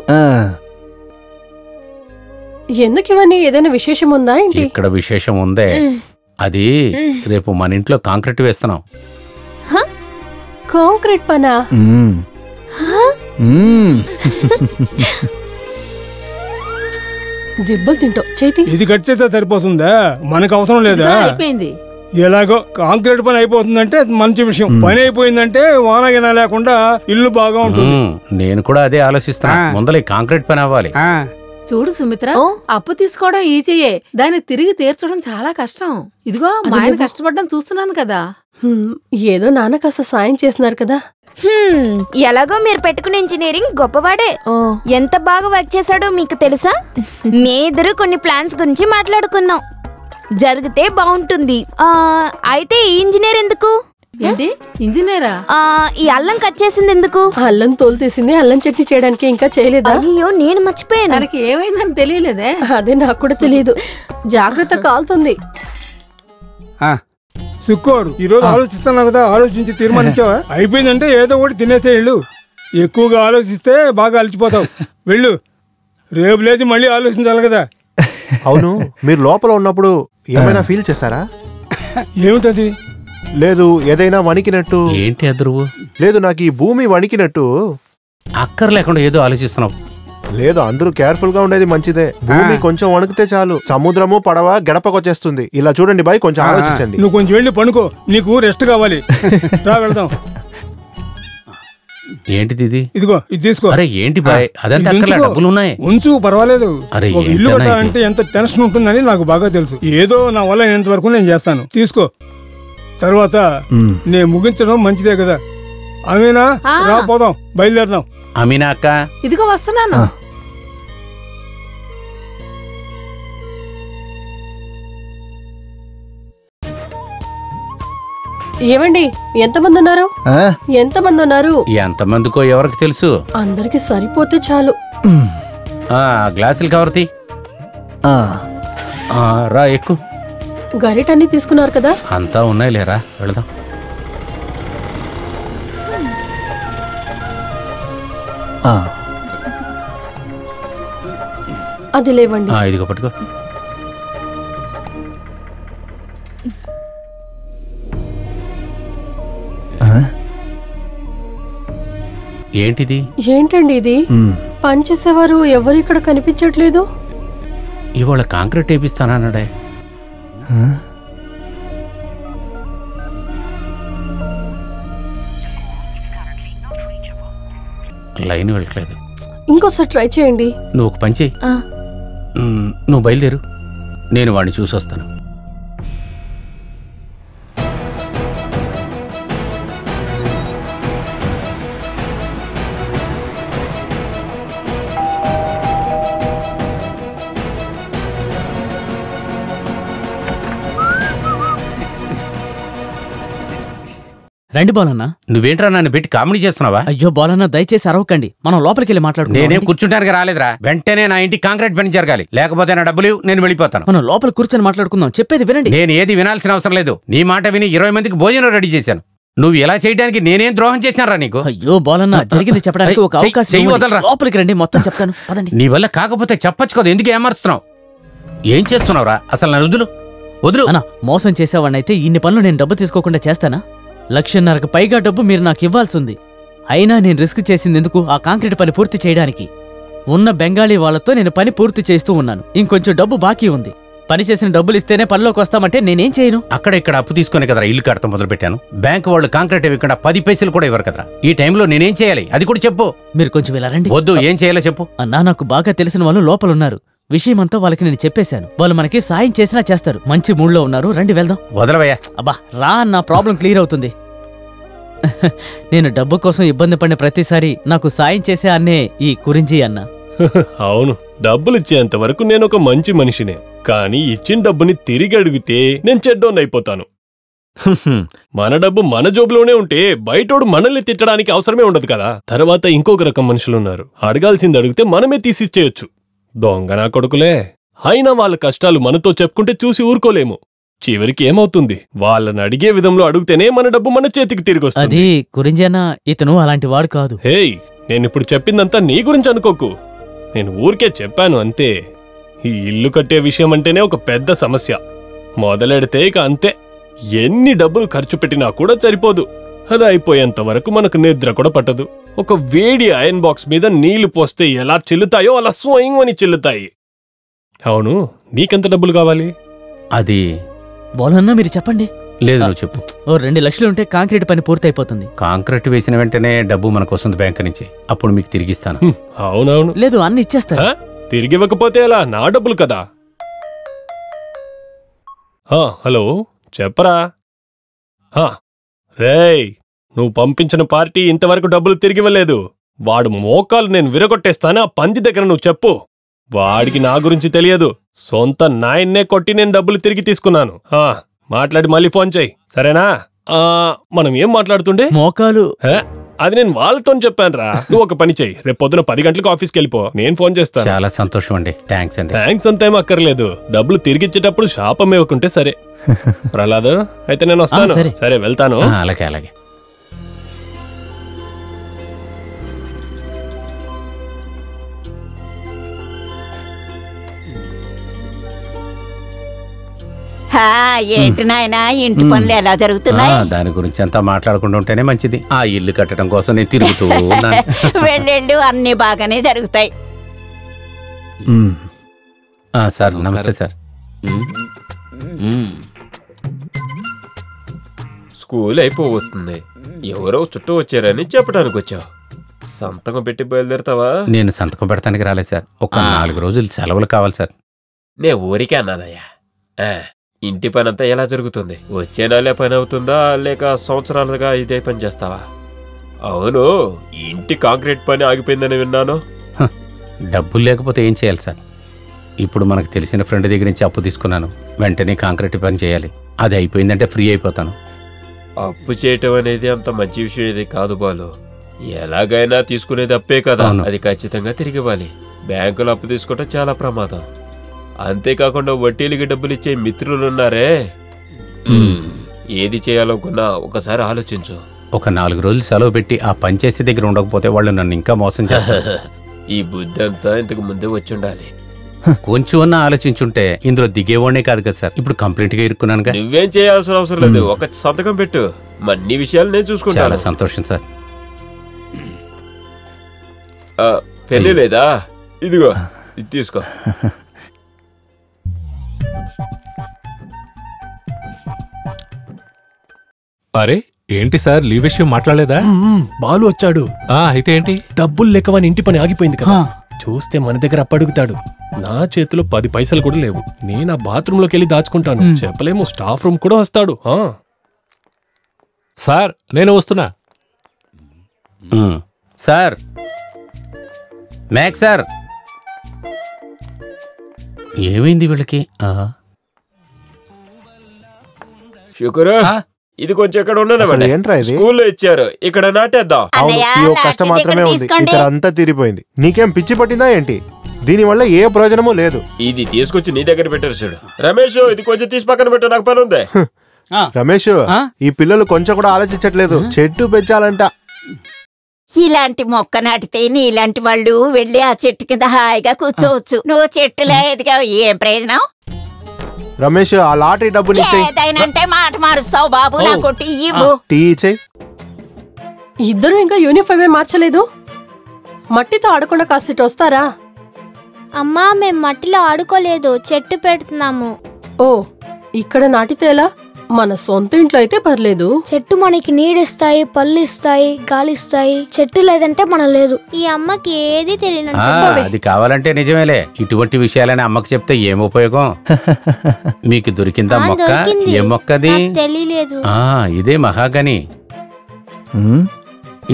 ఎందుకు ఇవన్నీ? ఏదైనా విశేషం ఉందా ఏంటి? ఇక్కడ విశేషం ఉందే. అది రేపు మన ఇంట్లో కాంక్రీట్ వేస్తున్నాం. కాంక్రీట్ పనా? దిబ్బలు తింటావు చేతి. ఇది కట్ చేస్తే సరిపోతుందా? మనకు అవసరం లేదా? అయిపోయింది. ఎలాగో కాంక్రీట్ పని అయిపోతుందంటే మంచి విషయం. పని అయిపోయిందంటే వానగిన లేకుండా ఇల్లు బాగా ఉంటుంది. నేను కూడా అదే ఆలోచిస్తున్నా. ముందర కాంక్రీట్ పని అవ్వాలి. చూడు సుమిత్ర, అప్పు తీసుకోవడం ఈజీయే, దాన్ని తిరిగి తీర్చడం చాలా కష్టం. ఇదిగో మా ఆయన కష్టపడడం చూస్తున్నాను కదా. ఏదో నాన్న కాస్త సాయం చేస్తున్నారు కదా. ఎలాగో మీరు పెట్టుకునే ఇంజనీరింగ్ గొప్పవాడే. ఎంత బాగా వర్క్ చేశాడో మీకు తెలుసా? మీ ఇద్దరు కొన్ని ప్లాన్స్ గురించి మాట్లాడుకున్నాం. జరిగితే బాగుంటుంది. అయితే ఈ ఇంజనీర్ ఎందుకు? ఏంటి ఇంజనీరా? ఈ అల్లం కట్ చేసింది ఎందుకు? అల్లం తోలు తీసింది అల్లం చట్నీ చేయడానికి. ఇంకా చేయలేదా? అయ్యో నేను మర్చిపోయాను. తనకి ఏమైందని తెలియలేదే. అదే నాకు కూడా తెలియదు. జాగ్రత్త కాలుతుంది. సుక్కోరు ఈ రోజు ఆలోచిస్తున్నా కదా, ఆలోచించి తీర్మానించావా? అయిపోయిందంటే ఏదో ఒకటి తినేసే వెళ్ళు. ఎక్కువగా ఆలోచిస్తే బాగా అలసిపోతావు. వెళ్ళు, రేపు లేచి మళ్ళీ ఆలోచించాలి కదా. అవును, మీరు లోపల ఉన్నప్పుడు ఏమైనా ఫీల్ చేశారా? ఏమిటది? లేదు, ఏదైనా వణికినట్టు. ఏంటి అదురువు? లేదు, నాకు ఈ భూమి వణికినట్టు. అక్కర్ లేకుండా ఏదో ఆలోచిస్తున్నావు. లేదు, అందరూ కేర్ఫుల్ గా ఉండేది మంచిదే. భూమి కొంచెం వణికితే చాలు సముద్రము పడవ గడపకొచ్చేస్తుంది. ఇలా చూడండి బాయ్, కొంచెం ఆలోచించండి. నువ్వు కొంచెం వెళ్ళి పనుకో, నీకు రెస్ట్ కావాలి. రా వెళ్దాం. ఏంటిది ఇది? ఇదిగో ఇది తీసుకో. అరే ఏంటి బాయ్, అదంతా అక్కర్లే, డబ్బులు ఉన్నాయి. ఉంచు, పర్వాలేదు. అరే ఒక ఇల్లు కట్టాలంటే ఎంత టెన్షన్ ఉంటుందని నాకు బాగా తెలుసు. ఏదో నా వల్ల అయినంత వరకు నేను చేస్తాను. తీసుకో. తర్వాత నేను ముగించడం మంచిదే కదా. అమీనా, రా పోదాం, బయలుదేరదాం. అమీనా అక్క, ఇదిగో వస్తున్నాను. ఏమండి ఎంతమంది ఉన్నారు? ఎంతమంది ఉన్నారు? ఎంతమందికో ఎవరికి తెలుసు. అందరికి సరిపోతే చాలు. గ్లాసులు కవర్తి. రా ఎక్కు. గరిటన్నీ తీసుకున్నారు కదా? అంతా ఉన్నాయి లేరా, వెళదాం. అది లేవండి. ఇదిగో పట్టుకో. ఏంటిది? ఏంటండి ఇది? పనిచేసేవారు ఎవరు ఇక్కడ కనిపించట్లేదు. ఇవాళ కాంక్రీట్ వేపిస్తానన్నాడే. లైన్ వెళ్ళట్లేదు. ఇంకోసారి ట్రై చేయండి. నువ్వు ఒక పని చేయి, నువ్వు బయలుదేరు, నేను వాడిని చూసొస్తాను. రండి బాలన్న. నువ్వేంట్రా నన్ను పెట్టి కామెడీ చేస్తున్నావా? అయ్యో బాలన్న, దయచేసి అరవకండి, మనం లోపలికి వెళ్ళి మాట్లాడుకుందాం. నేనేం కూర్చుంటానికి రాలేదురా. వెంటనే నా ఇంటి కాంక్రీట్ పని జరగాలి, లేకపోతే నా డబ్బులు నేను వెళ్ళిపోతాను. మనం లోపల కూర్చొని మాట్లాడుకుందాం, చెప్పేది వినండి. నేను ఏది వినాల్సిన అవసరం లేదు. నీ మాట విని 20 మందికి భోజనం రెడీ చేశాను. నువ్వు ఇలా చేయడానికి నేనేం ద్రోహం చేశానరా నీకు? అయ్యో బాలన్న, జరిగింది చెప్పడానికి ఒక అవకాశం వదలరా. లోపలికి రండి, మొత్తం చెప్తాను, పదండి. నీ వల్ల కాకపోతే చెప్పొచ్చు కదా, ఎందుకు ఏమరుస్తున్నావు? ఏం చేస్తున్నావురా అసలు? నా వదులు వదులు. అన్నా, మోసం చేసేవాడినైతే ఇన్ని పనులు నేను డబ్బు తీసుకోకుండా చేస్తానా? 1,50,000కు పైగా డబ్బు మీరు నాకు ఇవ్వాల్సింది. అయినా నేను రిస్క్ చేసింది ఎందుకు? ఆ కాంక్రీట్ పని పూర్తి చేయడానికి. ఉన్న బెంగాలీ వాళ్లతో నేను పని పూర్తి చేస్తూ ఉన్నాను. ఇంకొంచెం డబ్బు బాకీ ఉంది. పని చేసిన డబ్బులు ఇస్తేనే పనిలోకి వస్తామంటే నేనేం చేయను? అక్కడ ఇక్కడ అప్పు తీసుకునే కదరా ఇల్లు కడతాం మొదలు పెట్టాను. బ్యాంకు వాళ్ళు కాంక్రీట్ ఇవ్వకుండా 10 పైసలు కూడా ఇవ్వరు కదరా. ఈ టైంలో నేనేం చేయాలి అది కూడా చెప్పు. మీరు కొంచెం ఇలా రండి. వద్దు, ఏం చేయాలో చెప్పు. అన్నా, నాకు బాగా తెలిసిన వాళ్ళు లోపలున్నారు. విషయమంతా వాళ్ళకి నేను చెప్పేశాను. వాళ్ళు మనకి సాయం చేసినా చేస్తారు. మంచి మూడ్లో ఉన్నారు, రండి వెళ్దాం. వదలవయ్యా. అబ్బా రా, నా ప్రాబ్లం క్లియర్ అవుతుంది. నేను డబ్బు కోసం ఇబ్బంది పడిన ప్రతిసారి నాకు సాయం చేసే అన్నే ఈ కురించి అన్న. అవును, డబ్బులు ఇచ్చేంత వరకు నేను ఒక మంచి మనిషినే. కానీ ఇచ్చిన డబ్బుని తిరిగి అడిగితే నేను చెడ్డోన్నైపోతాను. మన డబ్బు మన జోబులోనే ఉంటే బయటోడు మనల్ని తిట్టడానికి అవసరమే ఉండదు కదా. తర్వాత ఇంకొక రకం మనుషులున్నారు, అడగాల్సింది అడిగితే మనమే తీసిచ్చేయొచ్చు. దొంగ నా కొడుకులే. అయినా వాళ్ళ కష్టాలు మనతో చెప్పుకుంటే చూసి ఊరుకోలేము. చివరికి ఏమవుతుంది? వాళ్ళని అడిగే విధంలో అడిగితేనే మన డబ్బు మన చేతికి తిరిగి వస్తుంది. అది గురింజేనా, ఇతను అలాంటి వాడు కాదు. హేయ్, నేనిప్పుడు చెప్పిందంతా నీ గురించి అనుకోకు. నేను ఊరికే చెప్పాను అంతే. ఈ ఇల్లు కట్టే విషయం అంటేనే ఒక పెద్ద సమస్య. మొదలెడితే ఇక అంతే. ఎన్ని డబ్బులు ఖర్చు పెట్టినా కూడా సరిపోదు. అది అయిపోయేంత వరకు మనకు నిద్ర కూడా పట్టదు. ఒక వేడి ఐరన్ బాక్స్ మీద నీళ్లు పోస్తే ఎలా చెల్లుతాయో అలా స్వయం అని చెల్లుతాయి. అవును, నీకెంత డబ్బులు కావాలి? అది బోలన్నా మీరు చెప్పండి. లేదు, నువ్వు చెప్పు. ఓ 2 లక్షలు ఉంటే కాంక్రీట్ పని పూర్తయిపోతుంది. కాంక్రీట్ వేసిన వెంటనే డబ్బు మనకు వస్తుంది బ్యాంక్ నుంచి. అప్పుడు మీకు తిరిగిస్తాను. అవునవును. లేదు, అన్ని ఇచ్చేస్తా. తిరిగివ్వకపోతే ఎలా? నా డబ్బులు కదా. హలో, చెప్పరా? రేయ్, నువ్వు పంపించిన పార్టీ ఇంతవరకు డబ్బులు తిరిగివ్వలేదు. వాడు మోకాలు నేను విరగొట్టేస్తాను. ఆ పంది దగ్గర నువ్వు చెప్పు. వాడికి నా గురించి తెలియదు. సొంత నాయన్నే కొట్టి నేను డబ్బులు తిరిగి తీసుకున్నాను. మాట్లాడి మళ్ళీ ఫోన్ చెయ్యి, సరేనా? మనం ఏం మాట్లాడుతుండే? మోకాలు. అది నేను వాళ్ళతో చెప్పాను రా. నువ్వు ఒక పని చెయ్యి, రేపు పొద్దున 10 గంటలకు ఆఫీస్కి వెళ్ళిపో. నేను ఫోన్ చేస్తాను. చాలా సంతోషం అండి. థ్యాంక్స్ అండి. థ్యాంక్స్ అంతేం అక్కర్లేదు. డబ్బులు తిరిగిచ్చేటప్పుడు శాపం ఇవ్వకుంటే సరే. ప్రహ్లాద్, అయితే నేను వస్తాను. సరే, వెళ్తాను. అలాగే అలాగే. ఏంటి నాయనా, ఇంటి పనులు ఎలా జరుగుతున్నాయి? దాని గురించి అంతా మాట్లాడుకుంటూ ఉంటేనే మంచిది. ఆ ఇల్లు కట్టడం కోసం నేను తిరుగుతూ వెళ్ళెళ్ళు, అన్ని బాగానే జరుగుతాయి. సార్, నమస్తే సార్. స్కూల్ అయిపోవస్తుంది. ఎవరో చుట్టూ వచ్చారని చెప్పడానికి వచ్చావు. సంతకం పెట్టి బయలుదేరతావా? నేను సంతకం పెడతానికి రాలేదు సార్. ఒక 4 రోజులు సెలవులు కావాలి సార్. నే ఊరికే అన్నానయ్యా. ఇంటి పని అంతా ఎలా జరుగుతుంది? వచ్చే నెలే పని అవుతుందా, లేక సంవత్సరాలుగా ఇదే పని చేస్తావా? అవును, ఇంటి కాంక్రీట్ పని ఆగిపోయిందని విన్నాను. డబ్బులు లేకపోతే ఏం చేయాలి సార్? ఇప్పుడు మనకు తెలిసిన ఫ్రెండ్ దగ్గర నుంచి అప్పు తీసుకున్నాను. వెంటనే కాంక్రీట్ పని చేయాలి. అది అయిపోయిందంటే ఫ్రీ అయిపోతాను. అప్పు చేయటం అనేది అంత మంచి విషయం ఇది కాదు బాలు. ఎలాగైనా తీసుకునేది అప్పే కదా, అది ఖచ్చితంగా తిరిగి ఇవ్వాలి. బ్యాంకులో అప్పు తీసుకోవటం చాలా ప్రమాదం. అంతేకాకుండా వడ్డీలకి డబ్బులు ఇచ్చే మిత్రులున్నారే, ఏది చేయాలనుకున్నా ఒకసారి ఆలోచించు. ఒక 4 రోజులు సెలవు పెట్టి ఆ పని చేసే దగ్గర ఉండకపోతే వాళ్ళు నన్ను ఇంకా మోసం చేస్తారు. ఈ బుద్ధి అంతా ఇంతకు ముందే వచ్చి ఉండాలి. కొంచెం అన్నా ఆలోచించుంటే ఇందులో దిగేవాడే కాదు కదా సార్. ఇప్పుడు కంప్లీట్ గా ఇరుక్కున్నానుగా. నువ్వేం చేయాల్సిన అవసరం లేదు. ఒక సంతకం పెట్టు, అన్ని విషయాలు నేను చూసుకుంటాను. చాలా సంతోషం సార్. పెళ్లి లేదా? ఇదిగో, ఇది తీసుకో. అరే, ఏంటి సార్, లీవ్ విషయం మాట్లాడలేదా? బాలు వచ్చాడు. అయితే ఏంటి? డబ్బులు లెక్కవని ఇంటి పని ఆగిపోయింది కదా. చూస్తే మన దగ్గర అప్పడుగుతాడు. నా చేతిలో 10 పైసలు కూడా లేవు. నేను ఆ బాత్రూమ్ లోకి వెళ్ళి దాచుకుంటాను. చెప్పలేము, స్టాఫ్ రూమ్ కూడా వస్తాడు. సార్, నేను వస్తున్నా. సార్, మ్యాక్ సార్, ఏమైంది వీళ్ళకి? శుక్రా, ఇది కొంచెం ఇక్కడ ఉండదు. స్కూల్లో ఇచ్చారు, ఇక్కడ నాటేద్దాం. కష్ట మాత్రమే ఉంది, ఇక్కడ అంతా తీరిపోయింది. నీకేం పిచ్చి పట్టిందా ఏంటి? దీనివల్ల ఏ ప్రయోజనమూ లేదు. ఇది తీసుకొచ్చి నీ దగ్గర పెట్టారు చూడు. రమేష్, ఇది కొంచెం తీసి పక్కన పెట్టు, నాకు పని ఉంది. రమేష్, ఈ పిల్లలు కొంచెం కూడా ఆలోచించట్లేదు. చెట్టు పెంచాలంట. ఇలాంటి మొక్క నాటితే నీలాంటి వాళ్ళు వెళ్ళి ఆ చెట్టు కింద హాయిగా కూర్చోవచ్చు. నువ్వు చెట్టులో ఎదిగావు, ఏం ప్రయోజనం? రమేష్, ఆ లాటరీ డబ్బులు ఏదైనంటే మాట మారుస్తావు బాబు. నాకు టీ ఇవ్వు. టీ ఇచ్చేయ్. ఇద్దరు ఇంకా యూనిఫామే మార్చలేదు. మట్టితో ఆడకుండా కాస్త వస్తారా? అమ్మా, మేం మట్టిలో ఆడుకోలేదు, చెట్టు పెడుతున్నాము. ఓ, ఇక్కడ నాటితే ఎలా? మన సొంత ఇంట్లో అయితే పర్లేదు. చెట్టు మనకి నీడిస్తాయి, పళ్ళు ఇస్తాయి, గాలిస్తాయి. చెట్టు లేదంటే మనం లేదు. ఈ అమ్మకి ఏది తెలియదు. అది కావాలంటే నిజమేలే. ఇటువంటి విషయాలని అమ్మకి చెప్తే ఏం ఉపయోగం? మీకు దొరికిందా మొక్క? ఏ మొక్కది? తెలియలేదు. ఇదే మహాగని.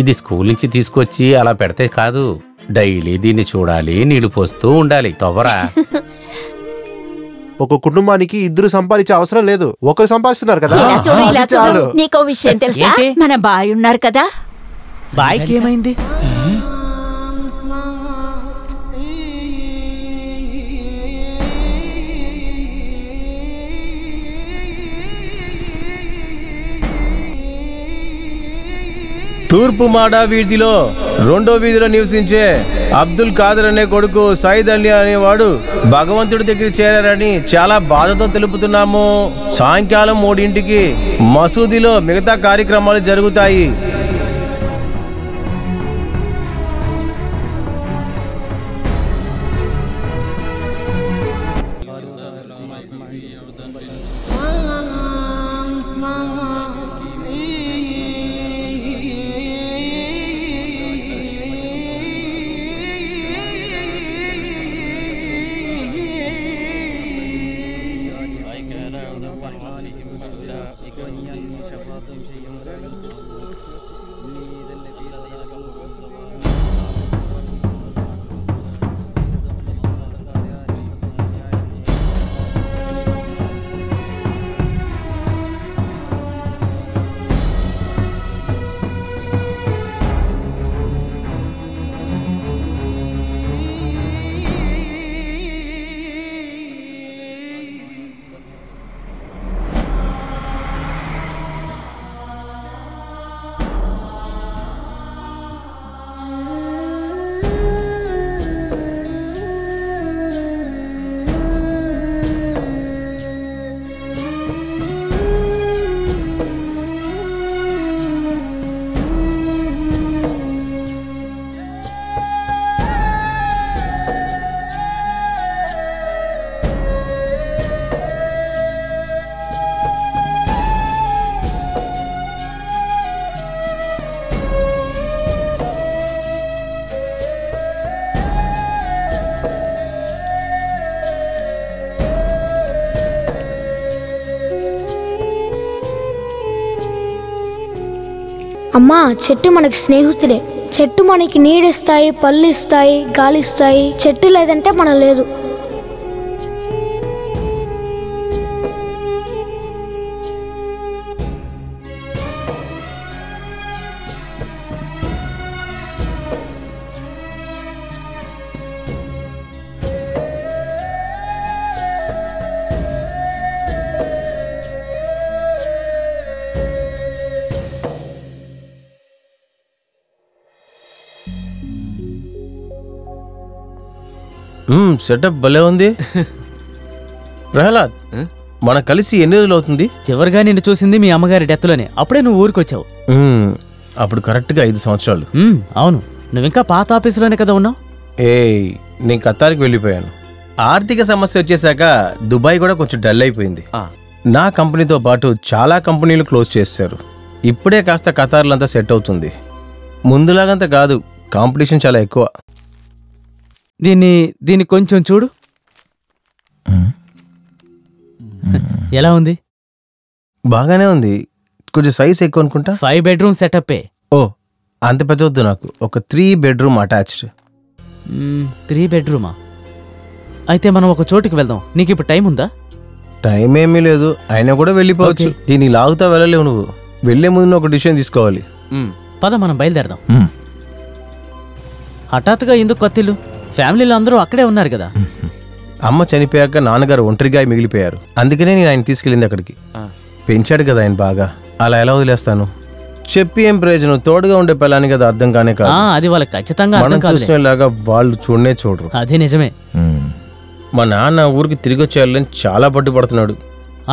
ఇది స్కూల్ నుంచి తీసుకొచ్చి అలా పెడితే కాదు. డైలీ దీన్ని చూడాలి, నీళ్లు పోస్తూ ఉండాలి. తవ్వరా? ఒక కుటుంబానికి ఇద్దరు సంపాదించే అవసరం లేదు, ఒకరు సంపాదిస్తున్నారు కదా. నీకో విషయం తెలుసా? మన బాయ్ ఉన్నారు కదా, బాయ్కి ఏమైంది? తూర్పు మాడా వీధిలో 2వ వీధిలో నివసించే అబ్దుల్ ఖాదర్ అనే కొడుకు సయీద్ అలీ అనేవాడు భగవంతుడి దగ్గర చేరారని చాలా బాధతో తెలుపుతున్నాము. సాయంకాలం 3ంటికి మసూదీలో మిగతా కార్యక్రమాలు జరుగుతాయి. అమ్మా, చెట్టు మనకి స్నేహితుడే. చెట్టు మనకి నీడిస్తాయి, పళ్ళు ఇస్తాయి, గాలి ఇస్తాయి. చెట్టు లేదంటే మనం లేదు. సెటప్ భలే ఉంది. ప్రహ్లాద్, మన కలిసి ఎన్ని రోజులు అవుతుంది? చివరిగా నిన్ను చూసింది మీ అమ్మగారి డెత్లోనే. అప్పుడే నువ్వు ఊరికొచ్చావు. అప్పుడు కరెక్ట్గా 5 సంవత్సరాలు. అవును, నువ్వింకా పాత ఆఫీసులోనే కదా ఉన్నావు. నేను ఖతార్కి వెళ్ళిపోయాను. ఆర్థిక సమస్య వచ్చేసాక దుబాయ్ కూడా కొంచెం డల్ అయిపోయింది. నా కంపెనీతో పాటు చాలా కంపెనీలు క్లోజ్ చేశారు. ఇప్పుడే కాస్త ఖతార్లో అంతా సెట్ అవుతుంది. ముందులాగంతా కాదు, కాంపిటీషన్ చాలా ఎక్కువ. దీన్ని కొంచెం చూడు. ఎలా ఉంది? బాగానే ఉంది. కొంచెం సైజ్ ఎక్కువ అనుకుంటా. 5 బెడ్రూమ్ సెటప్. అంత పెద్ద వద్దు నాకు. ఒక 3 బెడ్రూమ్ అటాచ్డ్. 3 బెడ్రూమా? అయితే మనం ఒక చోటుకి వెళ్దాం. నీకు ఇప్పుడు టైం ఉందా? టైం ఏమీ లేదు, అయినా కూడా వెళ్ళిపోవచ్చు. దీన్ని లాగుతా వెళ్ళలేవు నువ్వు. వెళ్లే ముందు ఒక డిసిషన్ తీసుకోవాలి. పద, మనం బయలుదేరదాం. హఠాత్తుగా ఎందుకు కొత్తిల్లు? ఫ్యామిలీలో అందరూ అక్కడే ఉన్నారు కదా. అమ్మ చనిపోయాక నాన్నగారు ఒంటరిగా మిగిలిపోయారు. అందుకనే నేను ఆయన తీసుకెళ్ళింది అక్కడికి. పెంచాడు కదా ఆయన బాగా. అలా ఎలా వదిలేస్తాను చెప్పి? ఏం ప్రయోజనం? తోడుగా ఉండే పిల్లని కదా అర్థం కానే కాదు. అది వాళ్ళకి ఖచ్చితంగా అర్థం కాదు. చూసినలాగా వాళ్ళు చూడనే చూడరు. అదే నిజమే. మా నాన్న ఊరికి తిరిగి వచ్చేయాలని చాలా పట్టుపడుతున్నాడు.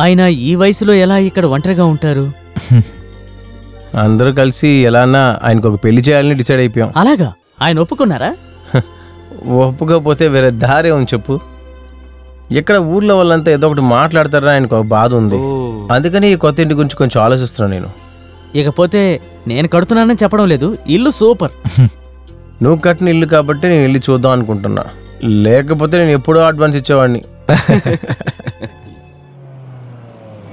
ఆయన ఈ వయసులో ఎలా ఇక్కడ ఒంటరిగా ఉంటారు? అందరూ కలిసి ఎలానా ఆయనకు ఒక పెళ్లి చేయాలని డిసైడ్ అయిపోయాం. అలాగా? ఆయన ఒప్పుకున్నారా? ఒప్పుకోకపోతే వేరే దారే ఉంది చెప్పు. ఇక్కడ ఊర్లో వాళ్ళంతా ఏదో ఒకటి మాట్లాడతారని ఆయనకు ఒక బాధ ఉంది. అందుకని ఈ కొత్త ఇంటి గురించి కొంచెం ఆలోచిస్తున్నాను నేను. ఇకపోతే నేను కడుతున్నానని చెప్పడం లేదు. ఇల్లు సూపర్. నువ్వు కట్టిన ఇల్లు కాబట్టి నేను ఇల్లు చూద్దాం అనుకుంటున్నా. లేకపోతే నేను ఎప్పుడో అడ్వాన్స్ ఇచ్చేవాడిని.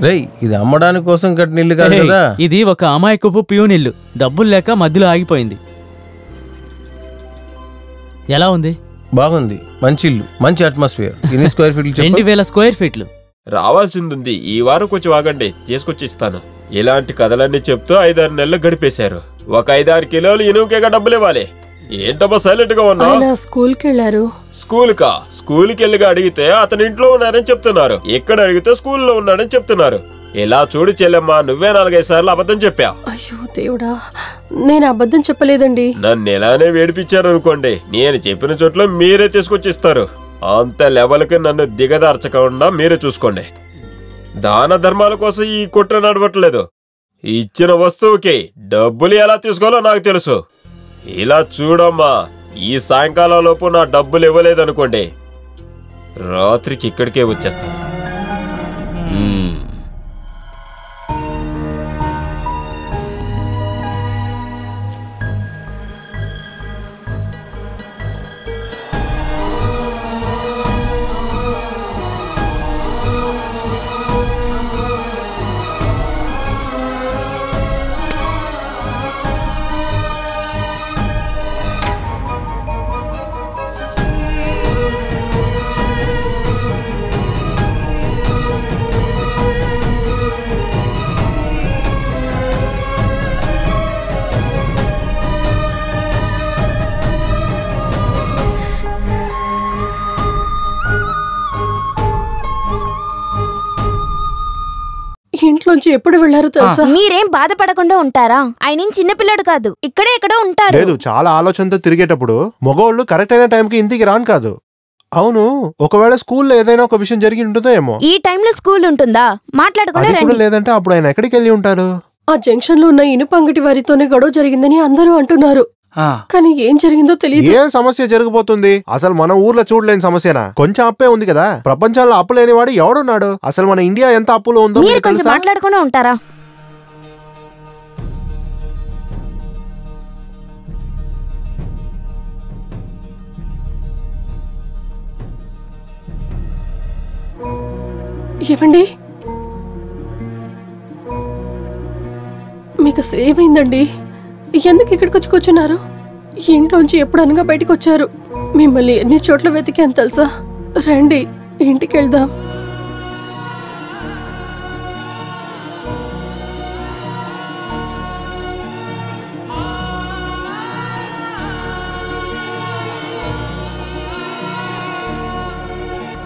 రేయ్, ఇది అమ్మడానికి కోసం కట్టిన ఇల్లు కాదు కదా. ఇది ఒక అమాయకపు ప్యూన్ ఇల్లు. డబ్బులు లేక మధ్యలో ఆగిపోయింది. ఎలా ఉంది? బాగుంది. మంచి ఇల్లు, మంచి అట్మాస్ఫియర్. ఎన్ని స్క్వేర్ ఫీట్లు? 2000 స్క్వేర్ ఫీట్లు. రావాల్సింది. ఈ వారం కొంచెం ఆగండి, తీసుకొచ్చి ఇస్తాను. ఇలాంటి కథలన్నీ చెప్తూ 5-6 నెలలు గడిపేశారు. ఒక 5-6 కిలోలు ఇనువుకేగా డబ్బులు ఇవ్వాలి. ఏంటబ్బా సైలెంట్ గా ఉన్నా? స్కూల్కి వెళ్ళారు. స్కూల్కి వెళ్ళిగా అడిగితే అతని ఇంట్లో ఉన్నారని చెప్తున్నారు. ఎక్కడ అడిగితే స్కూల్లో ఉన్నాడని చెప్తున్నారు. ఇలా చూడు చెల్లెమ్మా, నువ్వే 4-5 సార్లు అబద్ధం చెప్పావు. అయ్యో దేవుడా, నేను అబద్ధం చెప్పలేదండి. నన్ను ఎలానే వేడిపించారు అనుకోండి, నేను చెప్పిన చోట్ల మీరే తీసుకొచ్చిస్తారు. అంత లెవెల్కి నన్ను దిగదార్చకుండా మీరే చూసుకోండి. దాన ధర్మాల కోసం ఈ కుట్ర నడవట్లేదు. ఇచ్చిన వస్తువుకి డబ్బులు ఎలా తీసుకోవాలో నాకు తెలుసు. ఇలా చూడమ్మా, ఈ సాయంకాలం లోపు నా డబ్బులు ఇవ్వలేదనుకోండి, రాత్రికి ఇక్కడికే వచ్చేస్తాను. ఇంట్లోంచి ఎప్పుడు వెళ్లారో తెలుసా? మీరేం బాధపడకుండా ఉంటారా? ఆయన చిన్నపిల్లడు కాదు, ఇక్కడే ఎక్కడో ఉంటారు. లేదు, చాలా ఆలోచనతో తిరిగేటప్పుడు మగవాళ్ళు కరెక్ట్ అయిన టైంకి ఇంటికి రాను కాదు. అవును, ఒకవేళ స్కూల్లో ఏదైనా ఒక విషయం జరిగి ఉంటుందో ఏమో. ఈ టైంలో స్కూల్ ఉంటుందా? మాట్లాడుకునే లేదంటే అప్పుడు ఆయన ఎక్కడికి వెళ్ళి ఉంటారు? ఆ జంక్షన్ లో ఉన్న ఇనుప అంగటి వారితోనే గొడవ జరిగిందని అందరూ అంటున్నారు. కానీ ఏం జరిగిందో తెలియదు. ఏం సమస్య జరిగిపోతుంది? అసలు మన ఊర్లో చూడలేని సమస్యనా? కొంచెం అప్పే ఉంది కదా. ప్రపంచంలో అప్పు లేనివాడు ఎవడున్నాడు? అసలు మన ఇండియా ఎంత అప్పులో ఉందో మీరు కొంచెం మాట్లాడుకునే ఉంటారా? ఏవండి, మీకు సేవైందండి. ఎందుకు ఇక్కడికి వచ్చి కూర్చున్నారు? ఇంట్లోంచి ఎప్పుడు అనగా బయటకు వచ్చారు. మిమ్మల్ని ఎన్ని చోట్ల వెతికాను తెలుసా? రండి, ఇంటికి వెళ్దాం.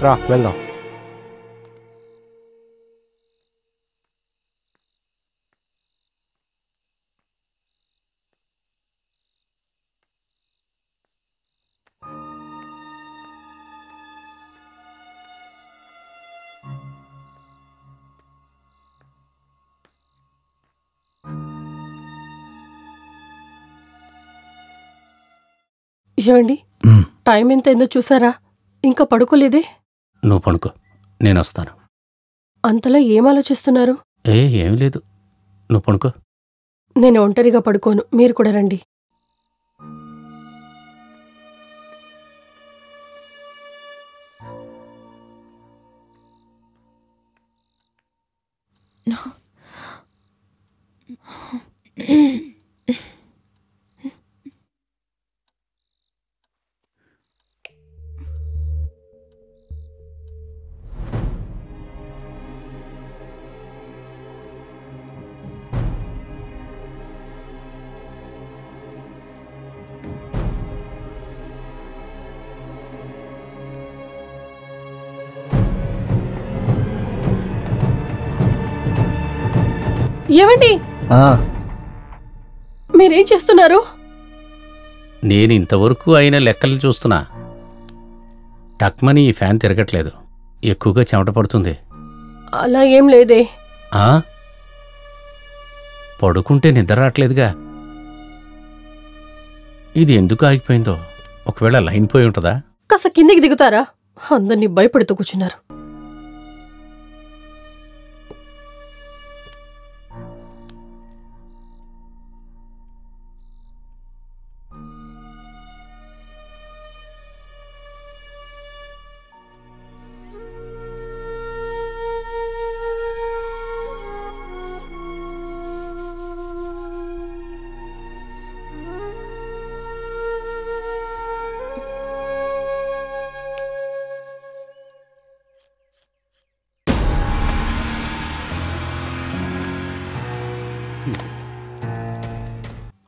రా వెళ్దాం. ఏమండి, టైం ఎంత అయిందో చూసారా? ఇంకా పడుకోలేదే? నువ్వు పడుకో, నేను వస్తాను. అంతలా ఏం ఆలోచిస్తున్నారు? ఏం లేదు, నువ్వు పడుకో. నేను ఒంటరిగా పడుకోను, మీరు కూడా రండి. ఏమండి, మీరేం చేస్తున్నారు? నేను ఇంతవరకు అయిన లెక్కలు చూస్తున్నా. టక్మని ఈ ఫ్యాన్ తిరగట్లేదు, ఎక్కువగా చెమట పడుతుంది. అలా ఏం లేదే. పడుకుంటే నిద్ర రావట్లేదుగా. ఇది ఎందుకు ఆగిపోయిందో? ఒకవేళ లైన్ పోయి ఉంటుందా? కాస్త కిందికి దిగుతారా? అందరినీ భయపడుతూ కూర్చున్నారు.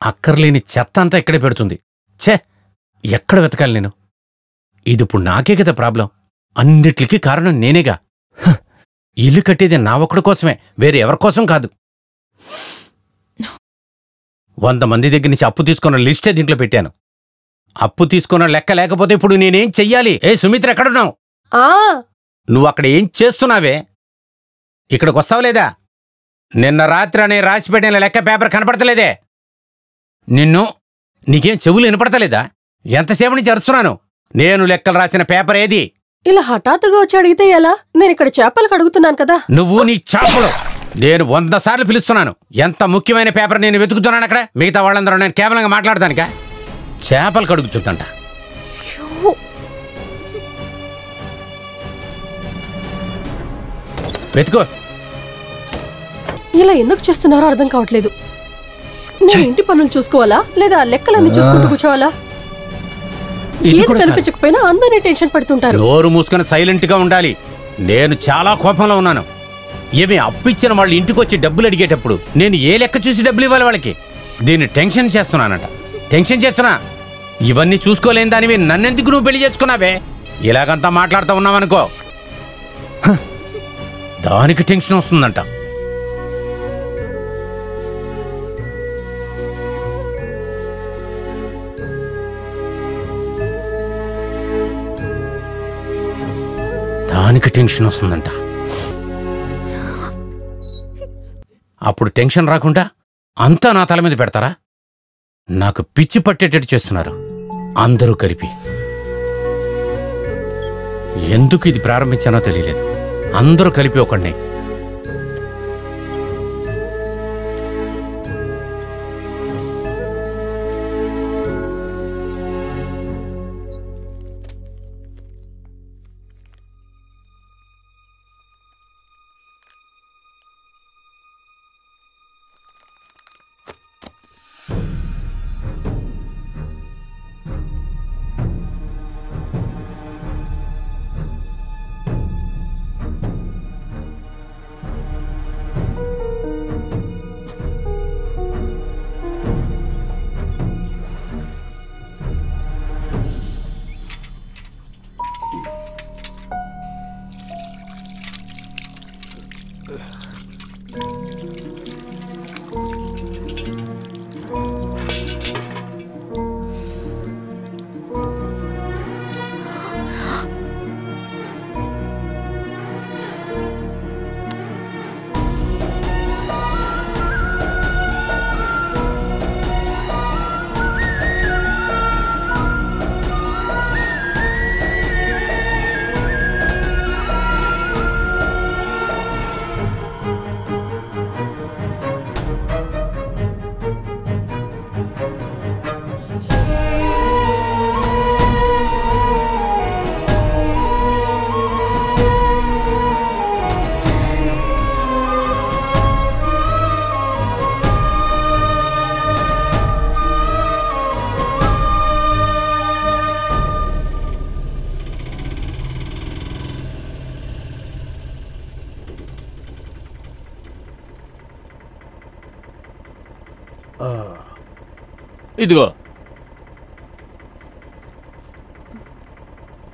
అక్కర్లేని చెత్త అంతా ఇక్కడే పెడుతుంది. ఛే, ఎక్కడ వెతకాలి నేను? ఇది ఇప్పుడు నాకే కదా ప్రాబ్లం. అన్నిట్లికీ కారణం నేనేగా. ఇల్లు కట్టేది నా ఒక్కడి కోసమే, వేరే ఎవరి కోసం కాదు. 100 మంది దగ్గర నుంచి అప్పు తీసుకున్న లిస్టే దీంట్లో పెట్టాను. అప్పు తీసుకున్న లెక్క లేకపోతే ఇప్పుడు నేనేం చెయ్యాలి? ఏ సుమిత్ర, ఎక్కడున్నావు? నువ్వు అక్కడ ఏం చేస్తున్నావే? ఇక్కడికి వస్తావు లేదా? నిన్న రాత్రి అనే రాసిపెట్టిన లెక్క పేపర్ కనపడతలేదే? నీకేం చెవులు వినపడతలేదా? ఎంతసేపు నుంచి అరుస్తున్నాను. నేను లెక్కలు రాసిన పేపర్ ఏది? ఇలా హఠాత్తుగా వచ్చి అడిగితే ఎలా? నేను ఇక్కడ చేపలు కడుగుతున్నాను కదా. నువ్వు నీ చేపలు. నేను 100 సార్లు పిలుస్తున్నాను. ఎంత ముఖ్యమైన పేపర్ నేను వెతుకుతున్నాను అక్కడ. మిగతా వాళ్ళందరూ నేను కేవలంగా మాట్లాడతానికా? చేపలు కడుగుతుందంట. వెతుకో. ఇలా ఎందుకు చేస్తున్నారో అర్థం కావట్లేదు. నేను ఇంటి పనులు చూసుకోవాలా లేదా లెక్కలన్నీ చూసుకుంటూ కూర్చోవాలా? ఏది కనిపించకపోయినా అందరినీ టెన్షన్ పడుతుంటారు. నోరు మూసుకొని సైలెంట్ గా ఉండాలి. నేను చాలా కోపంలో ఉన్నాను. ఏమి అప్పిచ్చిన వాళ్ళు ఇంటికి వచ్చి డబ్బులు అడిగేటప్పుడు నేను ఏ లెక్క చూసి డబ్బులు ఇవ్వాలి వాళ్ళకి? దీన్ని టెన్షన్ చేస్తున్నానంట. టెన్షన్ చేస్తున్నా. ఇవన్నీ చూసుకోలేని దానివి నన్నెందుకు నువ్వు పెళ్లి చేసుకున్నావే? ఇలాగంతా మాట్లాడుతూ ఉన్నావనుకో, దానికి టెన్షన్ వస్తుందంట. దానికి టెన్షన్ వస్తుందంట. అప్పుడు టెన్షన్ రాకుండా అంతా నా తల మీద పెడతారా? నాకు పిచ్చి పట్టేటట్టు చేస్తున్నారు అందరూ కలిపి. ఎందుకు ఇది ప్రారంభించానో తెలియలేదు. అందరూ కలిపి ఒకడిని. ఇదిగో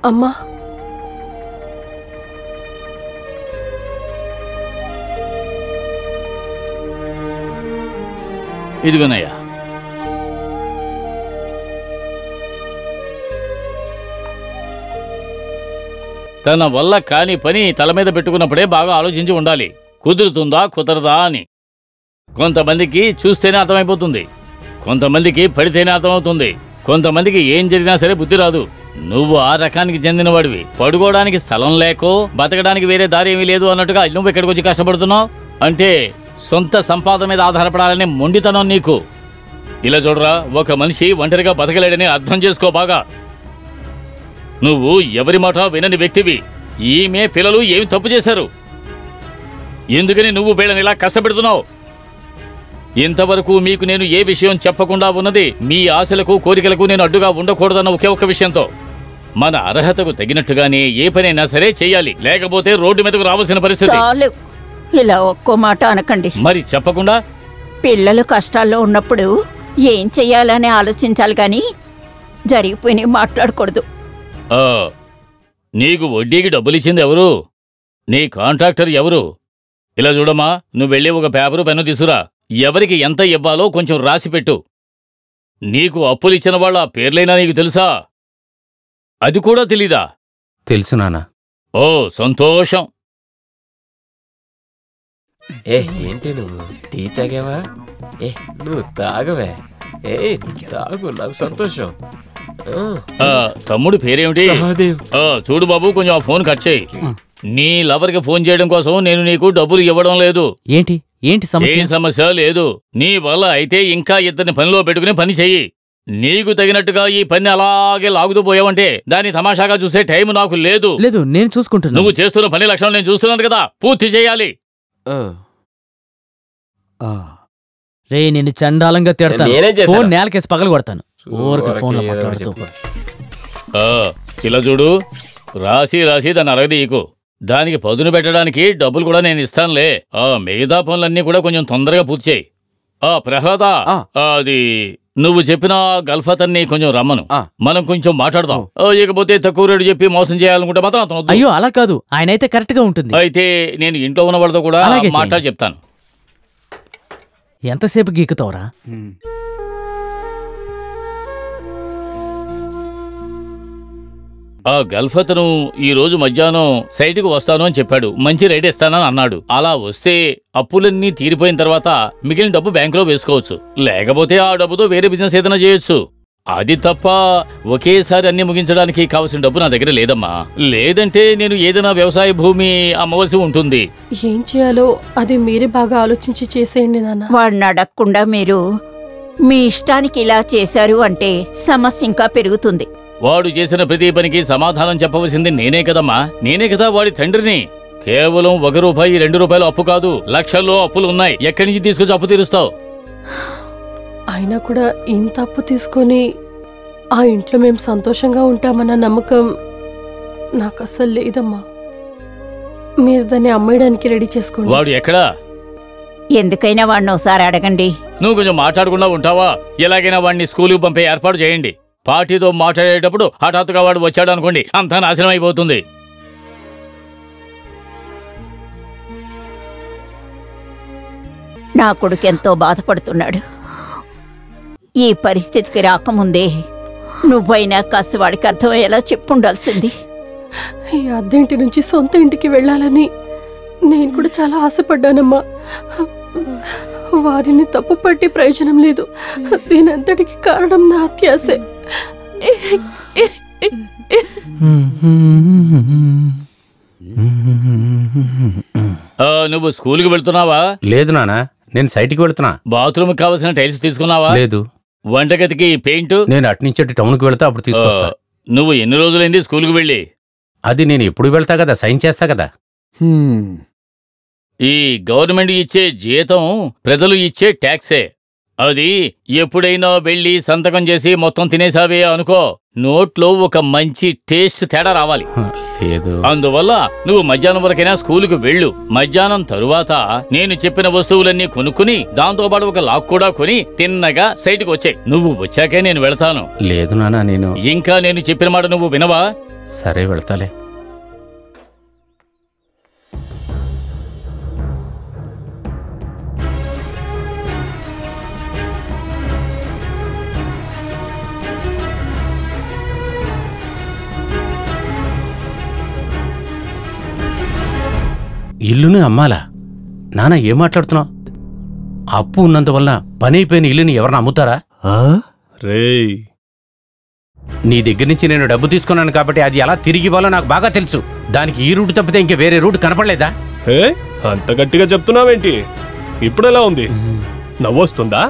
అమ్మా. ఇదిగోనయ్యా. తన వల్ల కాని పని తల మీద పెట్టుకున్నప్పుడే బాగా ఆలోచించి ఉండాలి. కుదురుతుందా కుదరదా అని. కొంతమందికి చూస్తేనే అర్థమైపోతుంది, కొంతమందికి పడితేనే అర్థమవుతుంది, కొంతమందికి ఏం జరిగినా సరే బుద్ధి రాదు. నువ్వు ఆ రకానికి చెందినవాడివి. పడుకోవడానికి స్థలం లేకో బతకడానికి వేరే దారి ఏమీ లేదు అన్నట్టుగా నువ్వు ఇక్కడికి వచ్చి కష్టపడుతున్నావు అంటే సొంత సంపాదన మీద ఆధారపడాలనే మొండితనం నీకు. ఇలా చూడరా, ఒక మనిషి ఒంటరిగా బతకలేడని అర్థం చేసుకో బాగా. నువ్వు ఎవరి మాట వినని వ్యక్తివి. ఈమె పిల్లలు ఏమి తప్పు చేశారు? ఎందుకని నువ్వు వీళ్ళని ఇలా కష్టపెడుతున్నావు? ఇంతవరకు మీకు నేను ఏ విషయం చెప్పకుండా ఉన్నది మీ ఆశలకు కోరికలకు నేను అడ్డుగా ఉండకూడదన్న ఒకే ఒక విషయంతో. మన అర్హతకు తగినట్టుగానే ఏ పనైనా సరే చెయ్యాలి, లేకపోతే రోడ్డు మీదకు రావాల్సిన పరిస్థితి. ఇలా ఒక్కో మాట అనకండి. మరి చెప్పకుండా? పిల్లలు కష్టాల్లో ఉన్నప్పుడు ఏం చెయ్యాలని ఆలోచించాలి కానీ జరిగిపోయి మాట్లాడకూడదు. నీకు వడ్డీకి డబ్బులిచ్చింది ఎవరు? నీ కాంట్రాక్టర్ ఎవరు? ఇలా చూడమ్మా, నువ్వు వెళ్ళి ఒక పేపరు పెన్ను తీసుకురా. ఎవరికి ఎంత ఇవ్వాలో కొంచెం రాసిపెట్టు. నీకు అప్పులిచ్చిన వాళ్ళ పేర్లైనా నీకు తెలుసా? అది కూడా తెలీదా? తెలుసు నాన్న. ఓ సంతోషం. ఏంటి నువ్వు టీ తాగావా? నువ్వు తాగవే. నువ్వు తాగు, నాకు సంతోషం. తమ్ముడు పేరేమిటి? చూడు బాబు, కొంచెం ఆ ఫోన్ కట్ చేయి. నీ లవర్కి ఫోన్ చేయడం కోసం నేను నీకు డబ్బులు ఇవ్వడం లేదు. ఏంటి ఏంటి సమస్య? ఏం సమస్య లేదు. నీ వల్ల అయితే ఇంకా ఇద్దరిని పనిలో పెట్టుకుని పని చెయ్యి. నీకు తగినట్టుగా ఈ పని అలాగే లాగుతూ పోయావంటే దాన్ని తమాషాగా చూసే టైం నాకు లేదు. లేదు, నేను చూసుకుంటున్నా. నువ్వు చేస్తున్న పని లక్షణం నేను చూస్తున్నాను కదా, పూర్తి చేయాలి. రే, నేను చండాలంగా తిడతాను. ఫోన్ నేలకేసి పగలు కొడతాను. ఊరికి ఫోన్ మాట్లాడుతూ. ఇలా చూడు, రాసి దాన్ని అరగదీయకు. దానికి పదును పెట్టడానికి డబ్బులు కూడా నేను ఇస్తానులే. మిగతా పనులన్నీ కూడా కొంచెం తొందరగా పూర్తి చేయి. ప్రహ్లాద, అది నువ్వు చెప్పిన గల్ఫతన్ని కొంచెం రమ్మను, మనం కొంచెం మాట్లాడదాం. ఇకపోతే తక్కువ రేటు చెప్పి మోసం చేయాలనుకుంటే మాత్రం అతను. అయ్యో అలా కాదు, ఆయన అయితే కరెక్ట్ గా ఉంటుంది. అయితే నేను ఇంట్లో ఉన్న వాళ్ళతో కూడా మాట్లాడి చెప్తాను. ఎంతసేపు గీకుతావురా? ఆ గల్ఫతను ఈ రోజు మధ్యాహ్నం సైటుకు వస్తాను అని చెప్పాడు. మంచి రేట్ ఇస్తానని అన్నాడు. అలా వస్తే అప్పులన్నీ తీరిపోయిన తర్వాత మిగిలిన డబ్బు బ్యాంకులో వేసుకోవచ్చు. లేకపోతే ఆ డబ్బుతో వేరే బిజినెస్ ఏదైనా చేయొచ్చు. అది తప్ప ఒకేసారి అన్ని ముగించడానికి కావలసిన డబ్బు నా దగ్గర లేదమ్మా. లేదంటే నేను ఏదైనా వ్యవసాయ భూమి అమ్మవలసి ఉంటుంది. ఏం చేయాలో అది మీరే బాగా ఆలోచించి చేసేయండి నాన్న. వాడిని అడగకుండా మీరు మీ ఇష్టానికి ఇలా చేశారు అంటే సమస్య ఇంకా పెరుగుతుంది. వాడు చేసిన ప్రతి పనికి సమాధానం చెప్పవలసింది నేనే కదమ్మా. నేనే కదా వాడి తండ్రిని. కేవలం 1 రూపాయి 2 రూపాయలు అప్పు కాదు, లక్షల్లో అప్పులు ఉన్నాయి. ఎక్కడి నుంచి తీసుకొచ్చి అప్పు తీరుస్తావు? అయినా కూడా ఇంత అప్పు తీసుకొని ఆ ఇంట్లో మేము సంతోషంగా ఉంటామన్న నమ్మకం నాకు అసలు లేదమ్మా. మీరు దాన్ని అమ్మేయడానికి రెడీ చేసుకోండి. వాడు ఎక్కడా? ఎందుకైనా వాడిని ఒకసారి అడగండి. నువ్వు కొంచెం మాట్లాడకుండా ఉంటావా? ఎలాగైనా వాడిని స్కూలుకు పంపే ఏర్పాటు చేయండి. పార్టీతో మాట్లాడేటప్పుడు హఠాత్తుగా వాడు వచ్చాడు అనుకోండి, అంతా నాశనం అయిపోతుంది. నా కొడుకు ఎంతో బాధపడుతున్నాడు. ఈ పరిస్థితికి రాకముందే నువ్వైనా కాస్త వాడికి అర్థమయ్యేలా చెప్పుండాల్సింది. ఈ అద్దెంటి నుంచి సొంత ఇంటికి వెళ్ళాలని నేను కూడా చాలా ఆశపడ్డానమ్మా. వారిని తప్పు పట్టి ప్రయోజనం లేదు. దీనంతటికి కారణం నా అత్యాసే. నువ్వు స్కూల్కి వెళ్తున్నావా? లేదు నాన్న, నేను సైట్కి వెళ్తున్నా. బాత్రూమ్ కావాల్సిన టైల్స్ తీసుకున్నావా? లేదు. వంటగదికి పెయింట్? నేను అట్నుంచి టౌన్కి వెళ్తా, అప్పుడు తీసుకొస్తా. నువ్వు ఎన్ని రోజులైంది స్కూల్కి వెళ్ళి? అది నేను ఎప్పుడు వెళ్తా కదా, సైన్ చేస్తా కదా. ఈ గవర్నమెంట్ ఇచ్చే జీతం ప్రజలు ఇచ్చే ట్యాక్సే. అది ఎప్పుడైనా వెళ్ళి సంతకం చేసి మొత్తం తినేసావే అనుకో, నోట్లో ఒక మంచి టేస్ట్ తేడా రావాలి. లేదు. అందువల్ల నువ్వు మధ్యాహ్నం వరకైనా స్కూలుకు వెళ్ళు. మధ్యాహ్నం తరువాత నేను చెప్పిన వస్తువులన్నీ కొనుక్కుని దాంతోపాటు ఒక లాక్ కూడా కొని తిన్నగా సైట్కి వచ్చాయి. నువ్వు వచ్చాకే నేను వెళ్తాను. లేదు నాన్న, నేను ఇంకా నేను చెప్పిన మాట నువ్వు వినవా? సరే, వెళ్తాలే. ఇల్లుని అమ్మాలా? నాన్న, ఏం మాట్లాడుతున్నావు? అప్పు ఉన్నందువల్ల పని అయిపోయిన ఇల్లుని ఎవరన్నా అమ్ముతారా? రేయ్, నీ దగ్గర నుంచి నేను డబ్బు తీసుకున్నాను కాబట్టి అది ఎలా తిరిగి ఇవ్వాలో నాకు బాగా తెలుసు. దానికి ఈ రూట్ తప్పితే ఇంక వేరే రూట్ కనపడలేదా? అంత గట్టిగా చెప్తున్నావేంటి? ఇప్పుడెలా ఉంది? నవ్వొస్తుందా?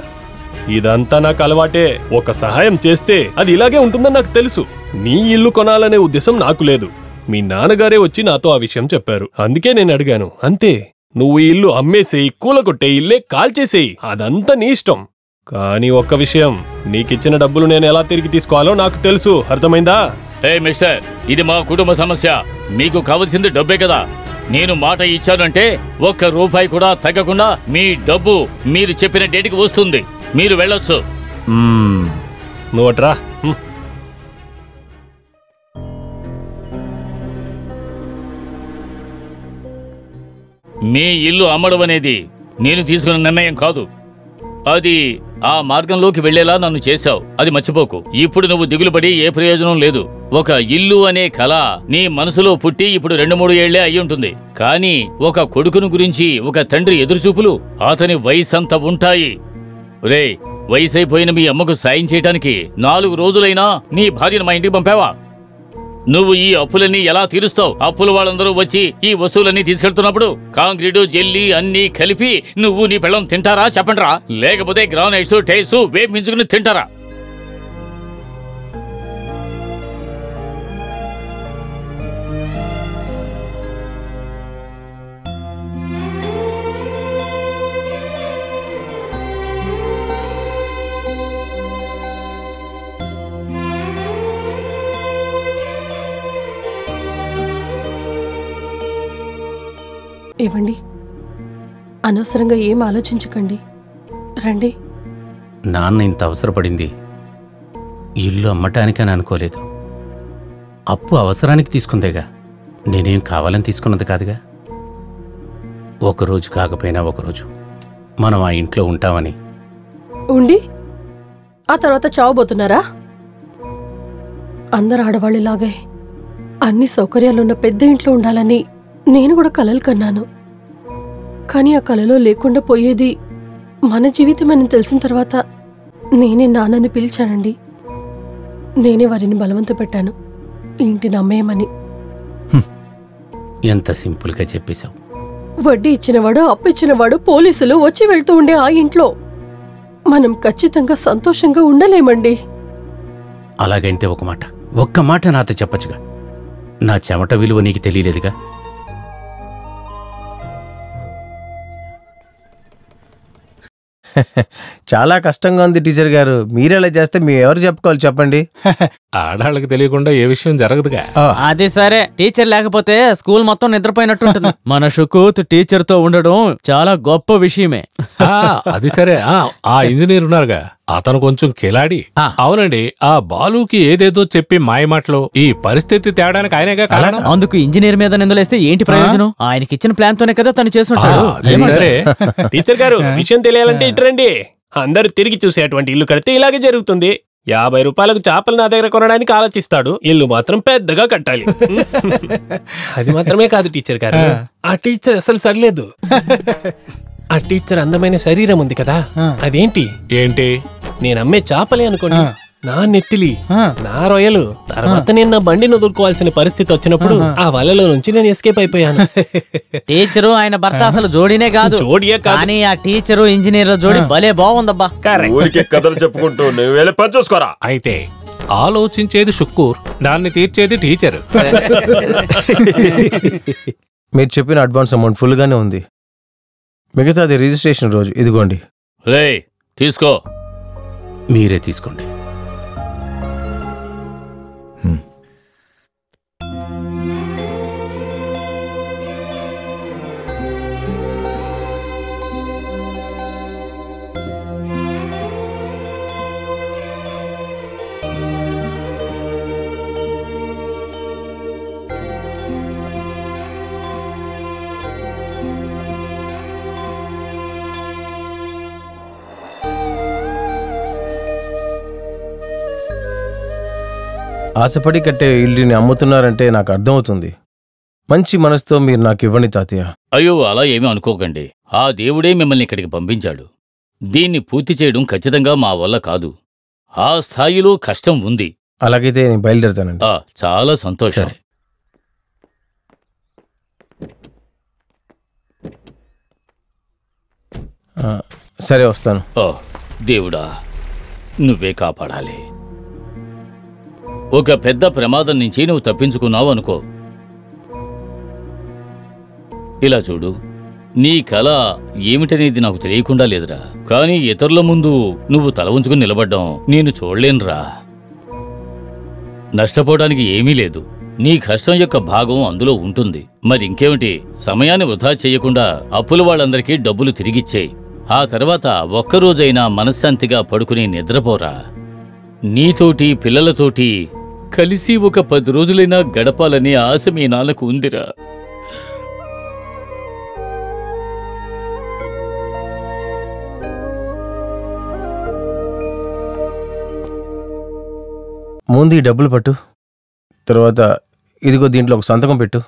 ఇదంతా నాకు అలవాటే. ఒక సహాయం చేస్తే అది ఇలాగే ఉంటుందని నాకు తెలుసు. నీ ఇల్లు కొనాలనే ఉద్దేశం నాకు లేదు. మీ నాన్నగారే వచ్చి నాతో ఆ విషయం చెప్పారు, అందుకే నేను అడిగాను, అంతే. నువ్వు ఈ ఇల్లు అమ్మేసేయి, కూలగొట్టే ఇల్లే కాల్చేసేయి, అదంతా నీ ఇష్టం. కానీ ఒక్క విషయం, నీకిచ్చిన డబ్బులు నేను ఎలా తిరిగి తీసుకోవాలో నాకు తెలుసు, అర్థమైందా? మిస్టర్, ఇది మా కుటుంబ సమస్య. మీకు కావలసింది డబ్బే కదా. నేను మాట ఇచ్చానంటే 1 రూపాయి కూడా తగ్గకుండా మీ డబ్బు మీరు చెప్పిన డేట్కి వస్తుంది. మీరు వెళ్ళొచ్చు. నువ్వట్రా. మీ ఇల్లు అమ్మడం అనేది నేను తీసుకున్న నిర్ణయం కాదు. అది ఆ మార్గంలోకి వెళ్లేలా నన్ను చేశావు, అది మర్చిపోకు. ఇప్పుడు నువ్వు దిగులుపడి ఏ ప్రయోజనం లేదు. ఒక ఇల్లు అనే కళ నీ మనసులో పుట్టి ఇప్పుడు 2-3 ఏళ్లే అయి ఉంటుంది. కానీ ఒక కొడుకును గురించి ఒక తండ్రి ఎదురుచూపులు అతని వయసంత ఉంటాయి. రే, వయసైపోయిన మీ అమ్మకు సాయం చేయటానికి 4 రోజులైనా నీ భార్యను మా ఇంటికి పంపావా? నువ్వు ఈ అప్పులన్నీ ఎలా తీరుస్తావు? అప్పులు వాళ్ళందరూ వచ్చి ఈ వస్తువులన్నీ తీసుకెళ్తున్నప్పుడు కాంక్రీటు జెల్లీ అన్నీ కలిపి నువ్వు నీ పిల్లం తింటారా? చెప్పండిరా. లేకపోతే గ్రానైట్స్ టైల్స్ వేపించుకుని తింటారా? ఇవ్వండి. అనవసరంగా ఏం ఆలోచించకండి. రండి. నాన్న ఇంత అవసరపడింది ఇల్లు అమ్మటానికని అనుకోలేదు. అప్పు అవసరానికి తీసుకుందేగా, నేనేం కావాలని తీసుకున్నది కాదుగా. ఒకరోజు కాకపోయినా ఒకరోజు మనం ఆ ఇంట్లో ఉంటామని. ఉండి ఆ తర్వాత చావబోతున్నారా? అందరు ఆడవాళ్ళలాగే అన్ని సౌకర్యాలున్న పెద్ద ఇంట్లో ఉండాలని నేను కూడా కలలు కన్నాను. కానీ ఆ కలలో లేకుండా పోయేది మన జీవితమని తెలిసిన తర్వాత నేనే నాన్నని పిలిచానండి. నేనే వారిని బలవంత పెట్టాను ఇంటిని అమ్మేయమని. ఎంత సింపుల్గా చెప్పేశావు. వడ్డీ ఇచ్చినవాడు, అప్పు ఇచ్చినవాడు, పోలీసులు వచ్చి వెళ్తూ ఉండే ఆ ఇంట్లో మనం ఖచ్చితంగా సంతోషంగా ఉండలేమండి. అలాగైతే ఒక్క మాట నాతో చెప్పచ్చుగా. నా చెమట విలువ నీకు తెలియలేదుగా. చాలా కష్టంగా ఉంది టీచర్ గారు. మీరెలా చేస్తే మేము ఎవరు చెప్పుకోవాలి చెప్పండి. ఆడాళ్ళకి తెలియకుండా ఏ విషయం జరగదుగా. అదే సరే, టీచర్ లేకపోతే స్కూల్ మొత్తం నిద్రపోయినట్టుంటుంది. మన షుకూత్ టీచర్ తో ఉండడం చాలా గొప్ప విషయమే. అది సరే, ఆ ఇంజనీర్ ఉన్నారుగా, అతను కొంచెం కిలాడి. అవునండి, ఆ బాలుకి ఏదేదో చెప్పి మాయమాటలు ఈ పరిస్థితి తేడానికి ఆయనగా కారణం. అందుకు ఇంజనీర్ మీద నిందలేస్తే ఏంటి ప్రయోజనం? ఆయనకి ఇచ్చిన ప్లాన్ తోనే కదా తను చేస్తుంటాడు. టీచర్ గారు, విషయం తెలియాలంటే ఇట్రండి. అందరూ తిరిగి చూసేటువంటి ఇల్లు కడితే ఇలాగే జరుగుతుంది. 50 రూపాయలకు చేపలు నా దగ్గర కొనడానికి ఆలోచిస్తాడు. ఇల్లు మాత్రం పెద్దగా కట్టాలి. అది మాత్రమే కాదు టీచర్ గారు, ఆ టీచర్ అసలు సరిలేదు. ఆ టీచర్ అందమైన శరీరం ఉంది కదా, అదేంటి ఏంటి? నేను అమ్మే చేపలే అనుకోండి, నా నెత్తిలి, నా రొయ్యలు. తర్వాత నేను నా బండిని వదులుకోవాల్సిన పరిస్థితి వచ్చినప్పుడు ఆ వలలో నుంచి నేను ఎస్కేప్ అయిపోయాను. టీచరు ఆయన భర్త అసలు జోడీనే కాదు, జోడియే కాదు, కానీ ఆ టీచరు ఇంజనీర్ జోడీ భలే బాగుందబ్బా. ఊరికే కథలు చెప్పుకుంటూ నువ్వు వెళ్ళి పని చూసుకోరా. అయితే ఆలోచించేది షుక్కూర్, దాన్ని తీర్చేది టీచర్. మీరు చెప్పిన అడ్వాన్స్ అమౌంట్ ఫుల్ గానే ఉంది. మిగతాది రిజిస్ట్రేషన్ రోజు ఇదిగోండి. రేయ్, తీసుకో. మీరే తీసుకోండి. ఆశపడి కట్టే ఇల్లుని అమ్ముతున్నారంటే నాకు అర్థమవుతుంది. మంచి మనసుతో మీరు నాకు ఇవ్వండి తాతయ్య. అయ్యో, అలా ఏమీ అనుకోకండి. ఆ దేవుడే మిమ్మల్ని ఇక్కడికి పంపించాడు. దీన్ని పూర్తి చేయడం ఖచ్చితంగా మా వల్ల కాదు. ఆ స్థాయిలో కష్టం ఉంది. అలాగైతే నేను బయలుదేరుతానండి. చాలా సంతోషం. సరే, వస్తాను. దేవుడా, నువ్వే కాపాడాలి. ఒక పెద్ద ప్రమాదం నుంచి నువ్వు తప్పించుకున్నావు అనుకో. ఇలా చూడు, నీ కళ ఏమిటనేది నాకు తెలియకుండా లేదురా. కానీ ఇతరుల ముందు నువ్వు తల ఉంచుకుని నిలబడ్డం నేను చూడలేనురా. నష్టపోవడానికి ఏమీ లేదు. నీ కష్టం యొక్క భాగం అందులో ఉంటుంది. మరి ఇంకేమిటి, సమయాన్ని వృధా చేయకుండా అప్పుల వాళ్ళందరికీ డబ్బులు తిరిగిచ్చేయి. ఆ తర్వాత ఒక్కరోజైనా మనశ్శాంతిగా పడుకుని నిద్రపోరా. నీతోటి పిల్లలతోటి కలిసి ఒక 10 రోజులైనా గడపాలనే ఆశ మీ నాన్నకు ఉందిరా. ముందు ఈ డబ్బులు పట్టు, తర్వాత ఇదిగో దీంట్లో ఒక సంతకం పెట్టు.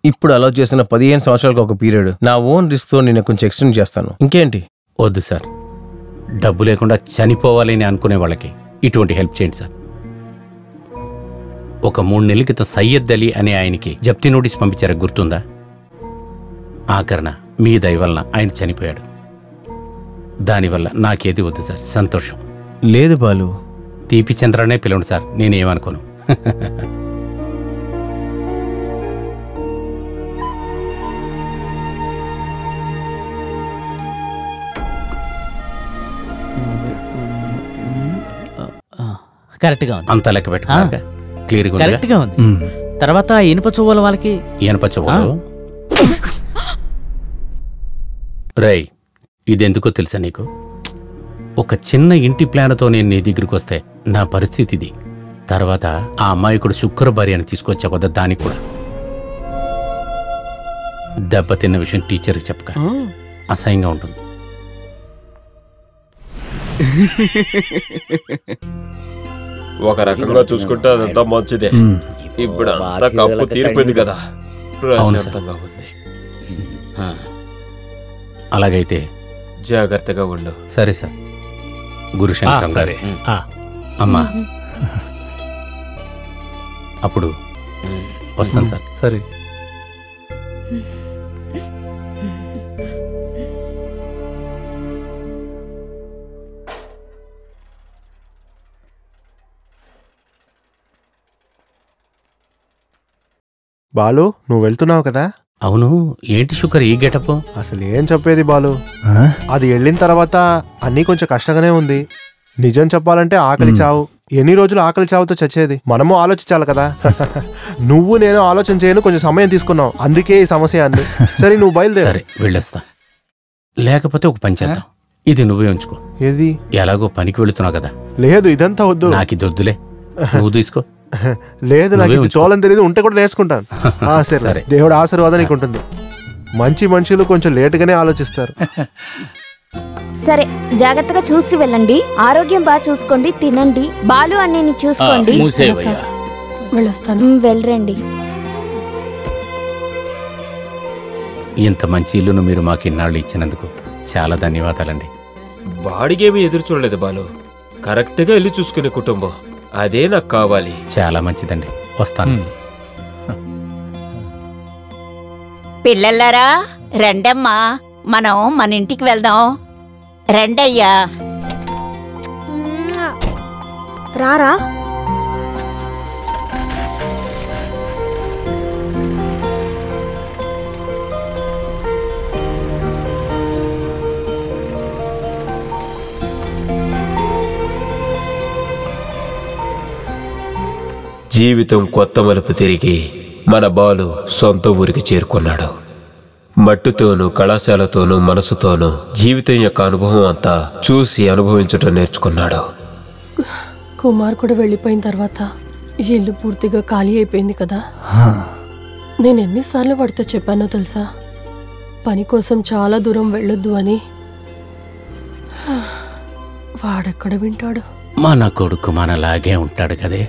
ఇప్పుడు అలౌ చేసిన 15 సంవత్సరాలకు ఒక పీరియడ్ నా ఓన్ రిస్క్తో నేను కొంచెం ఎక్స్టెండ్ చేస్తాను. ఇంకేంటి? వద్దు సార్, డబ్బు లేకుండా చనిపోవాలని అనుకునే వాళ్ళకి ఇటువంటి హెల్ప్ చేయండి సార్. ఒక 3 నెలల క్రితం సయ్యద్ అలీ అనే ఆయనకి జప్తి నోటీస్ పంపించారు, గుర్తుందా? ఆఖరణ మీ దయ వలన ఆయన చనిపోయాడు. దానివల్ల నాకేది వద్దు సార్, సంతోషం. లేదు బాలు, తీపి చంద్రనే పిలవండి సార్, నేనేమనుకోను. కరెక్ట్గా ఉంది. అంత లెక్క పెట్టుకున్నాక క్లియర్గా ఉంది. కరెక్ట్గా ఉంది. తర్వాత ఇనుప చువ్వల వాళ్ళకి ఇనుప చువ్వలు. రేయ్, ఇదెందుకో తెలుసా నీకు? ఒక చిన్న ఇంటి ప్లాన్తో నేను నీ దగ్గరికి వస్తే నా పరిస్థితి ఇది. తర్వాత ఆ అమ్మాయికుడు శుక్రభార్యని తీసుకొచ్చా కదా, దానికి కూడా దెబ్బతిన్న విషయం టీచర్కి చెప్పక, అసహ్యంగా ఉంటుంది. ఒక రకంగా చూసుకుంటే అదంతా మంచిదే. ఇప్పుడు అంతా కప్పు తీరిపోయింది కదా, ప్రశాంతంగా ఉంది. అలాగైతే జాగ్రత్తగా ఉండు. సరే సార్. గురుశంకరం సరే. అమ్మా, అప్పుడు వస్తాను సార్. సరే. బాలు, నువ్వు వెళ్తున్నావు కదా? అవును, ఏంటి శుకర్ ఈ గెటప్? అసలు ఏం చెప్పేది బాలు, అది వెళ్ళిన తర్వాత అన్నీ కొంచెం కష్టంగానే ఉంది. నిజం చెప్పాలంటే ఆకలి చావు. ఎన్ని రోజులు ఆకలి చావుతో చచ్చేది? మనము ఆలోచించాలి కదా. నువ్వు నేను ఆలోచన చేయను, కొంచెం సమయం తీసుకున్నావు, అందుకే ఈ సమస్య అన్ని. సరే, నువ్వు బయలుదేరు. సరే, వెళ్ళొస్తా. లేకపోతే ఒక పని చేద్దాం, ఇది నువ్వే ఉంచుకో. ఏది? ఎలాగో పనికి వెళుతున్నావు కదా. లేదు, ఇదంతా వద్దు. నాకు ఇది వద్దులే, నువ్వు తీసుకో. లేదు, నాకు ఇది చోళం తెలియదు, ఉంటే కూడా నేర్చుకుంటాను. సరే, దేవుడు ఆశీర్వాదం నీకు ఉంటుంది. మంచి మనుషులు కొంచెం లేటుగానే ఆలోచిస్తారు. సరే, జాగ్రత్తగా చూసి వెళ్ళండి. ఆరోగ్యం బాగా చూసుకోండి, తినండి. బాలు అన్ని చూసుకోండి. వెళ్ళొస్తాను. వెళ్ళరండి. ఇంత మంచి ఇల్లును మీరు మాకు ఇన్నాళ్ళు ఇచ్చినందుకు చాలా ధన్యవాదాలండి. బాడిగేమీ ఎదురు చూడలేదు బాలు, కరెక్ట్గా ఇల్లు చూసుకునే కుటుంబం అదే నాకు కావాలి. చాలా మంచిదండి, వస్తాను. పిల్లలారా, రండమ్మా, మనం మన ఇంటికి వెళ్దాం. రండయ్యా. రారా. జీవితం కొత్త మలుపు తిరిగి మన బాలు సొంత ఊరికి చేరుకున్నాడు. మట్టితోనూ కళాశాలతోనూ మనసుతోనూ జీవితం యొక్క అనుభవం అంతా చూసి అనుభవించటం నేర్చుకున్నాడు. కుమార్ కూడా వెళ్ళిపోయిన తర్వాత ఈ ఇల్లు పూర్తిగా ఖాళీ అయిపోయింది కదా. నేను ఎన్నిసార్లు వాడితో చెప్పానో తెలుసా, పని కోసం చాలా దూరం వెళ్ళొద్దు అని. వాడెక్కడ వింటాడు? మన కొడుకు మనలాగే ఉంటాడు కదే.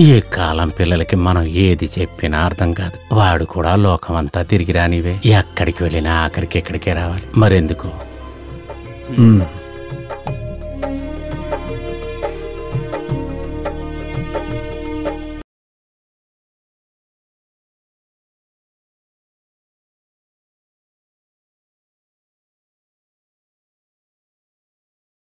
ఏ కాలం పిల్లలకి మనం ఏది చెప్పినా అర్థం కాదు. వాడు కూడా లోకమంతా తిరిగి రానివే. ఎక్కడికి వెళ్ళినా ఆఖరికి ఎక్కడికే రావాలి. మరెందుకు?